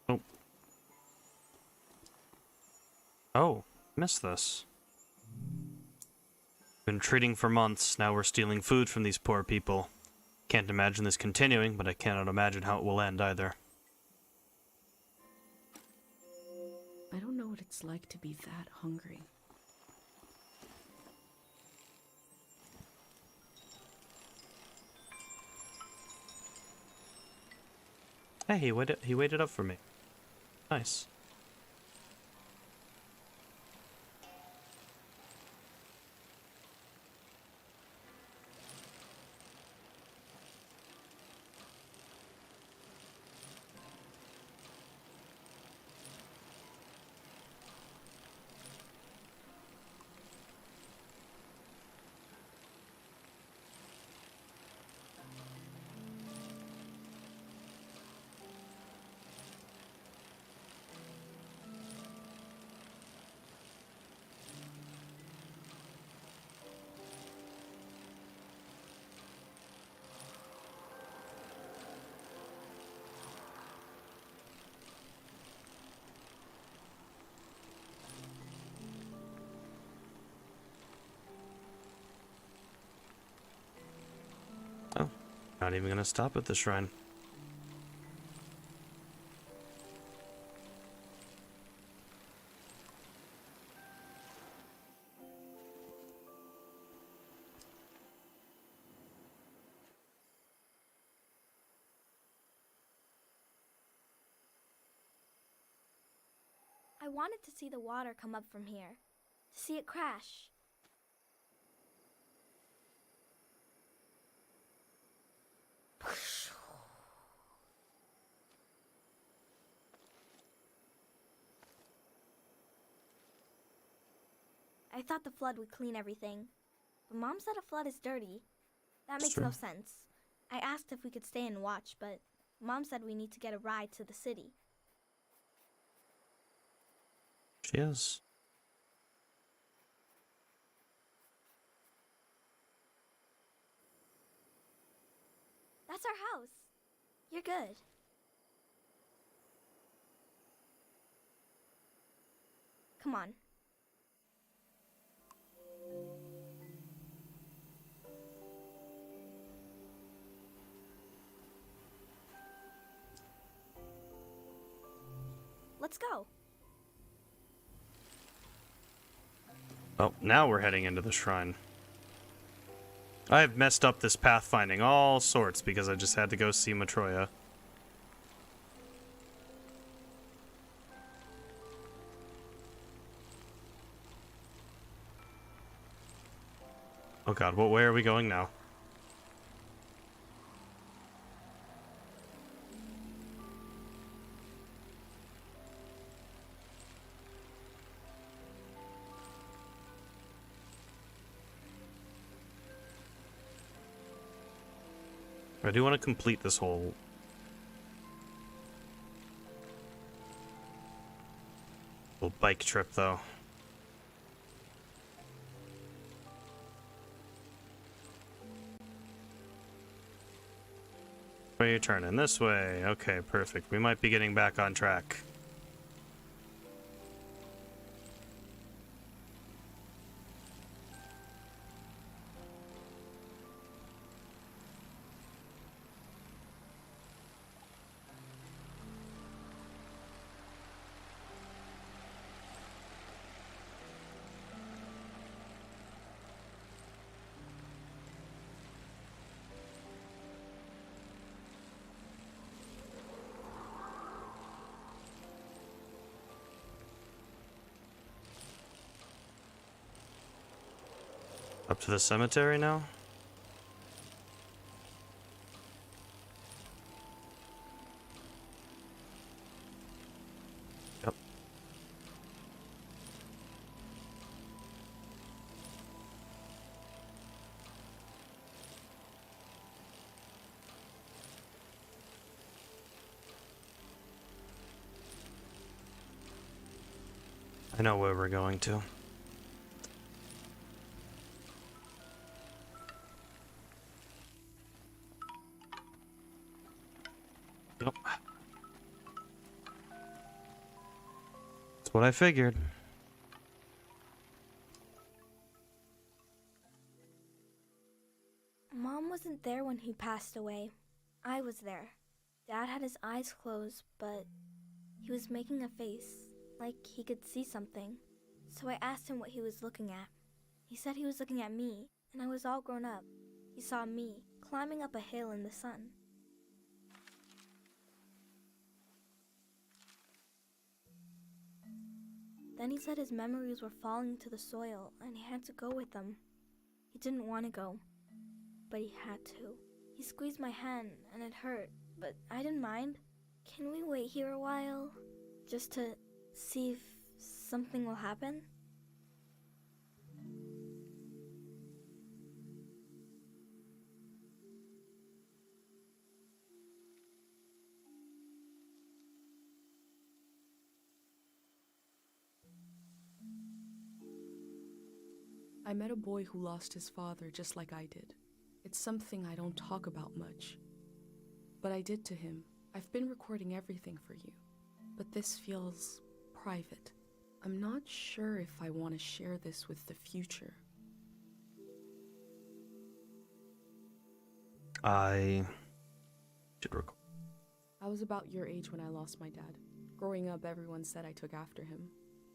Oh. Oh, missed this. Been treating for months, now we're stealing food from these poor people. Can't imagine this continuing, but I cannot imagine how it will end either.
I don't know what it's like to be that hungry.
Hey, he waited up for me. Nice. Oh, not even gonna stop at the shrine.
I wanted to see the water come up from here, to see it crash. I thought the flood would clean everything, but Mom said a flood is dirty. That makes no sense. I asked if we could stay and watch, but Mom said we need to get a ride to the city.
She is.
That's our house. You're good. Come on. Let's go.
Oh, now we're heading into the shrine. I have messed up this pathfinding all sorts because I just had to go see Matroya. Oh god, what way are we going now? I do want to complete this whole bike trip, though. Where are you turning? This way. Okay, perfect. We might be getting back on track. Up to the cemetery now? Yep. I know where we're going to. Yep. That's what I figured.
Mom wasn't there when he passed away. I was there. Dad had his eyes closed, but he was making a face, like he could see something. So I asked him what he was looking at. He said he was looking at me, and I was all grown up. He saw me climbing up a hill in the sun. Then he said his memories were falling to the soil and he had to go with them. He didn't want to go, but he had to. He squeezed my hand and it hurt, but I didn't mind. Can we wait here a while? Just to see if something will happen?
I met a boy who lost his father just like I did. It's something I don't talk about much. But I did to him. I've been recording everything for you. But this feels private. I'm not sure if I want to share this with the future.
I should record.
I was about your age when I lost my dad. Growing up, everyone said I took after him.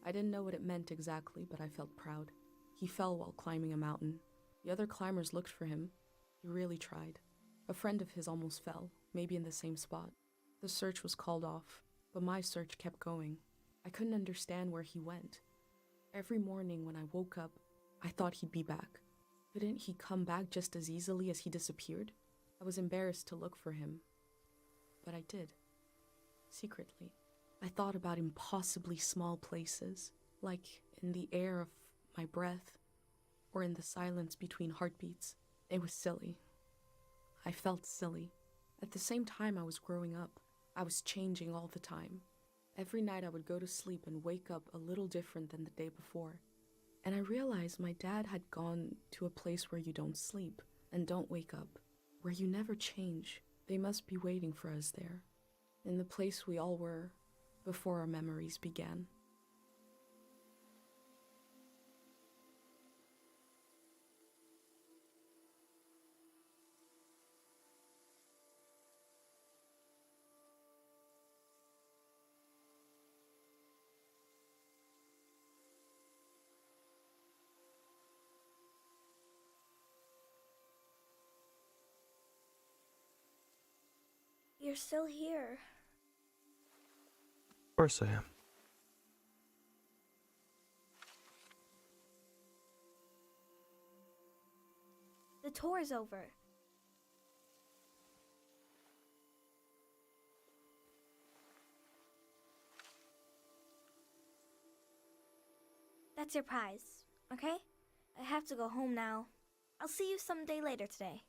I didn't know what it meant exactly, but I felt proud. He fell while climbing a mountain. The other climbers looked for him. He really tried. A friend of his almost fell, maybe in the same spot. The search was called off, but my search kept going. I couldn't understand where he went. Every morning when I woke up, I thought he'd be back. Couldn't he come back just as easily as he disappeared? I was embarrassed to look for him, but I did. Secretly. I thought about impossibly small places, like in the air of my breath, or in the silence between heartbeats. It was silly. I felt silly. At the same time I was growing up, I was changing all the time. Every night I would go to sleep and wake up a little different than the day before. And I realized my dad had gone to a place where you don't sleep and don't wake up, where you never change. They must be waiting for us there, in the place we all were before our memories began.
You're still here.
Of course I am.
The tour is over. That's your prize, okay? I have to go home now. I'll see you someday later today.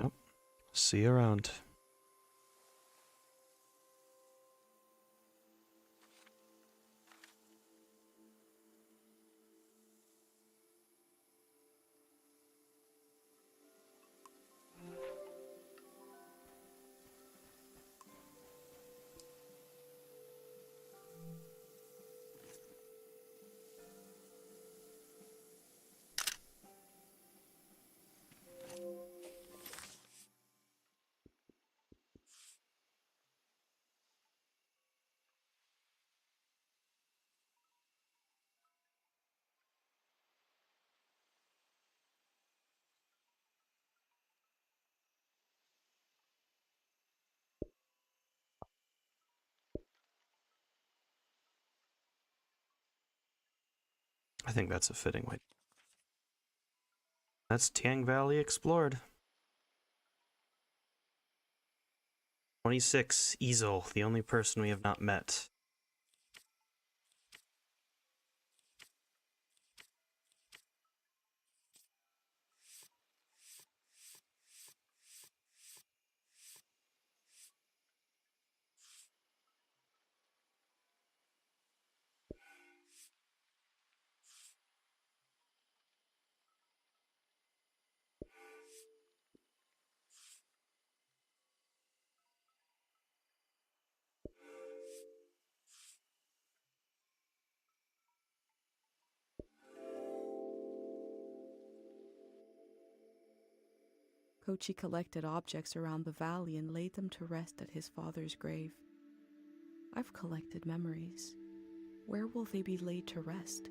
Yep. See you around. I think that's a fitting way. That's Tiang Valley explored. 26, Easel, the only person we have not met.
Kochi collected objects around the valley and laid them to rest at his father's grave. I've collected memories. Where will they be laid to rest?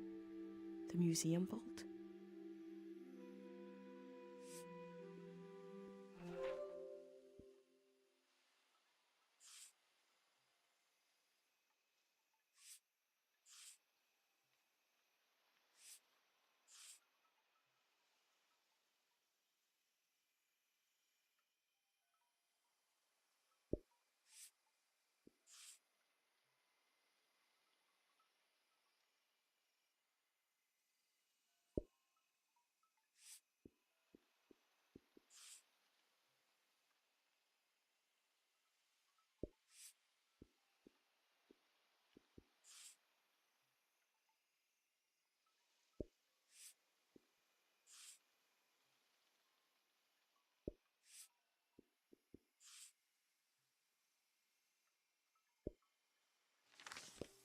The museum vault?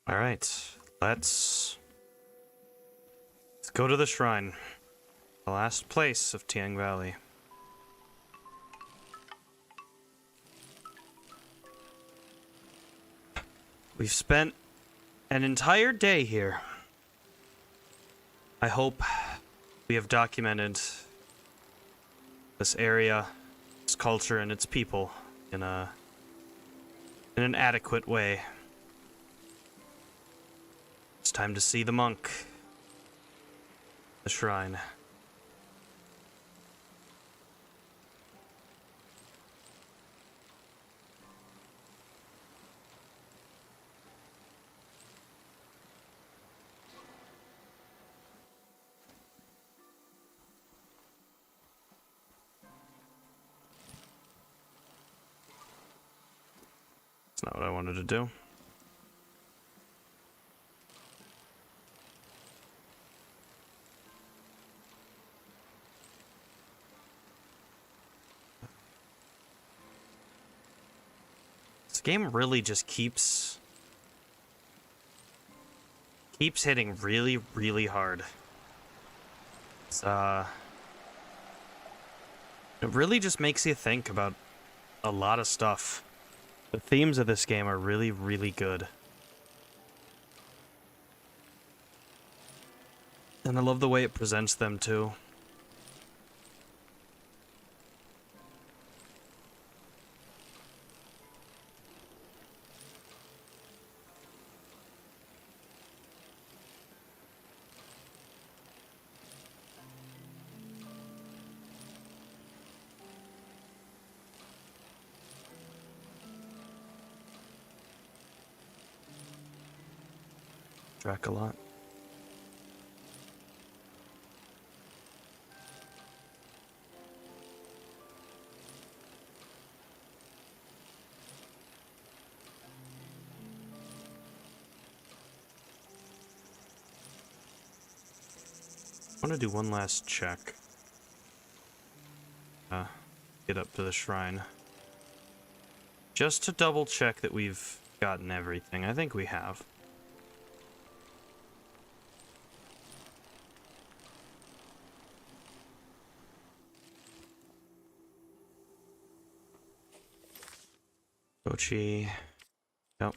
All right, let's go to the shrine, the last place of Tiang Valley. We've spent an entire day here. I hope we have documented this area, its culture, and its people in an adequate way. It's time to see the monk. The shrine. That's not what I wanted to do. This game really just keeps hitting really, really hard. It's, it really just makes you think about a lot of stuff. The themes of this game are really, really good. And I love the way it presents them, too.
track a lot. I want to do one last check. Get up to the shrine. Just to double check that we've gotten everything. I think we have. Kochi. Yep.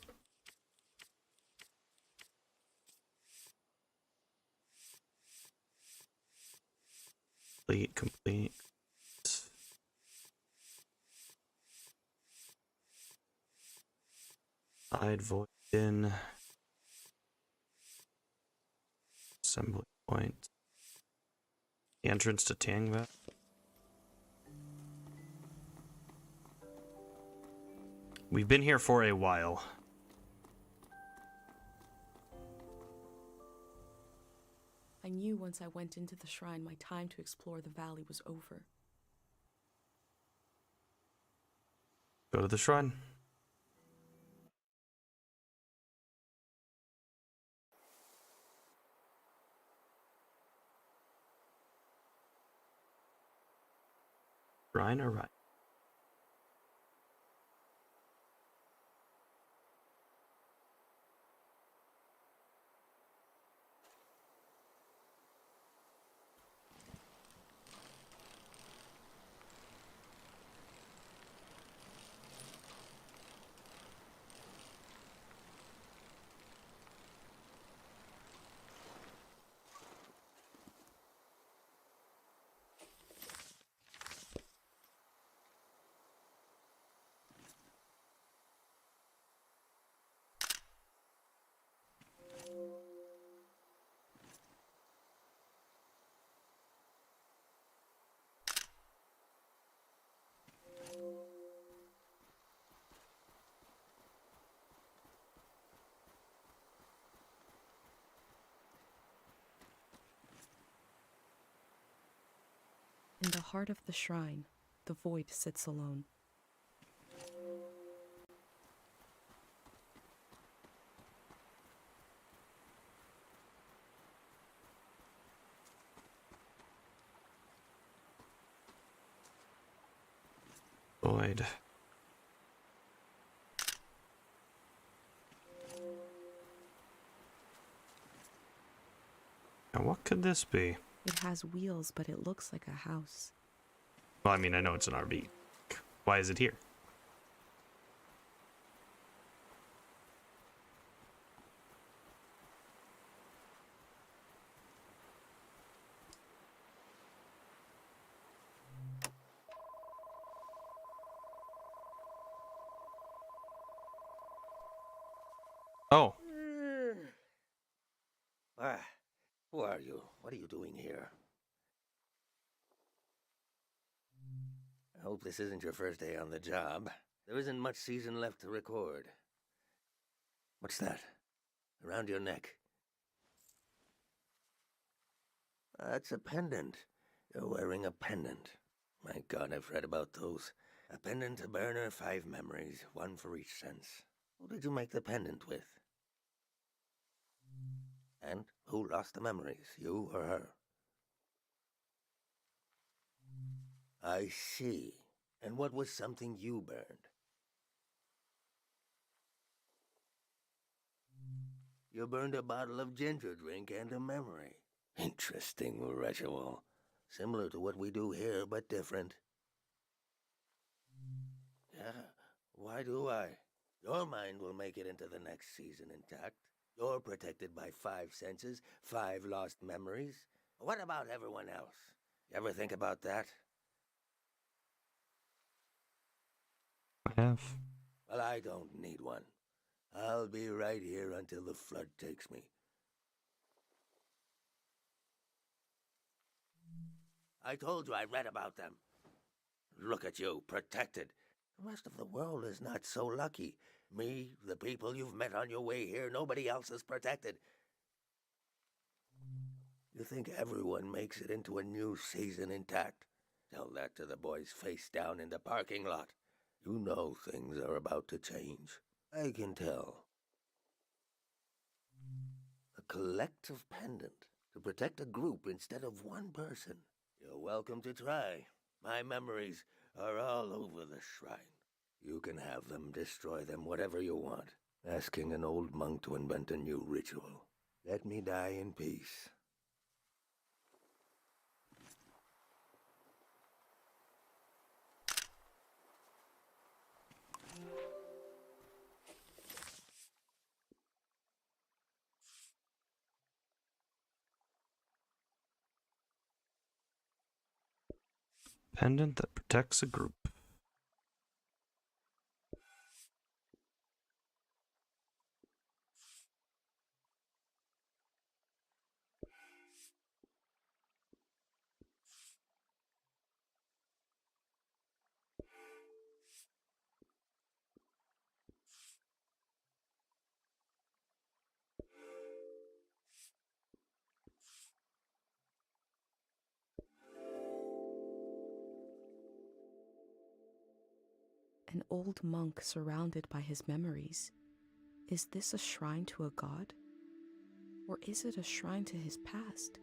Complete. Side void in. Assembly point. The entrance to Tiangva. We've been here for a while.
I knew once I went into the shrine, my time to explore the valley was over.
Go to the shrine. Shrine or right?
In the heart of the shrine, the void sits alone.
Void. Now what could this be?
It has wheels, but it looks like a house.
Well, I mean, I know it's an RV. Why is it here? Oh.
Who are you? What are you doing here? I hope this isn't your first day on the job. There isn't much season left to record. What's that? Around your neck? That's a pendant. You're wearing a pendant. My God, I've read about those. A pendant to burner, 5 memories, 1 for each sense. Who did you make the pendant with? And who lost the memories, you or her? I see. And what was something you burned? You burned a bottle of ginger drink and a memory. Interesting ritual. Similar to what we do here, but different. Yeah, why do I? Your mind will make it into the next season intact. You're protected by 5 senses, 5 lost memories. What about everyone else? You ever think about that?
I have.
Well, I don't need one. I'll be right here until the flood takes me. I told you I read about them. Look at you, protected. The rest of the world is not so lucky. Me, the people you've met on your way here, nobody else is protected. You think everyone makes it into a new season intact? Tell that to the boys face down in the parking lot. You know things are about to change. I can tell. A collective pendant to protect a group instead of one person. You're welcome to try. My memories are all over the shrine. You can have them, destroy them, whatever you want. Asking an old monk to invent a new ritual. Let me die in peace.
Pendant that protects a group.
An old monk surrounded by his memories. Is this a shrine to a god? Or is it a shrine to his past?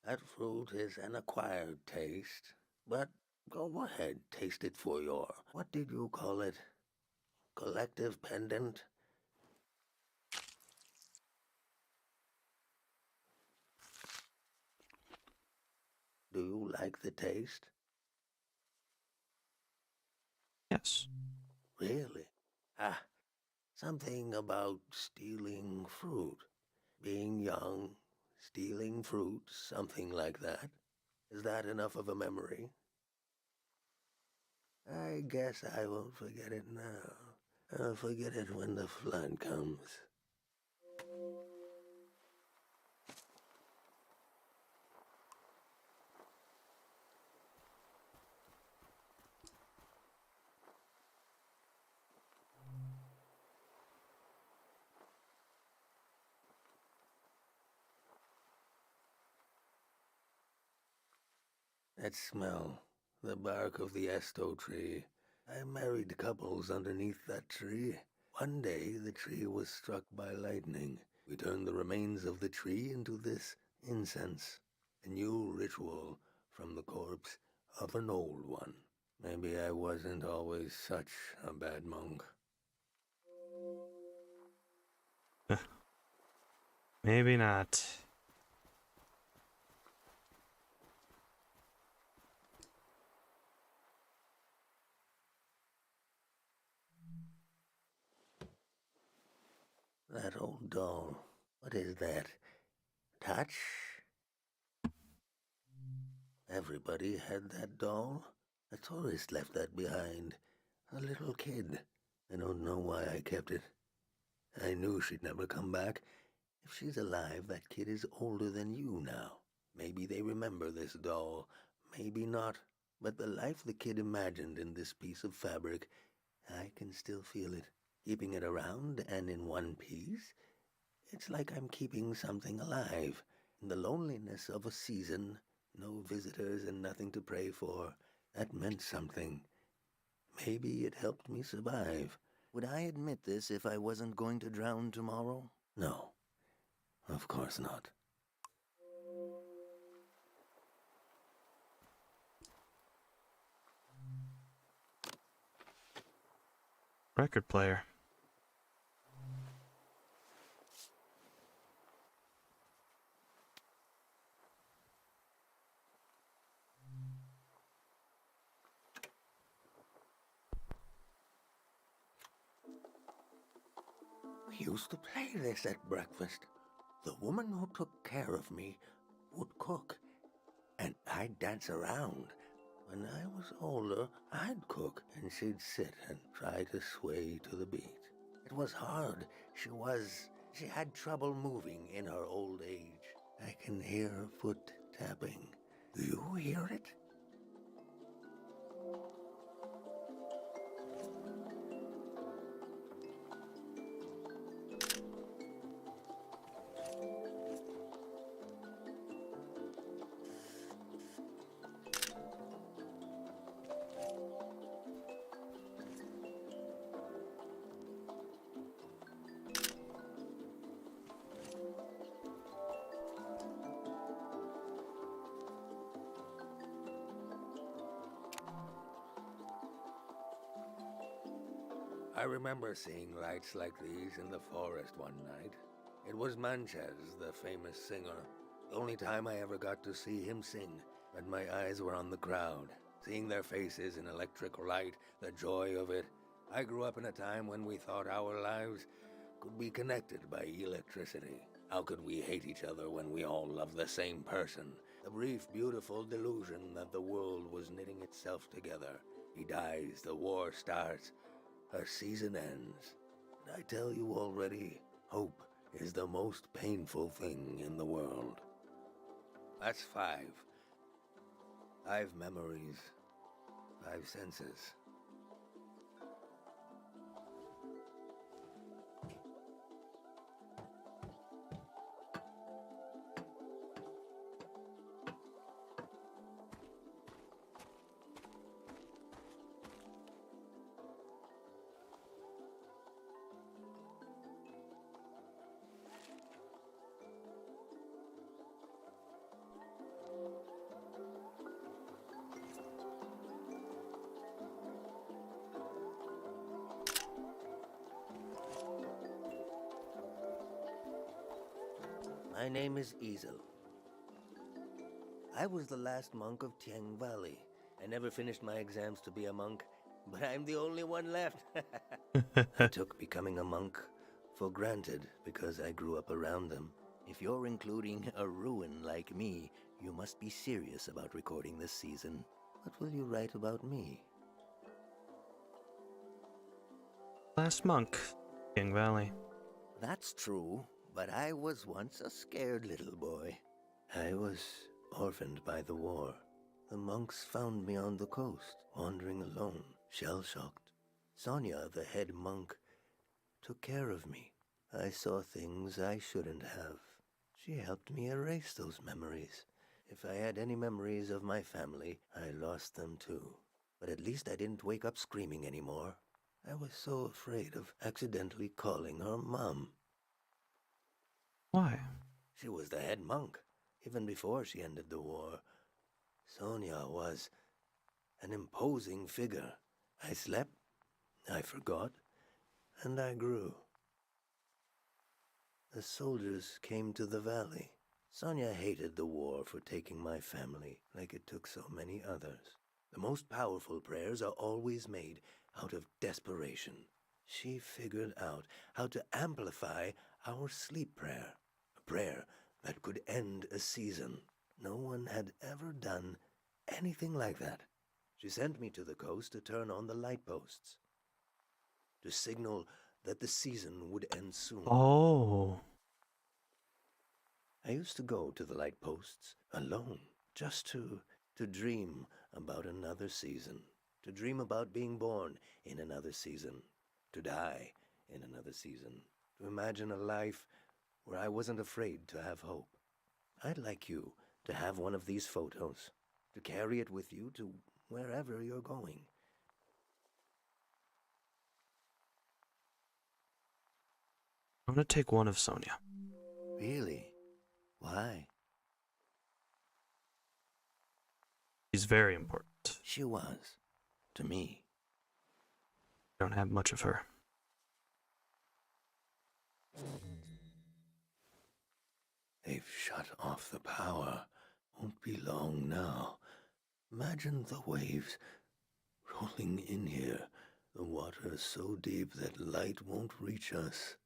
That fruit is an acquired taste, but go ahead, taste it for your, what did you call it? Collective pendant? Do you like the taste?
Yes.
Really? Ah, something about stealing fruit. Being young, stealing fruit, something like that. Is that enough of a memory? I guess I won't forget it now. I'll forget it when the flood comes. That smell, the bark of the esto tree. I married couples underneath that tree. One day the tree was struck by lightning. We turned the remains of the tree into this incense. A new ritual from the corpse of an old one. Maybe I wasn't always such a bad monk.
Maybe not.
That old doll. What is that? Touch? Everybody had that doll. A tourist left that behind. A little kid. I don't know why I kept it. I knew she'd never come back. If she's alive, that kid is older than you now. Maybe they remember this doll. Maybe not. But the life the kid imagined in this piece of fabric, I can still feel it. Keeping it around and in one piece, it's like I'm keeping something alive. In the loneliness of a season, no visitors and nothing to pray for, that meant something. Maybe it helped me survive. Would I admit this if I wasn't going to drown tomorrow? No, of course not.
Record player.
We used to play this at breakfast. The woman who took care of me would cook, and I'd dance around. When I was older, I'd cook, and she'd sit and try to sway to the beat. It was hard. She had trouble moving in her old age. I can hear her foot tapping. Do you hear it? I remember seeing lights like these in the forest one night. It was Manches, the famous singer. The only time I ever got to see him sing, but my eyes were on the crowd, seeing their faces in electric light, the joy of it. I grew up in a time when we thought our lives could be connected by electricity. How could we hate each other when we all love the same person? The brief, beautiful delusion that the world was knitting itself together. He dies, the war starts. Our season ends. And I tell you already, hope is the most painful thing in the world. That's 5. 5 memories, 5 senses. My name is Easel. I was the last monk of Tiang Valley. I never finished my exams to be a monk, but I'm the only one left. I took becoming a monk for granted because I grew up around them. If you're including a ruin like me, you must be serious about recording this season. What will you write about me?
Last monk, King Valley.
That's true, but I was once a scared little boy. I was orphaned by the war. The monks found me on the coast, wandering alone, shell-shocked. Sonia, the head monk, took care of me. I saw things I shouldn't have. She helped me erase those memories. If I had any memories of my family, I lost them too. But at least I didn't wake up screaming anymore. I was so afraid of accidentally calling her Mom.
Why?
She was the head monk, even before she ended the war. Sonia was an imposing figure. I slept, I forgot, and I grew. The soldiers came to the valley. Sonia hated the war for taking my family, like it took so many others. The most powerful prayers are always made out of desperation. She figured out how to amplify our sleep prayer, a prayer that could end a season. No one had ever done anything like that. She sent me to the coast to turn on the light posts, to signal that the season would end soon.
Oh.
I used to go to the light posts alone, just to dream about another season, to dream about being born in another season, to die in another season, to imagine a life where I wasn't afraid to have hope. I'd like you to have one of these photos, to carry it with you to wherever you're going.
I'm gonna take one of Sonia.
Really? Why?
She's very important.
She was. To me.
I don't have much of her.
They've shut off the power. Won't be long now. Imagine the waves rolling in here. The water is so deep that light won't reach us.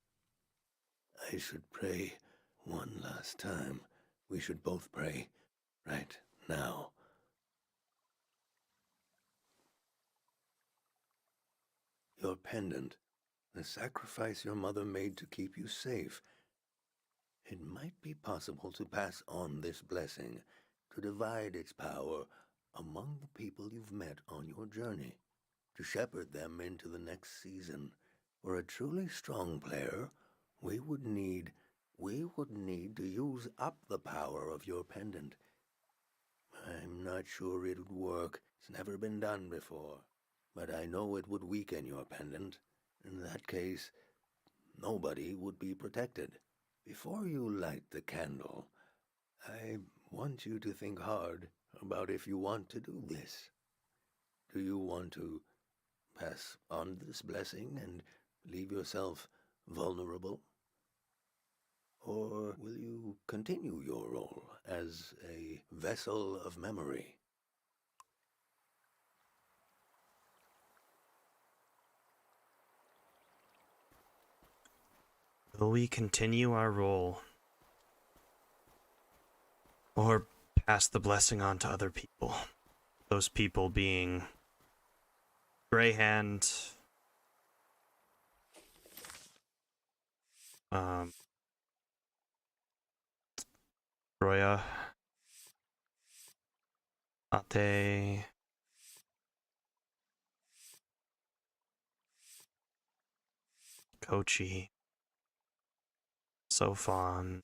I should pray one last time, we should both pray right now. Your pendant, the sacrifice your mother made to keep you safe. It might be possible to pass on this blessing, to divide its power among the people you've met on your journey, to shepherd them into the next season. For a truly strong player, we would need to use up the power of your pendant. I'm not sure it would work. It's never been done before. But I know it would weaken your pendant. In that case, nobody would be protected. Before you light the candle, I want you to think hard about if you want to do this. Do you want to pass on this blessing and leave yourself vulnerable? Or will you continue your role as a vessel of memory?
Will we continue our role? Or pass the blessing on to other people? Those people being Greyhand, Roya, Ate, Kochi, Sofan,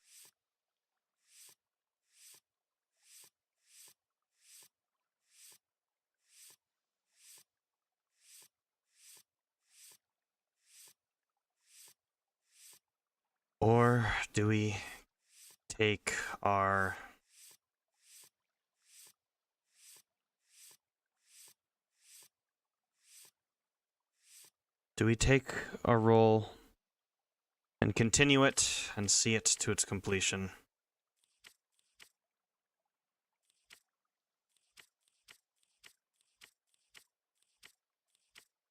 or do we take our role and continue it and see it to its completion?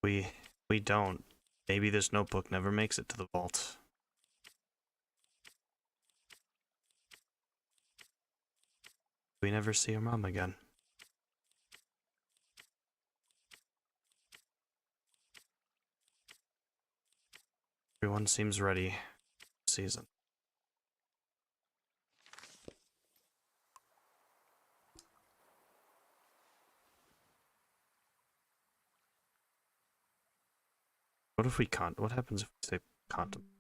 We don't. Maybe this notebook never makes it to the vault. We never see her mom again. Everyone seems ready. Season. What if we can't? What happens if we say contemplate?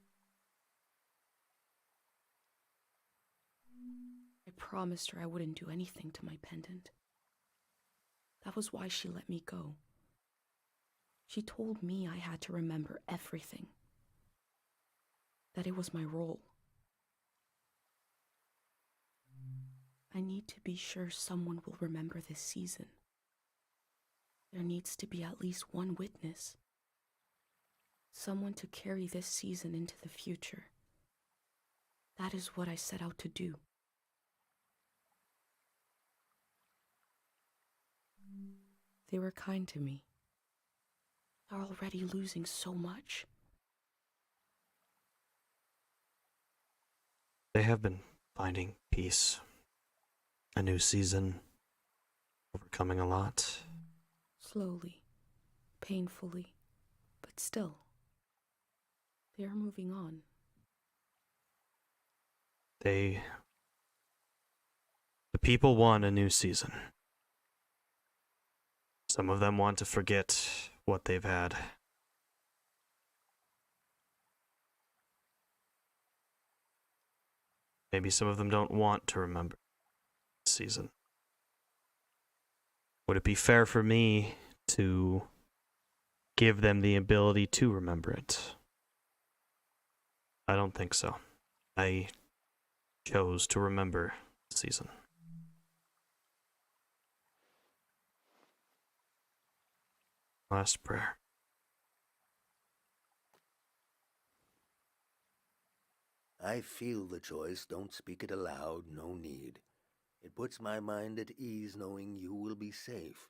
I promised her I wouldn't do anything to my pendant. That was why she let me go. She told me I had to remember everything. That it was my role. I need to be sure someone will remember this season. There needs to be at least one witness. Someone to carry this season into the future. That is what I set out to do. They were kind to me. They're already losing so much.
They have been finding peace. A new season. Overcoming a lot.
Slowly. Painfully. But still. They are moving on.
The people want a new season. Some of them want to forget what they've had. Maybe some of them don't want to remember the season. Would it be fair for me to give them the ability to remember it? I don't think so. I chose to remember the season. Last prayer.
I feel the choice, don't speak it aloud, no need. It puts my mind at ease knowing you will be safe.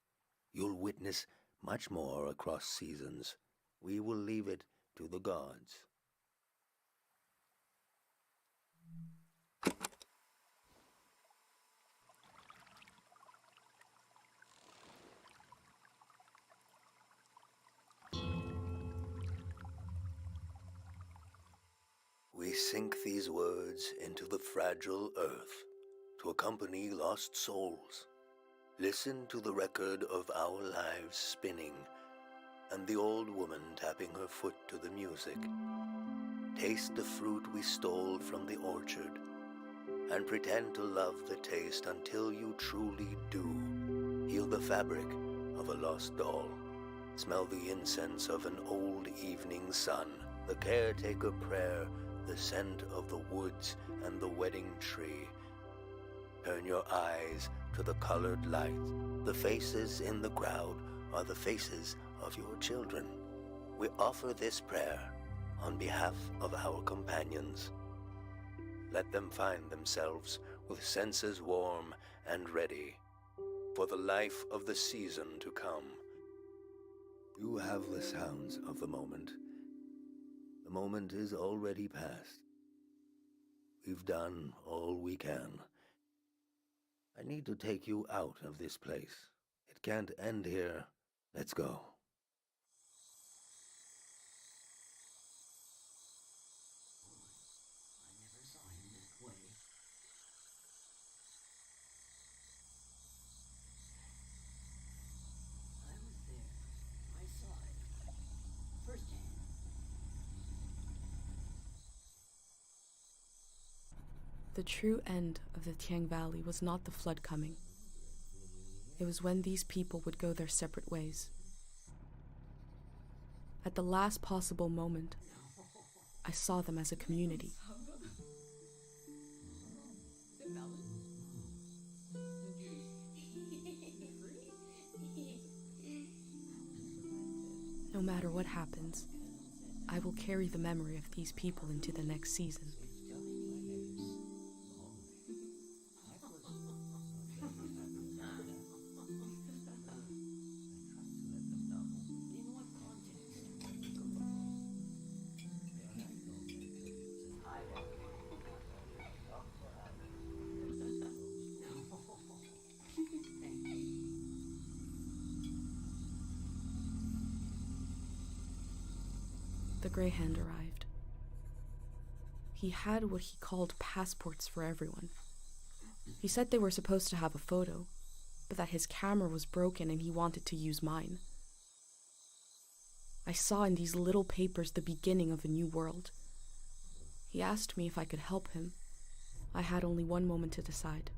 You'll witness much more across seasons. We will leave it to the gods. Sink these words into the fragile earth to accompany lost souls. Listen to the record of our lives spinning and the old woman tapping her foot to the music. Taste the fruit we stole from the orchard and pretend to love the taste until you truly do. Heal the fabric of a lost doll. Smell the incense of an old evening sun, the caretaker prayer, the scent of the woods and the wedding tree. Turn your eyes to the colored light. The faces in the crowd are the faces of your children. We offer this prayer on behalf of our companions. Let them find themselves with senses warm and ready for the life of the season to come. You have the sounds of the moment. The moment is already past. We've done all we can. I need to take you out of this place. It can't end here. Let's go.
The true end of the Tiang Valley was not the flood coming. It was when these people would go their separate ways. At the last possible moment, I saw them as a community. No matter what happens, I will carry the memory of these people into the next season. The Grey Hand arrived. He had what he called passports for everyone. He said they were supposed to have a photo, but that his camera was broken and he wanted to use mine. I saw in these little papers the beginning of a new world. He asked me if I could help him. I had only one moment to decide.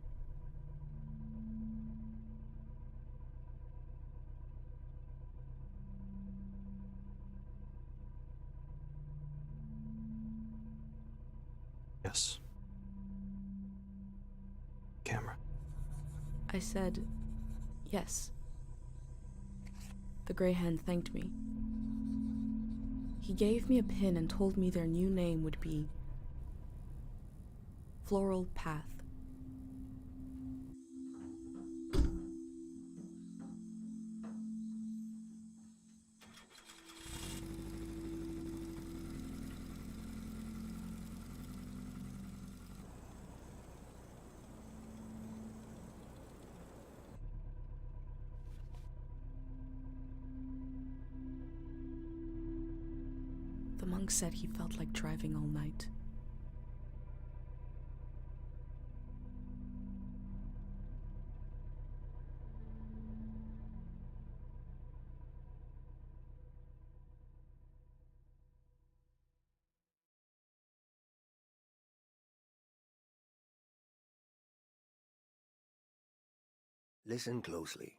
Yes. Camera.
I said, yes. The Grey Hand thanked me. He gave me a pin and told me their new name would be Floral Path. The monk said he felt like driving all night.
Listen closely.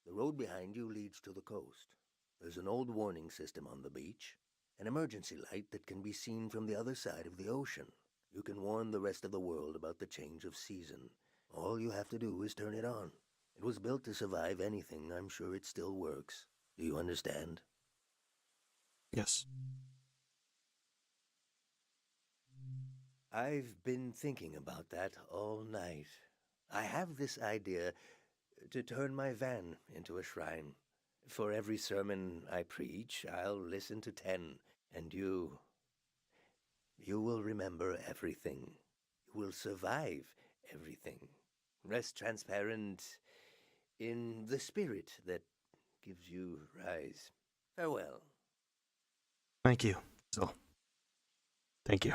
The road behind you leads to the coast. There's an old warning system on the beach, an emergency light that can be seen from the other side of the ocean. You can warn the rest of the world about the change of season. All you have to do is turn it on. It was built to survive anything. I'm sure it still works. Do you understand?
Yes.
I've been thinking about that all night. I have this idea to turn my van into a shrine. For every sermon I preach, I'll listen to 10, and you will remember everything. You will survive everything. Rest transparent in the spirit that gives you rise. Farewell.
Thank you. So. Thank you.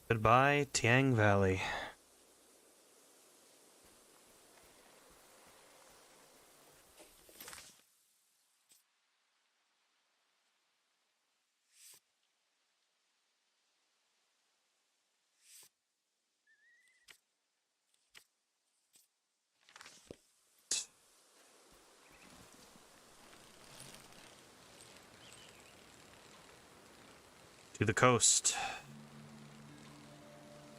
Goodbye, Tiang Valley. To the coast.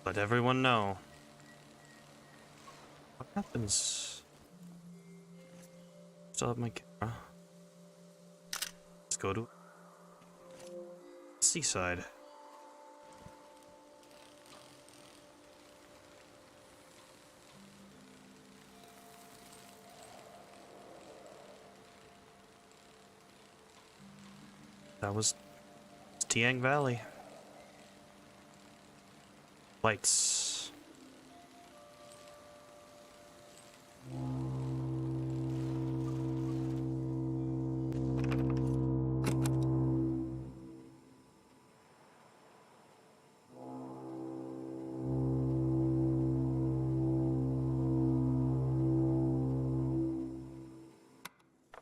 Let everyone know. What happens? Still have my camera. Let's go to seaside. That was Tiang Valley. Lights.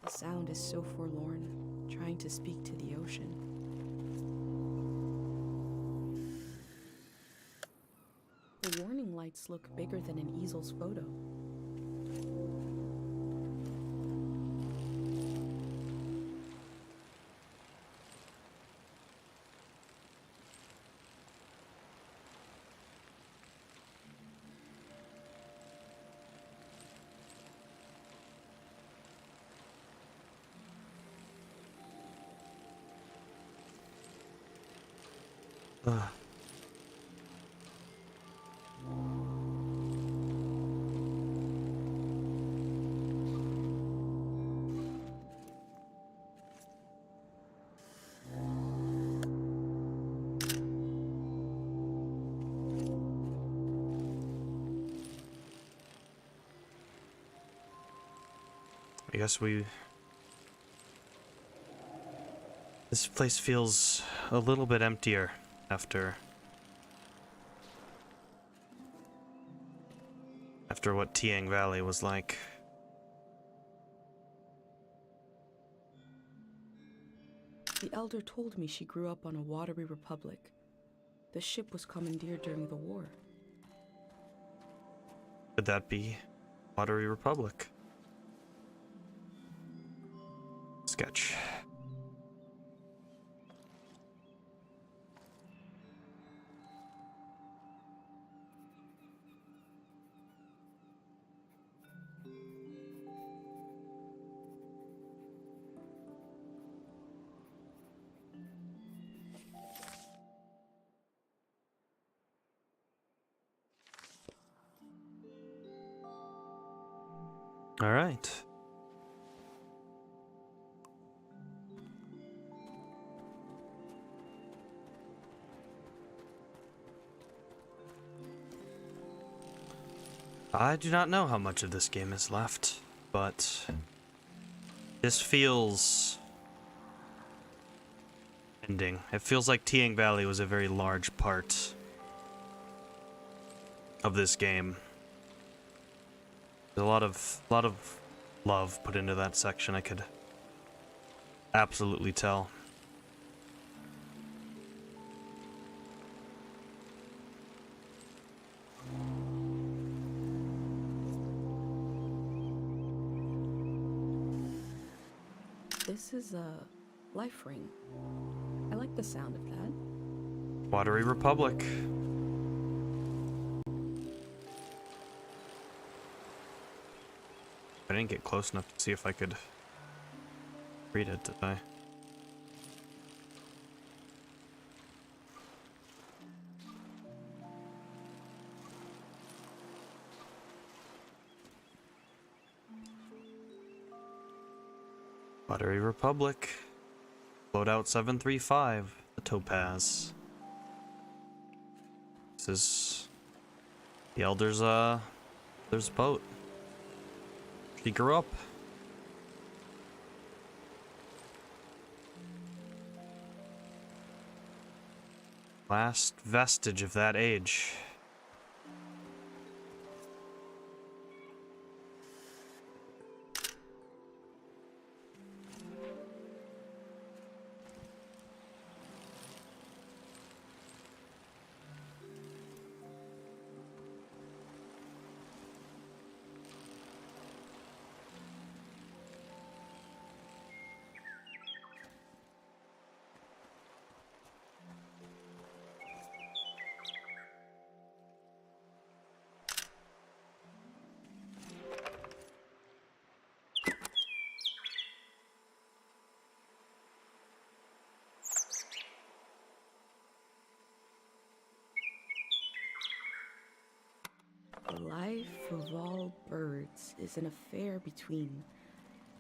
The sound is so forlorn, trying to speak to the ocean. The warning lights look bigger than an easel's photo. I guess this place feels a little bit emptier after what Tiang Valley was like. The elder told me she grew up on a watery republic. The ship was commandeered during the war.
Could that be Watery Republic? Sketch. All right. I do not know how much of this game is left, but this feels ending. It feels like Tiang Valley was a very large part of this game. There's a lot of love put into that section, I could absolutely tell.
This is a life ring. I like the sound of that.
Watery Republic. I didn't get close enough to see if I could read it, did I? Watery Republic. Loadout 735, the Topaz. This is the Elder's boat. He grew up. Last vestige of that age.
Life of all birds is an affair between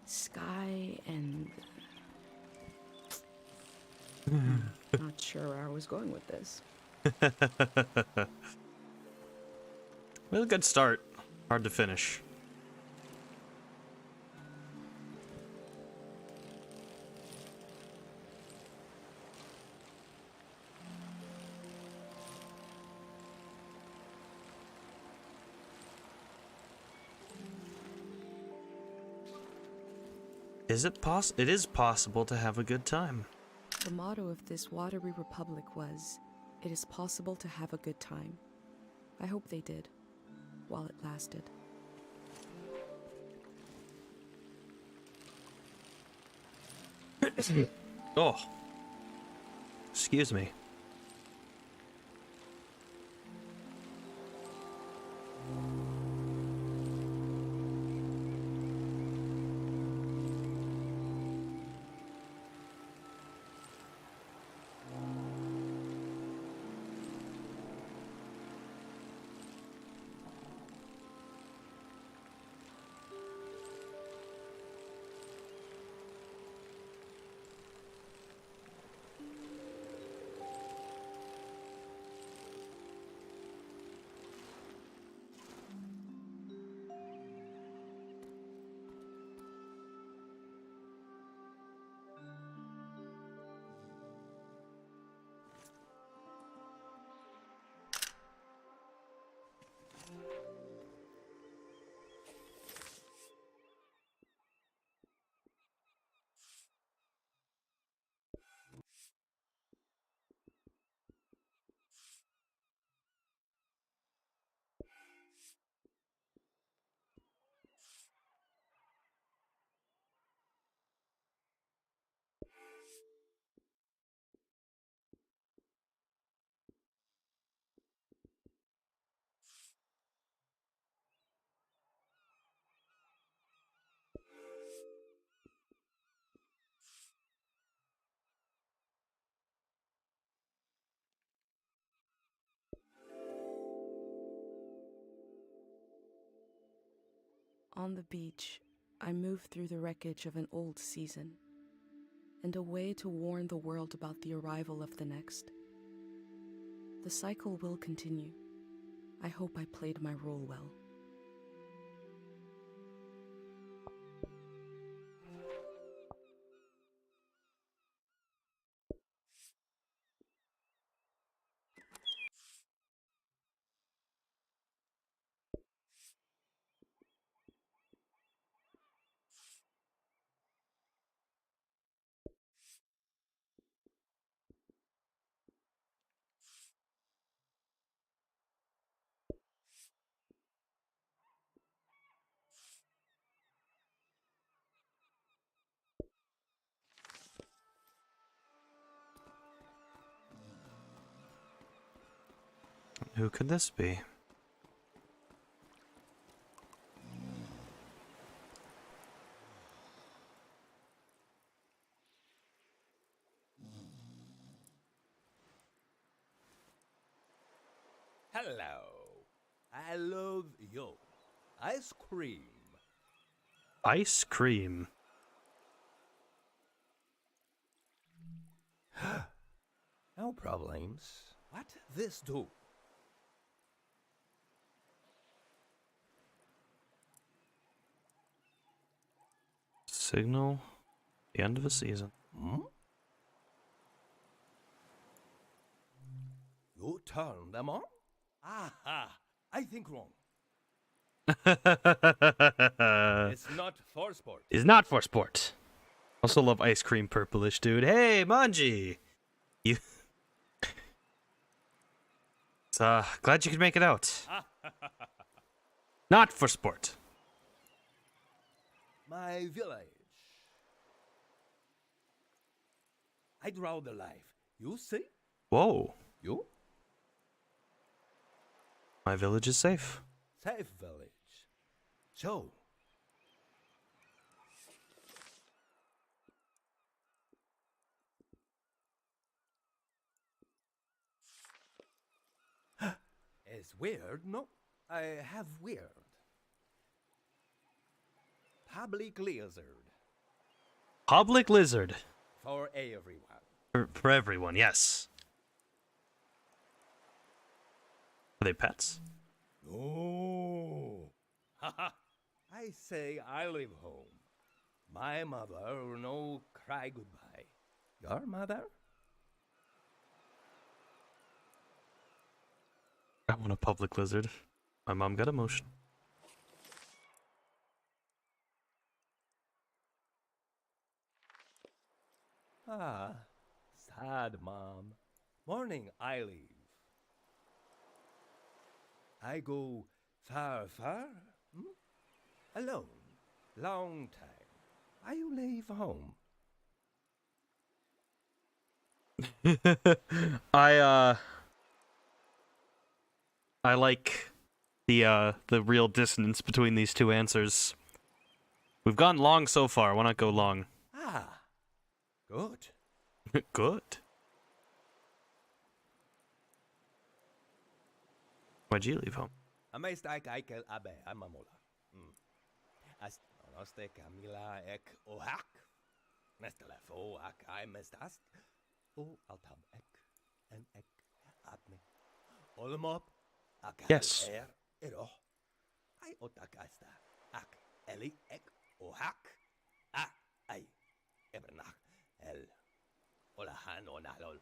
sky and... Not sure where I was going with this.
Well, a good start. Hard to finish. It is possible to have a good time.
The motto of this watery republic was, "It is possible to have a good time." I hope they did, while it lasted.
Oh. Excuse me.
On the beach, I move through the wreckage of an old season, and a way to warn the world about the arrival of the next. The cycle will continue. I hope I played my role well.
Who could this be?
Hello. I love you. Ice cream.
Ice cream.
No problems.
What this do?
Signal the end of a season.
Hmm? You turn them on? Aha! I think wrong. It's not for sport.
Is not for sport. Also love ice cream purplish, dude. Hey, Manji! You... glad you could make it out. Not for sport.
My village. I draw the life. You see?
Whoa.
You?
My village is safe.
Safe village. So. It's weird, no? I have weird. Public lizard.
Public lizard.
For everyone.
For everyone, yes. Are they pets?
No. Haha. I say I live home. My mother no cry goodbye. Your mother?
I want a public lizard. My mom got emotion.
Ah, sad mom. Morning I leave. I go far, far, alone, long time. I leave home.
I like the real dissonance between these two answers. We've gone long so far. Why not go long?
Ah, good.
Good. Why'd you leave home?
Amestak aikel abe amamola. As nonoste Camila ek ohak. Nestelefo ak I mestast. O altam ek en ek apne. Olmop ak
Yes.
ero. I otakasta ak eli ek ohak. Ai ebernach el olahan onalol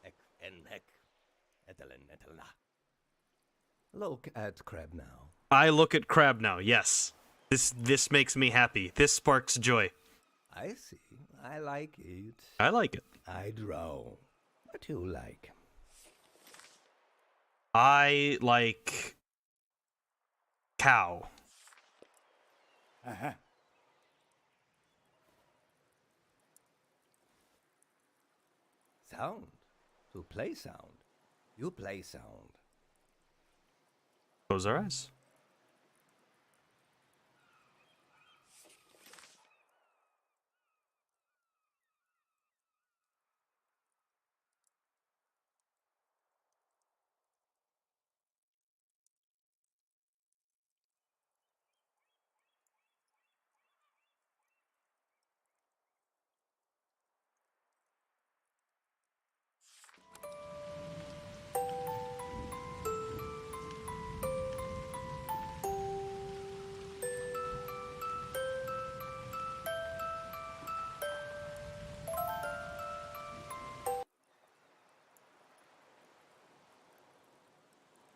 ek en ek etelna. Look at crab now.
I look at crab now. Yes. This makes me happy. This sparks joy.
I see. I like it.
I like it.
I draw. What do you like?
I like cow.
Uh-huh. Sound. To play sound. You play sound.
Close our eyes.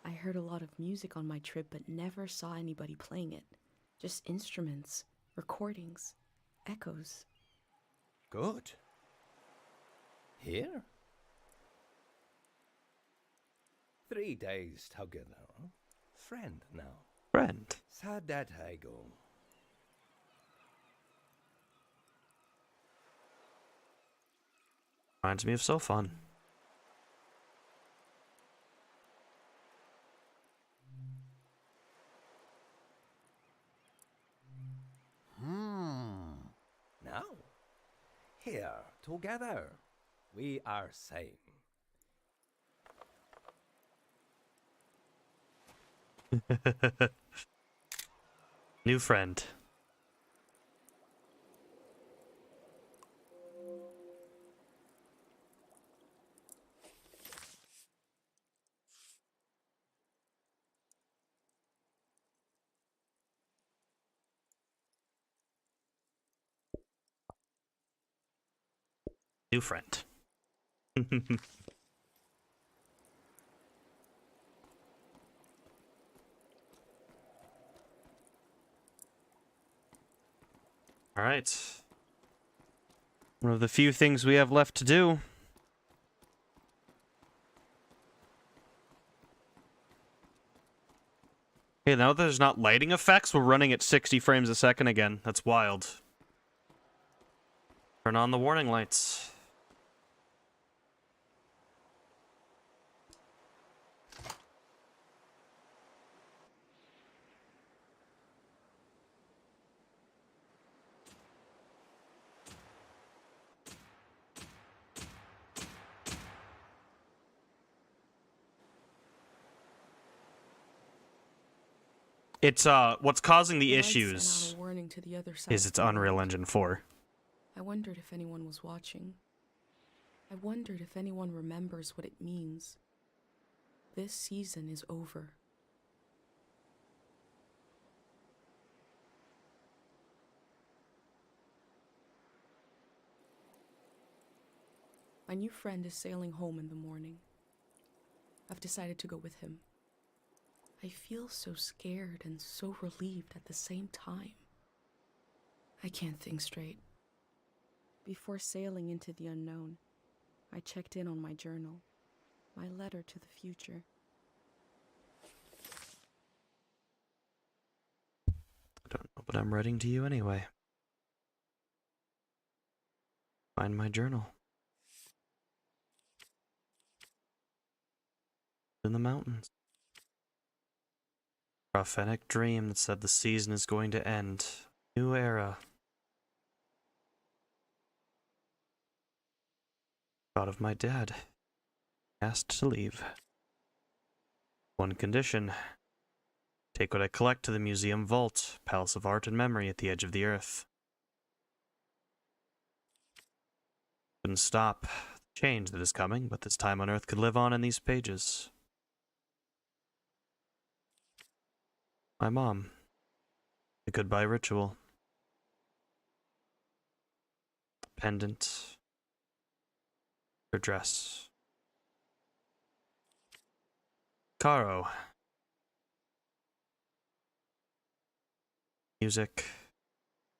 I heard a lot of music on my trip, but never saw anybody playing it. Just instruments, recordings, echoes.
Good. Here? 3 days together. Friend now.
Friend.
Sad that I go.
Reminds me of so fun.
Now, here, together, we are same.
New friend. New friend. All right. One of the few things we have left to do. Okay, now that there's not lighting effects, we're running at 60 frames a second again. That's wild. Turn on the warning lights. It's what's causing the issues is it's Unreal Engine 4.
I wondered if anyone was watching. I wondered if anyone remembers what it means. This season is over. My new friend is sailing home in the morning. I've decided to go with him. I feel so scared and so relieved at the same time. I can't think straight. Before sailing into the unknown, I checked in on my journal, my letter to the future.
I don't know what I'm writing to you anyway. Find my journal. In the mountains. Prophetic dream that said the season is going to end. New era. Thought of my dad. Asked to leave. One condition. Take what I collect to the museum vault, Palace of Art and Memory at the edge of the earth. Couldn't stop the change that is coming, but this time on Earth could live on in these pages. My mom. The goodbye ritual. Pendant. Her dress. Caro. Music.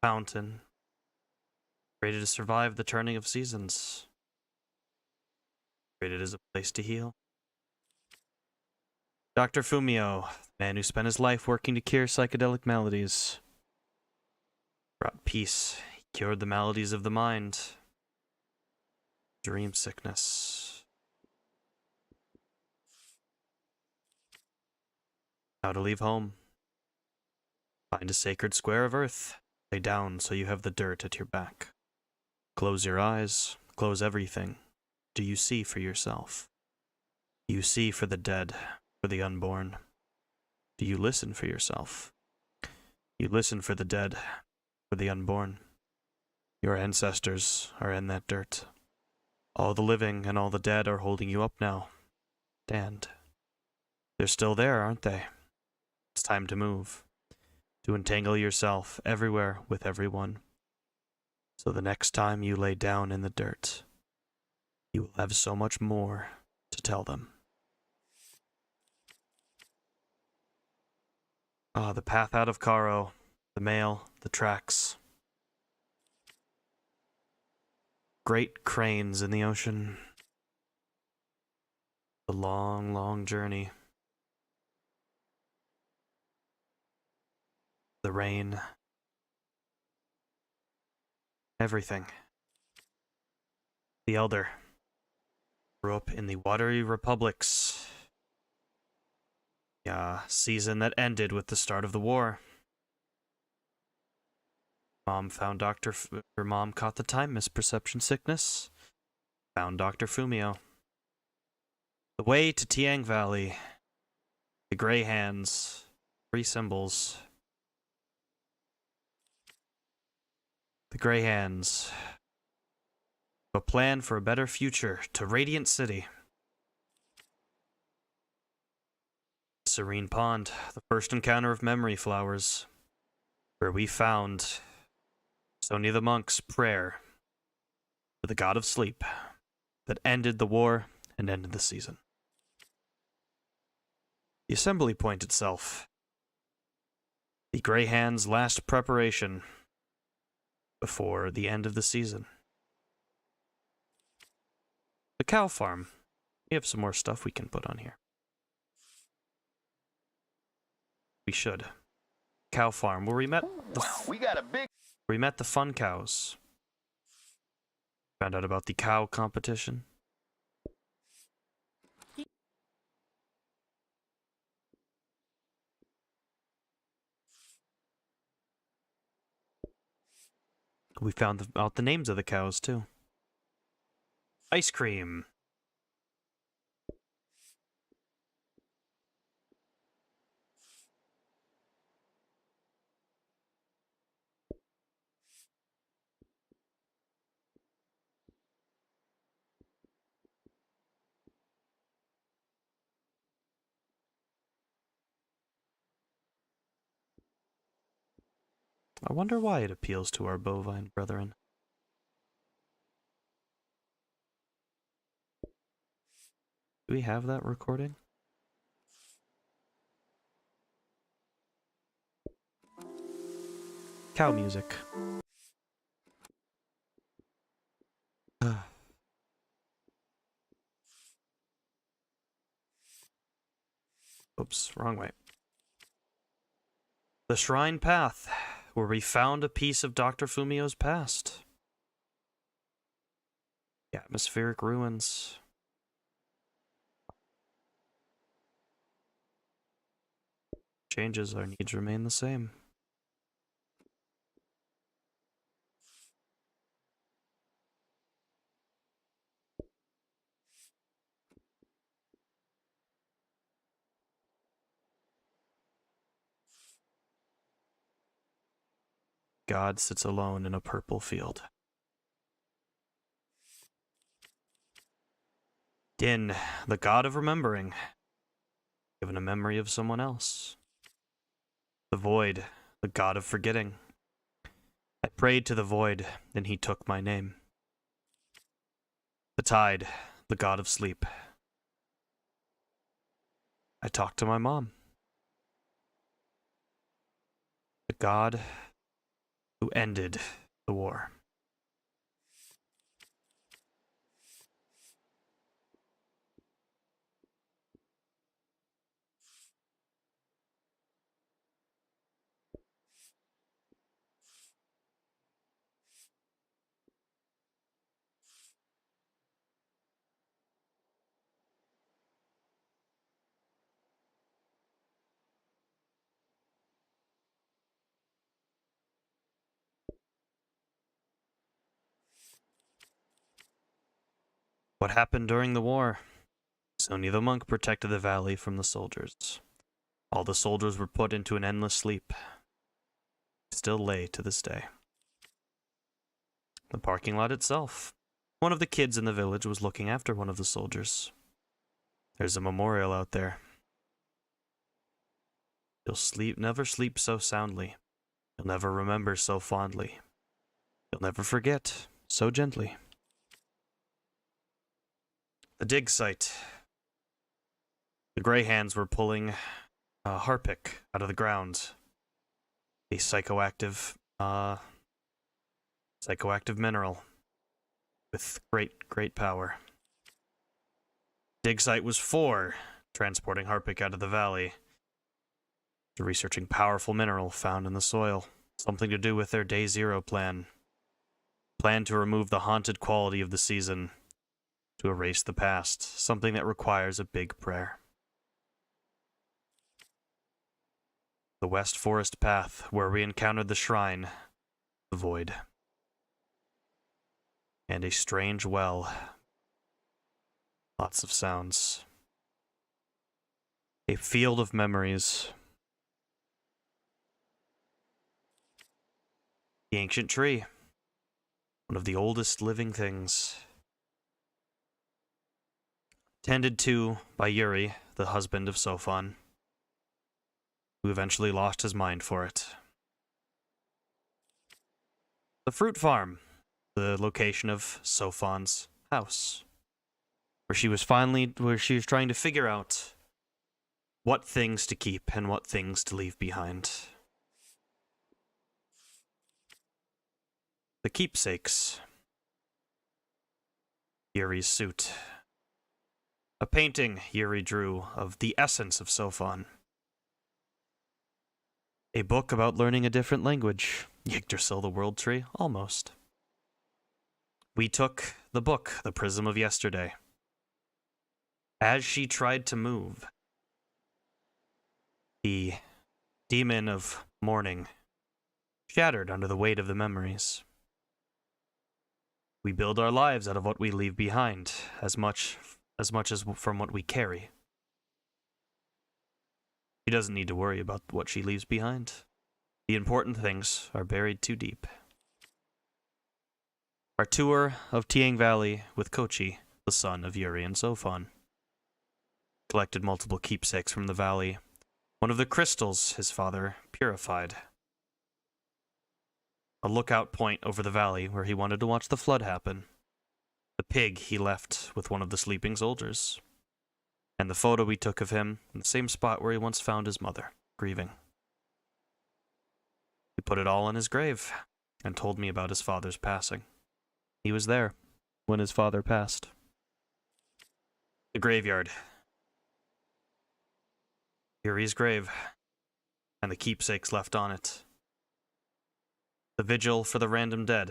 Fountain. Created to survive the turning of seasons. Created as a place to heal. Dr. Fumio, the man who spent his life working to cure psychedelic maladies. Brought peace. He cured the maladies of the mind. Dream sickness. How to leave home. Find a sacred square of earth. Lay down so you have the dirt at your back. Close your eyes. Close everything. Do you see for yourself? You see for the dead. For the unborn? Do you listen for yourself? You listen for the dead, for the unborn. Your ancestors are in that dirt. All the living and all the dead are holding you up now. Stand. They're still there, aren't they? It's time to move. To entangle yourself everywhere with everyone. So the next time you lay down in the dirt, you will have so much more to tell them. Ah, the path out of Caro, the mail, the tracks. Great cranes in the ocean. The long, long journey. The rain. Everything. The Elder. Grew up in the watery republics. Season that ended with the start of the war. Mom found her mom caught the time misperception sickness. Found Dr. Fumio. The way to Tiang Valley. The gray hands. 3 symbols. The gray hands. A plan for a better future to Radiant City. Serene Pond, the first encounter of memory flowers, where we found Sonia the Monk's prayer to the god of sleep that ended the war and ended the season. The assembly point itself, the Grey Hand's last preparation before the end of the season. The cow farm. We have some more stuff we can put on here. We should. Cow farm, where we met we met the fun cows. Found out about the cow competition. We found out the names of the cows, too. Ice cream. I wonder why it appeals to our bovine brethren. Do we have that recording? Cow music. Oops, wrong way. The Shrine Path, where we found a piece of Dr. Fumio's past. The atmospheric ruins. Changes, our needs remain the same. God sits alone in a purple field. Din, the god of remembering, given a memory of someone else. The Void, the god of forgetting. I prayed to the Void, and he took my name. The Tide, the god of sleep. I talked to my mom. The god who ended the war. What happened during the war? Only the monk protected the valley from the soldiers. All the soldiers were put into an endless sleep. Still lay to this day. The parking lot itself. One of the kids in the village was looking after one of the soldiers. There's a memorial out there. You'll never sleep so soundly. You'll never remember so fondly. You'll never forget so gently. The dig site. The Grey Hands were pulling a harpic out of the ground. A psychoactive mineral with great power. Dig site was for transporting harpic out of the valley. To researching powerful mineral found in the soil. Something to do with their Day Zero plan. Plan to remove the haunted quality of the season. To erase the past, something that requires a big prayer. The West Forest Path, where we encountered the shrine, the Void. And a strange well. Lots of sounds. A field of memories. The ancient tree. One of the oldest living things. Tended to by Yuri, the husband of Sofon, who eventually lost his mind for it. The fruit farm. the location of Sophon's house, where she was trying to figure out what things to keep and what things to leave behind. The keepsakes. Yuri's suit. A painting Yuri drew of the essence of Sophon. A book about learning a different language. Yggdrasil the World Tree, almost. We took the book, The Prism of Yesterday. As she tried to move, the demon of mourning shattered under the weight of the memories. We build our lives out of what we leave behind, as much as from what we carry. She doesn't need to worry about what she leaves behind. The important things are buried too deep. Our tour of Tiang Valley with Kochi, the son of Yuri and Sophon. Collected multiple keepsakes from the valley. One of the crystals his father purified. A lookout point over the valley where he wanted to watch the flood happen. The pig he left with one of the sleeping soldiers. And the photo we took of him in the same spot where he once found his mother, grieving. He put it all on his grave and told me about his father's passing. He was there when his father passed. The graveyard. Yuri's grave, and the keepsakes left on it. The vigil for the random dead.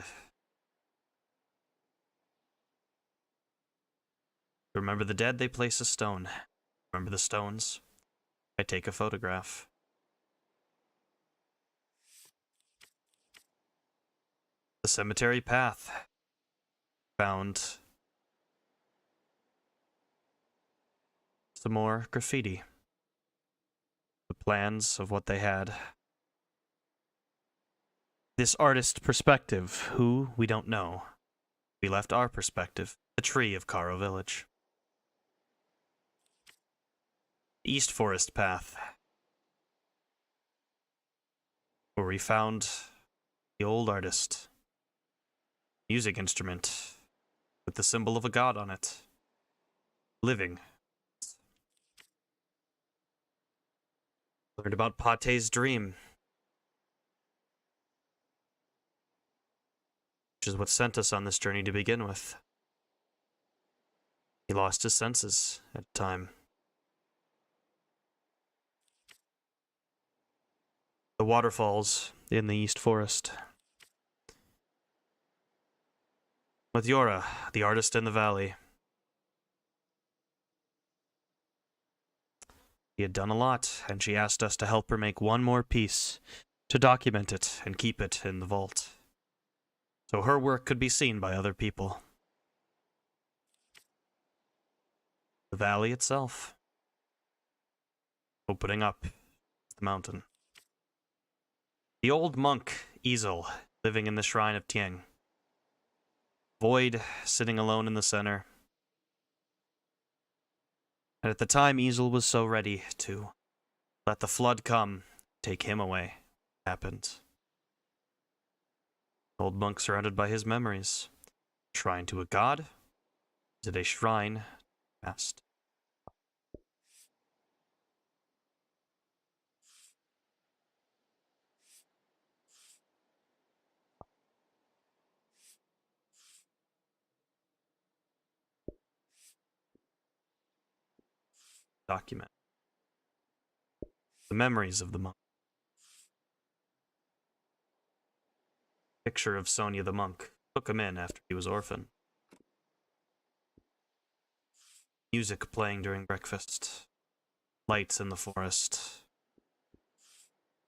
To remember the dead, they place a stone. Remember the stones, I take a photograph. The cemetery path. Found some more graffiti. The plans of what they had. This artist perspective, who we don't know. We left our perspective, the tree of Karo Village. East Forest Path, where we found the old artist. Music instrument with the symbol of a god on it. Living. Learned about Pate's dream, which is what sent us on this journey to begin with. He lost his senses at a time. The waterfalls in the East Forest. With Yora, the artist in the valley. He had done a lot, and she asked us to help her make one more piece, to document it and keep it in the vault, so her work could be seen by other people. The valley itself. Opening up the mountain. The old monk, Easel, living in the shrine of Tiang. Void, sitting alone in the center. And at the time, Easel was so ready to let the flood come, take him away. Happened. Old monk surrounded by his memories. Shrine to a god? Is it a shrine? Past. Document. The memories of the monk. Picture of Sonia the monk. Took him in after he was orphaned. Music playing during breakfast. Lights in the forest.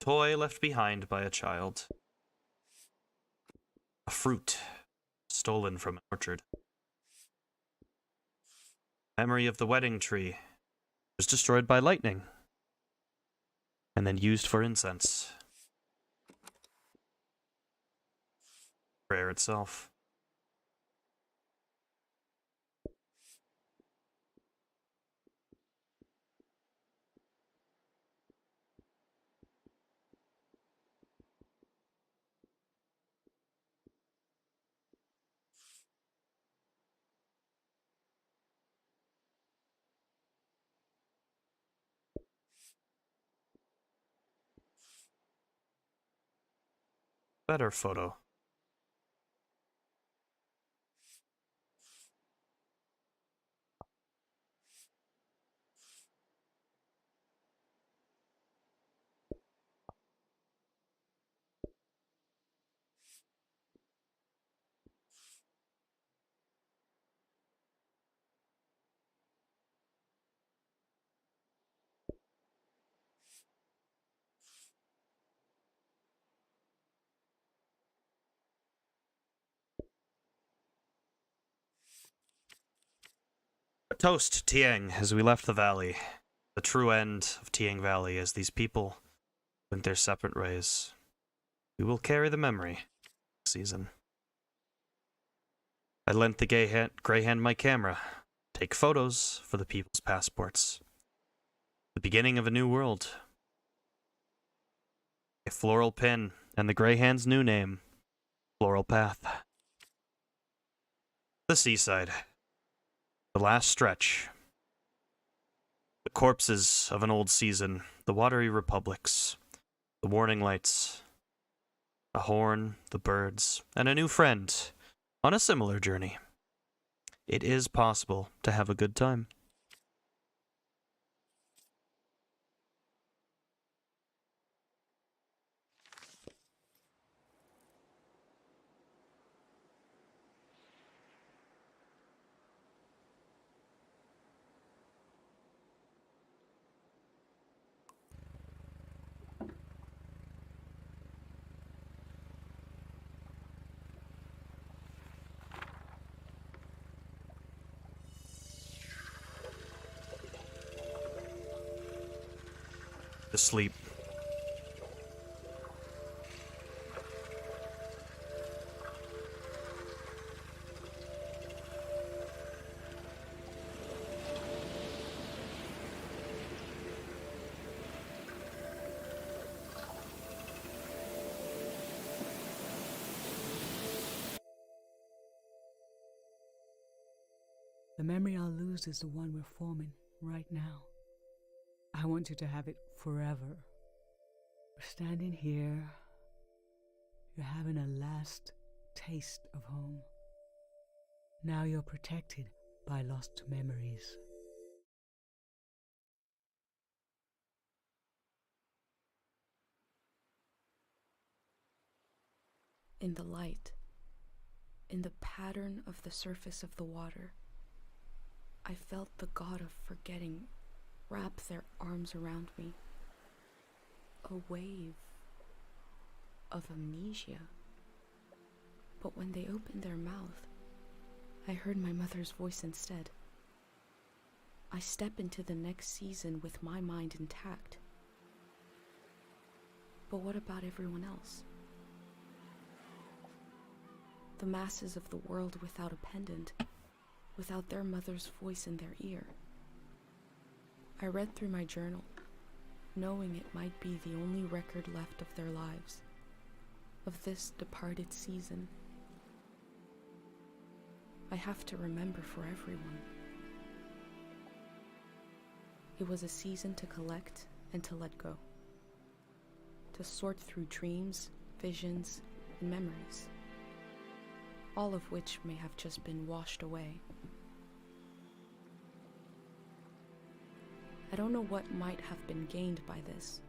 Toy left behind by a child. A fruit stolen from an orchard. Memory of the wedding tree was destroyed by lightning and then used for incense. Prayer itself. Better photo. A toast to Tiang as we left the valley. The true end of Tiang Valley as these people went their separate ways. We will carry the memory season. I lent the gray hand my camera. Take photos for the people's passports. The beginning of a new world. A floral pin and the gray hand's new name, Floral Path. The seaside. The last stretch. The corpses of an old season, the watery republics, the warning lights, a horn, the birds, and a new friend on a similar journey. It is possible to have a good time. To sleep.
The memory I'll lose is the one we're forming right now. I want you to have it forever. We're standing here. You're having a last taste of home. Now you're protected by lost memories.
In the light, in the pattern of the surface of the water, I felt the god of forgetting wrap their arms around me. A wave of amnesia. But when they opened their mouth, I heard my mother's voice instead. I step into the next season with my mind intact. But what about everyone else? The masses of the world without a pendant, without their mother's voice in their ear. I read through my journal, knowing it might be the only record left of their lives, of this departed season. I have to remember for everyone. It was a season to collect and to let go, to sort through dreams, visions, and memories, all of which may have just been washed away. I don't know what might have been gained by this.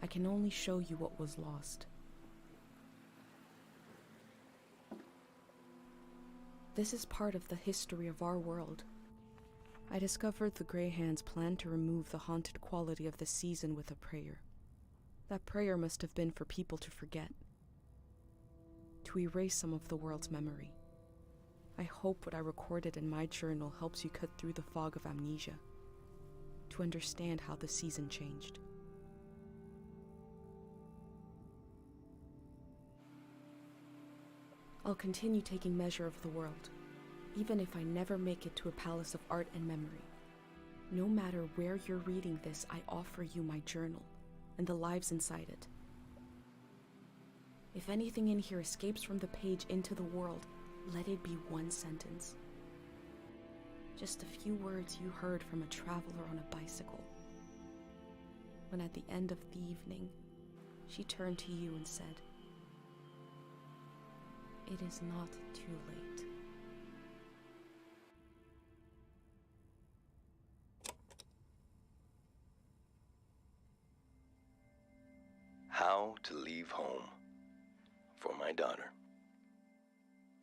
I can only show you what was lost. This is part of the history of our world. I discovered the Grey Hand's plan to remove the haunted quality of the season with a prayer. That prayer must have been for people to forget, to erase some of the world's memory. I hope what I recorded in my journal helps you cut through the fog of amnesia, to understand how the season changed. I'll continue taking measure of the world, even if I never make it to a palace of art and memory. No matter where you're reading this, I offer you my journal and the lives inside it. If anything in here escapes from the page into the world, let it be one sentence. Just a few words you heard from a traveler on a bicycle, when at the end of the evening, She turned to you and said, "It is not too late."
How to leave home for my daughter.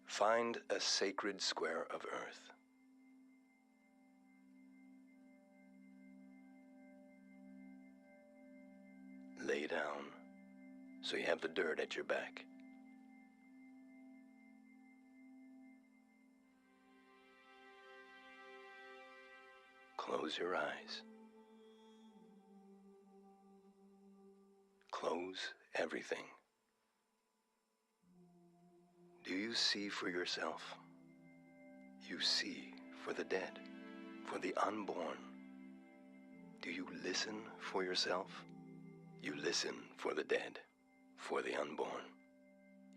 Find a sacred square of earth. Lay down so you have the dirt at your back. Close your eyes. Close everything. Do you see for yourself? You see for the dead, for the unborn. Do you listen for yourself? You listen for the dead, for the unborn.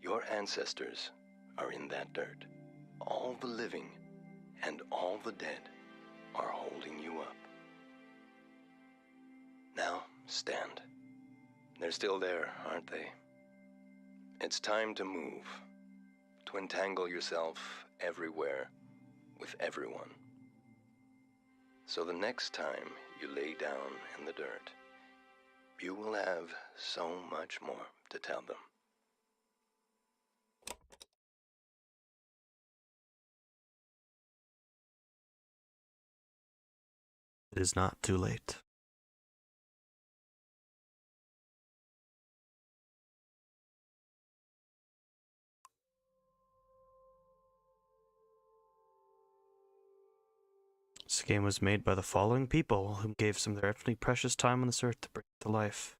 Your ancestors are in that dirt. All the living and all the dead are holding you up. Now, stand. They're still there, aren't they? It's time to move, to entangle yourself everywhere with everyone. So the next time you lay down in the dirt, you will have so much more to tell them.
It is not too late. This game was made by the following people who gave some of their infinitely precious time on this earth to bring it to life.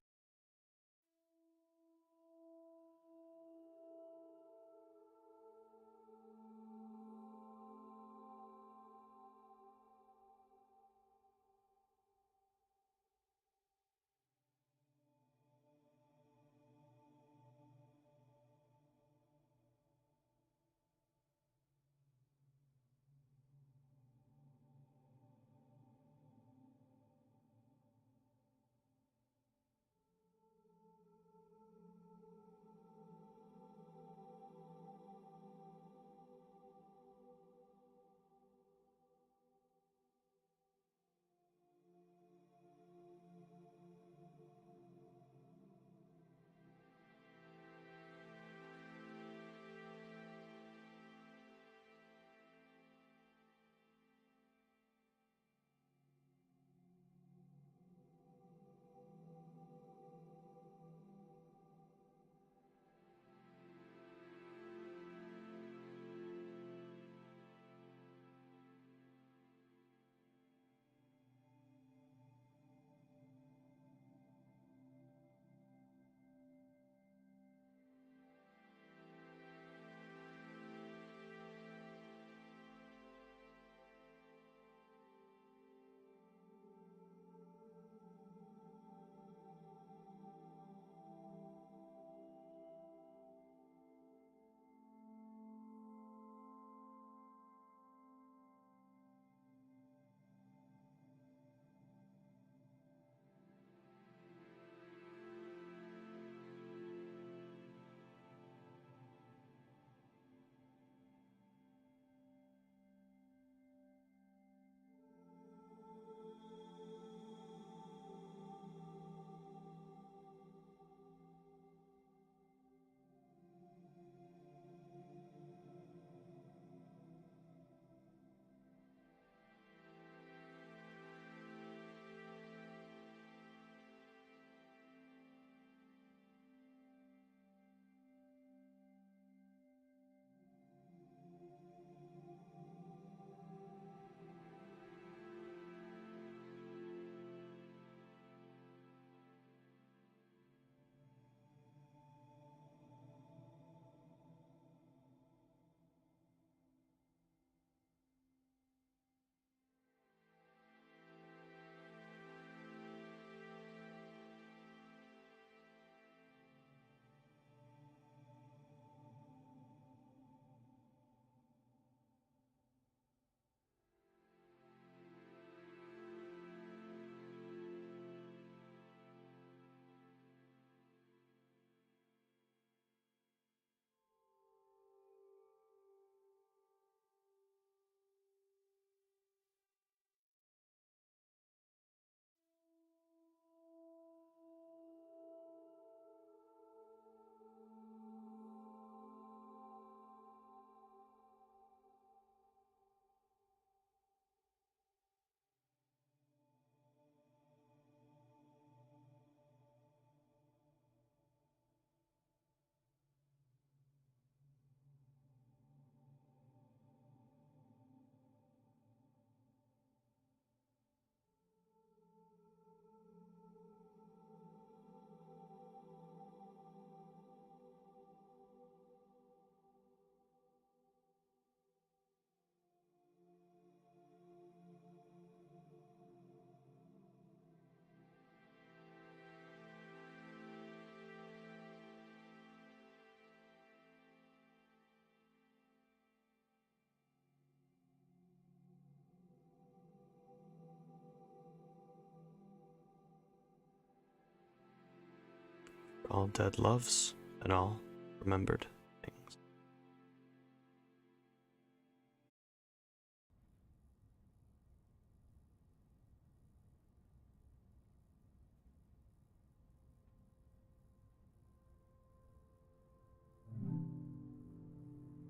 all dead loves, and all remembered things.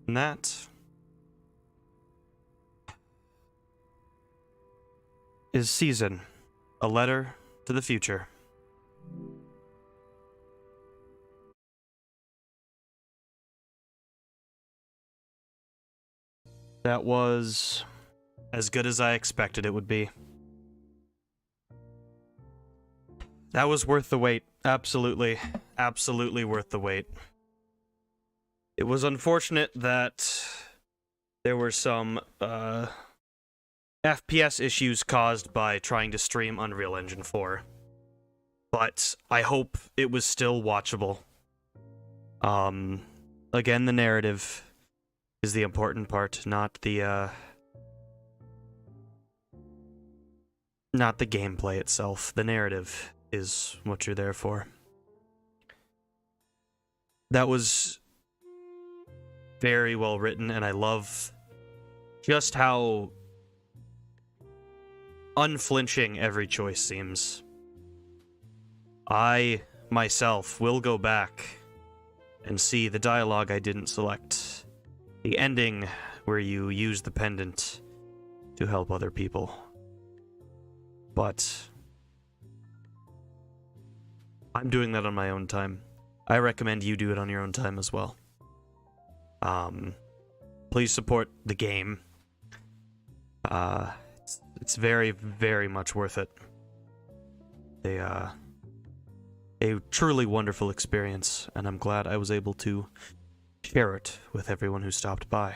And that is Season, a letter to the future. That was as good as I expected it would be. That was worth the wait. Absolutely. Absolutely worth the wait. It was unfortunate that there were some FPS issues caused by trying to stream Unreal Engine 4. But I hope it was still watchable. Again, the narrative is the important part, not the gameplay itself. The narrative is what you're there for. That was very well written, and I love just how unflinching every choice seems. I, myself, will go back and see the dialogue I didn't select. The ending where you use the pendant to help other people. But I'm doing that on my own time. I recommend you do it on your own time as well. Please support the game. It's very, very much worth it. A truly wonderful experience, and I'm glad I was able to share it with everyone who stopped by.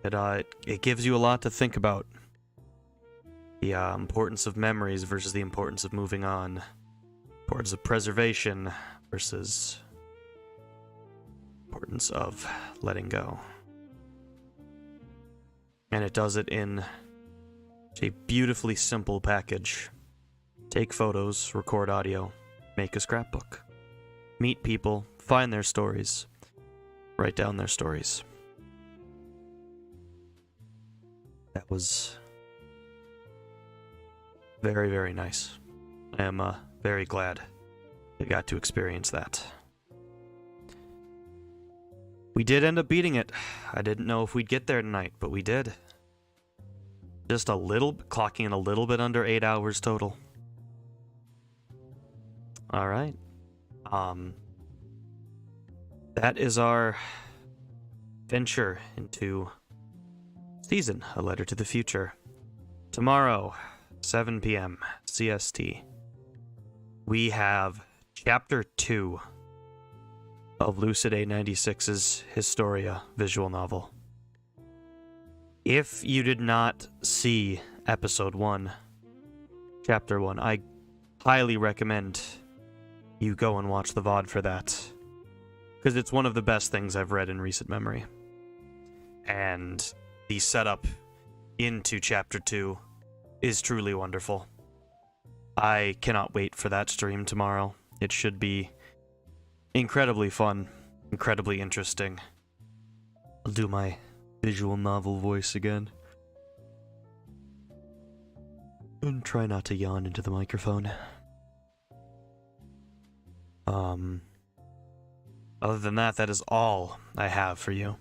It gives you a lot to think about. The importance of memories versus the importance of moving on. Importance of preservation versus importance of letting go. And it does it in a beautifully simple package. Take photos, record audio, make a scrapbook. Meet people, find their stories, write down their stories. That was very, very nice. I am very glad I got to experience that. We did end up beating it. I didn't know if we'd get there tonight, but we did. Just a little, clocking in a little bit under 8 hours total. Alright. That is our venture into Season, a letter to the future. Tomorrow, 7 p.m. CST, we have Chapter 2 of Lucid A96's Historia visual novel. If you did not see Episode 1, Chapter 1, I highly recommend you go and watch the VOD for that, because it's one of the best things I've read in recent memory. And the setup into Chapter 2 is truly wonderful. I cannot wait for that stream tomorrow. It should be incredibly fun, incredibly interesting. I'll do my visual novel voice again. And try not to yawn into the microphone. Other than that, that is all I have for you.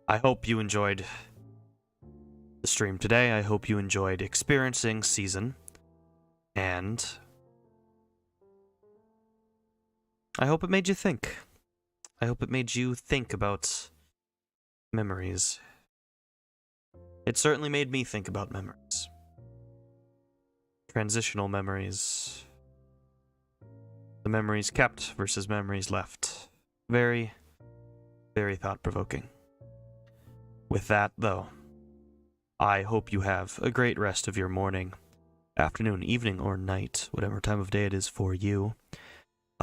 I hope you enjoyed the stream today. I hope you enjoyed experiencing Season. And I hope it made you think. I hope it made you think about memories. It certainly made me think about memories. Transitional memories. The memories kept versus memories left. Very, very thought-provoking. With that, though, I hope you have a great rest of your morning, afternoon, evening, or night, whatever time of day it is for you.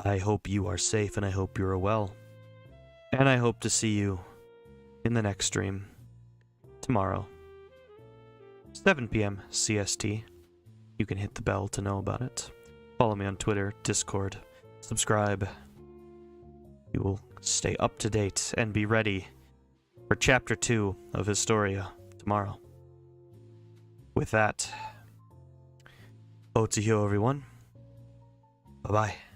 I hope you are safe, and I hope you're well. And I hope to see you in the next stream tomorrow, 7 p.m. CST. you can hit the bell to know about it. Follow me on Twitter, Discord, subscribe. You will stay up to date and be ready for Chapter 2 of Historia tomorrow. With that, OhaHyou everyone. Bye-bye.